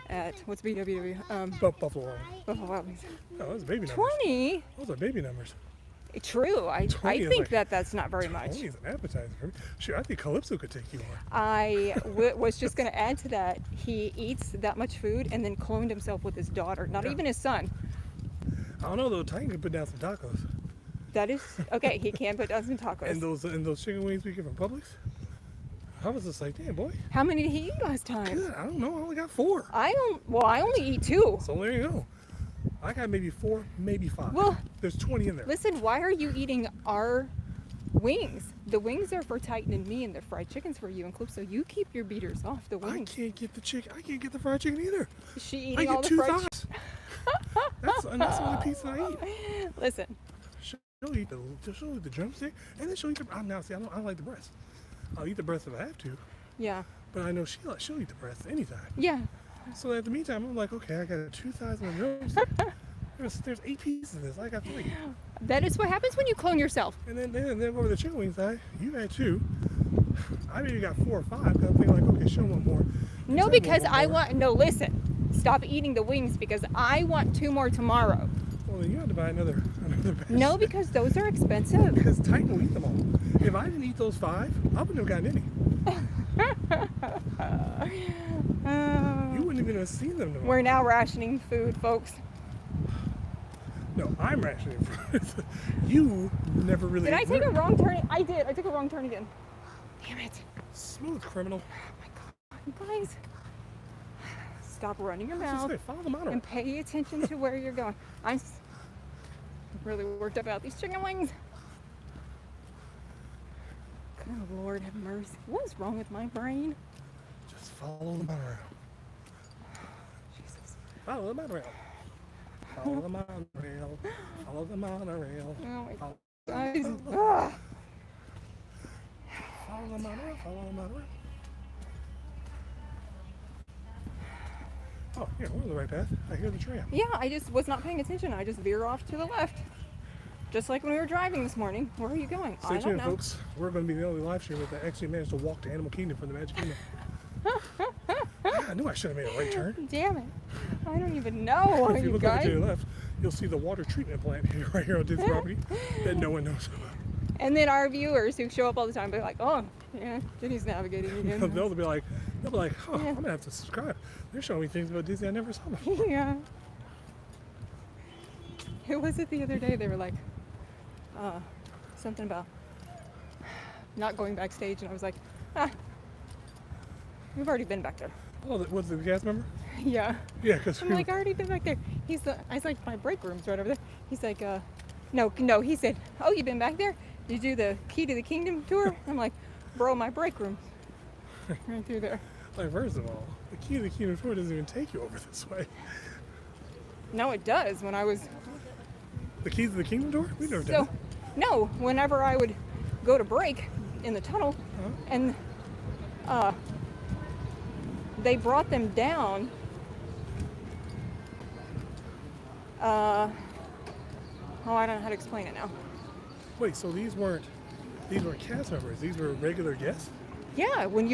at, what's BWW? Buffalo Wild Wings. Buffalo Wild Wings. No, those are baby numbers. 20? Those are baby numbers. True. I 20 is think like- that's not very much. 20 is an appetizer for me. Shoot, I think Calypso could take you more. I was just going to add to that. He eats that much food and then cloned himself with his daughter, not Yeah. even his son. I don't know though. Titan could put down some tacos. That is okay. He can put down some tacos. And those chicken wings we get from Publix. I was just like, damn boy. How many did he eat last time? Good. I don't know. I only got 4. I only eat 2. So there you go. I got maybe 4, maybe 5. Well, there's 20 in there. Listen, why are you eating our wings? The wings are for Titan and me, and the fried chicken's for you and Clip. So you keep your beaters off the I wings. can't get the chicken. I can't get the fried chicken either. Is she I eating all get the 2 fried thighs. that's the only pizza I eat. Listen, She'll eat the drumstick, and then she'll eat the. Now see, I don't like the breast. I'll eat the breast if I have to, yeah, but I know she'll eat the breast anytime. yeah. So at the meantime, I'm like, okay, I got 2 thighs and a drumstick. There's 8 pieces of this. I got 3. That is what happens when you clone yourself. And then over the chicken wing side, you had 2. I maybe got 4 or 5. Cause I'm thinking like, okay, she'll want more. No, She'll because want I more. want. No, listen. Stop eating the wings because I want 2 more tomorrow. Well, then you have to buy another batch. No, because those are expensive. Because Titan will eat them all. If I didn't eat those 5, I wouldn't have gotten any. You wouldn't even have seen them. We're now rationing food, folks. No, I'm rationing food. You never really. Did I ate take a bread. wrong turn? I did. I took a wrong turn again. Damn it. Smooth criminal. You guys, stop running your I was just mouth saying, follow the model. and pay attention to where you're going. I'm really worked up about these chicken wings. Good Lord have mercy. What is wrong with my brain? Just follow the model. Jesus. Follow the monorail. Follow the monorail. Follow the monorail. Oh my Follow, guys. follow the monorail. Follow the monorail. Oh, yeah, we're on the right path. I hear the tram. Yeah, I just was not paying attention. I just veer off to the left. Just like when we were driving this morning. Where are you going? Stay I don't tuned, know. folks. We're going to be the only live stream that actually managed to walk to Animal Kingdom from the Magic Kingdom. I knew I should have made a right turn. Damn it. I don't even know, If you you look over guys. to your left, you'll see the water treatment plant here, right here on Disney property that no one knows about. And then our viewers who show up all the time be like, oh, yeah, Jenny's navigating again. They'll be like, oh, I'm gonna have to subscribe. They're showing me things about Disney I never saw before. Yeah. Who was it the other day? They were like, something about not going backstage, and I was like, we've already been back there. Oh, was it the cast member? Yeah. Yeah, because I'm like, I already been back there. I was like, my break room's right over there. He's like, no, he said, oh, you've been back there? Did you do the Key to the Kingdom tour? I'm like, bro, my break room's right through there. like, first of all, the Key to the Kingdom tour doesn't even take you over this way. No, it does. When I was The Keys to the Kingdom tour? We've never done that. no, whenever I would go to break in the tunnel, and they brought them down. I don't know how to explain it now. Wait, so these weren't cast members. These were regular guests? Yeah, when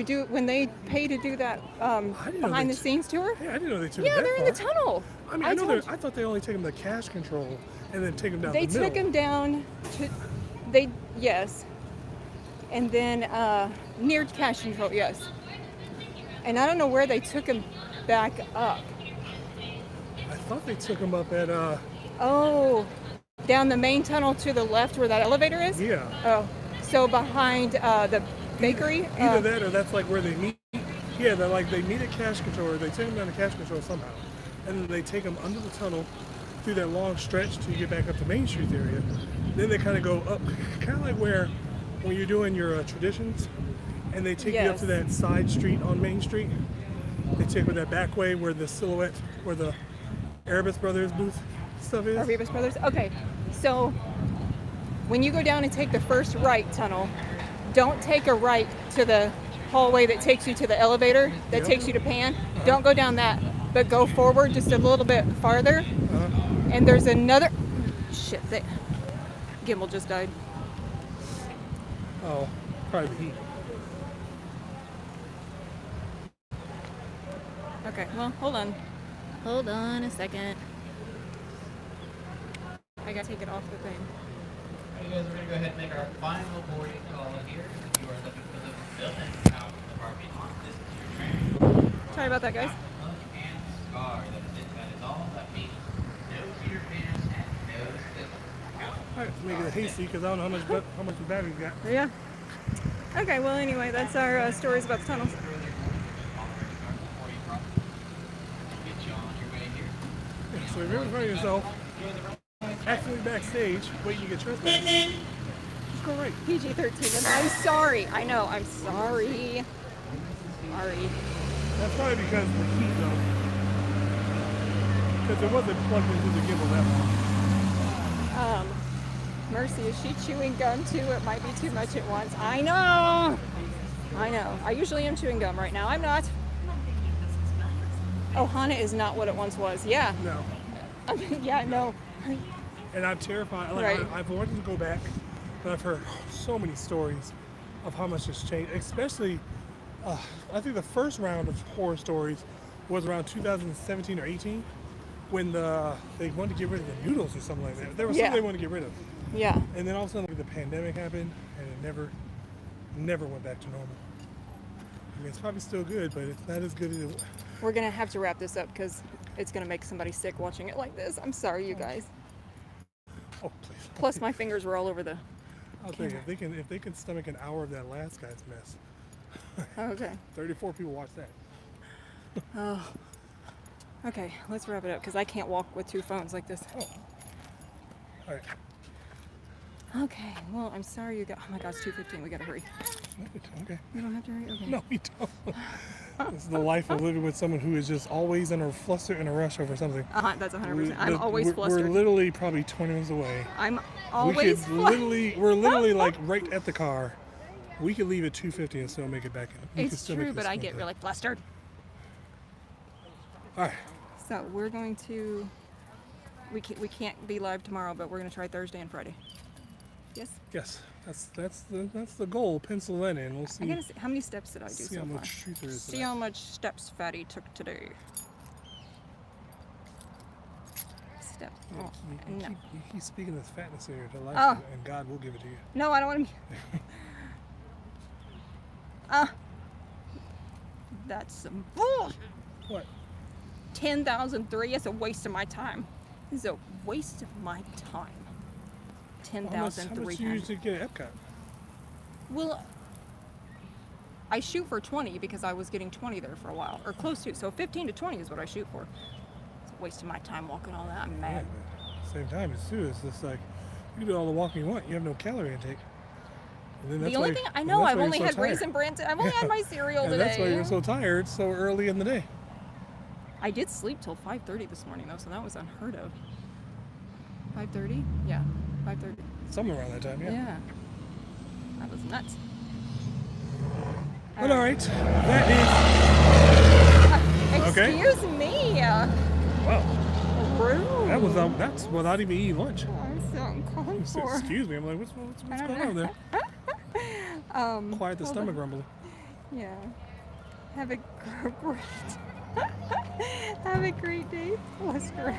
they pay to do that didn't know behind they the scenes tour. Yeah, I didn't know they took Yeah, them that they're in the far. tunnel. I mean, I thought they only take them to cash control and then take them down They the middle. took them down to, yes, and then near cash control, yes. And I don't know where they took him back up. I thought they took them up at, Oh, down the main tunnel to the left where that elevator is? yeah. Oh, so behind the bakery? Either that or that's like where they meet. Yeah, they meet at cash control or they take them down to cash control somehow. And then they take them under the tunnel through that long stretch till you get back up to Main Street area. Then they kind of go up, kind of like when you're doing your traditions and they take you up to that side street on Main Street. They take you that back way where the silhouette, where the Erebus Brothers booth stuff is. Rebus Brothers? Okay, so when you go down and take the first right tunnel, don't take a right to the hallway that takes you to the elevator that takes you to Pan. Don't go down that, but go forward just a little bit farther. And there's another, shit, gimbal just died. Oh, probably the heat. Okay, well, hold on. Hold on a second. I gotta take it off the thing. You guys are going to go ahead and make our final boarding call here. If you are looking for the building out of the parking lot, this is your train. Sorry about that, guys. Hook and scar. That is all that means. No Peter Pan and no Stitch. All right, let's make it hasty because I don't know how much the battery's got. Yeah. Okay, well, anyway, that's our stories about the tunnels. Yeah, so if you're ever finding yourself accidentally backstage waiting to get trespassed, just go right. PG-13, and I'm sorry. I know, I'm sorry. Sorry. That's probably because of the heat though. Because it wasn't plugged into the gimbal that long. Mercy, is she chewing gum too? It might be too much at once. I know. I usually am chewing gum right now. I'm not. Ohana is not what it once was. Yeah. No. Yeah, no. And I'm terrified. Like, Right. I've wanted to go back, but I've heard so many stories of how much has changed. Especially, I think the first round of horror stories was around 2017 or 18 when they wanted to get rid of the noodles or something like that. There was something they wanted to get rid of. Yeah. And then all of a sudden the pandemic happened and it never went back to normal. I mean, it's probably still good, but it's not as good as it was. We're going to have to wrap this up because it's going to make somebody sick watching it like this. I'm sorry, you guys. Oh, please. Plus, my fingers were all over the... I'll tell you, if they can stomach an hour of that last guy's mess, Okay. 34 people watched that. Oh. Okay, let's wrap it up because I can't walk with two phones like this. Oh. All right. Okay, well, I'm sorry you got. Oh my God, it's 2:15. We gotta hurry. Okay. We don't have to hurry. Okay. No, we don't. This is the life of living with someone who is just always in a fluster and a rush over something. That's 100%. I'm always flustered. We're literally probably 20 minutes away. I'm always we're literally like right at the car. We could leave at 2:50 and still make it back in. We could It's still true, make but this I get one really flustered. All right. So we're going to. We can't be live tomorrow, but we're gonna try Thursday and Friday. Yes. Yes, that's the goal. Pencil that in. We'll I see. gotta see how many steps did I do See so how far. much truth there is to See that. how much steps Fatty took today. Steps. Oh, no. You keep speaking this fatness here to life, Oh. and God will give it to you. No, I don't want to. That's some bull. What? 10,003 is a waste of my time. This is a waste of my time. How much 10,003 do you times. usually get at Epcot? Well, I shoot for 20 because I was getting 20 there for a while, or close to. So 15 to 20 is what I shoot for. It's a waste of my time walking all that. I'm Yeah, mad. but at the same time, it's too. It's just like you can do all the walking you want. You have no calorie intake. And then that's The only why- thing I and know, that's I've why you're only so had tired. Raisin Bran. I've only had my cereal And today. that's why you're so tired so early in the day. I did sleep till 5:30 this morning though, so that was unheard of. 5:30? Yeah, 5:30. Somewhere around that time, yeah. Yeah. That was nuts. But all right, that Okay. Excuse me. is wow. Rude. That's without even eating lunch. I'm so uncalled So, for. excuse me. I'm like, what's going on there? Quiet the hold stomach on. rumbling. Yeah. Have a great. Have a great day, Lester.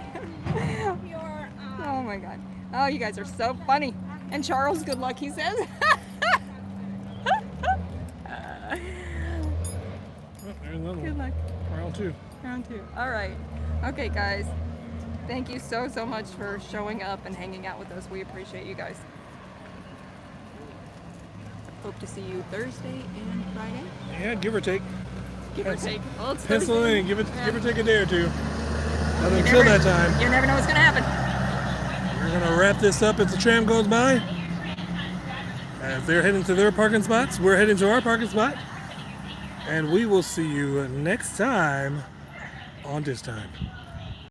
Oh my God. Oh, you guys are so funny. And Charles, good luck, he says. Oh, there's another Good one. luck. Round two. Round two. All right. Okay, guys. Thank you so much for showing up and hanging out with us. We appreciate you guys. Hope to see you Thursday and Friday. Yeah, give or take. Give or take. Well, it's Pencil Thursday. in. Give or take a day or two. But You until never- that time, You never know what's gonna happen. we're gonna wrap this up as the tram goes by. As they're heading to their parking spots, we're heading to our parking spot. And we will see you next time on This Time.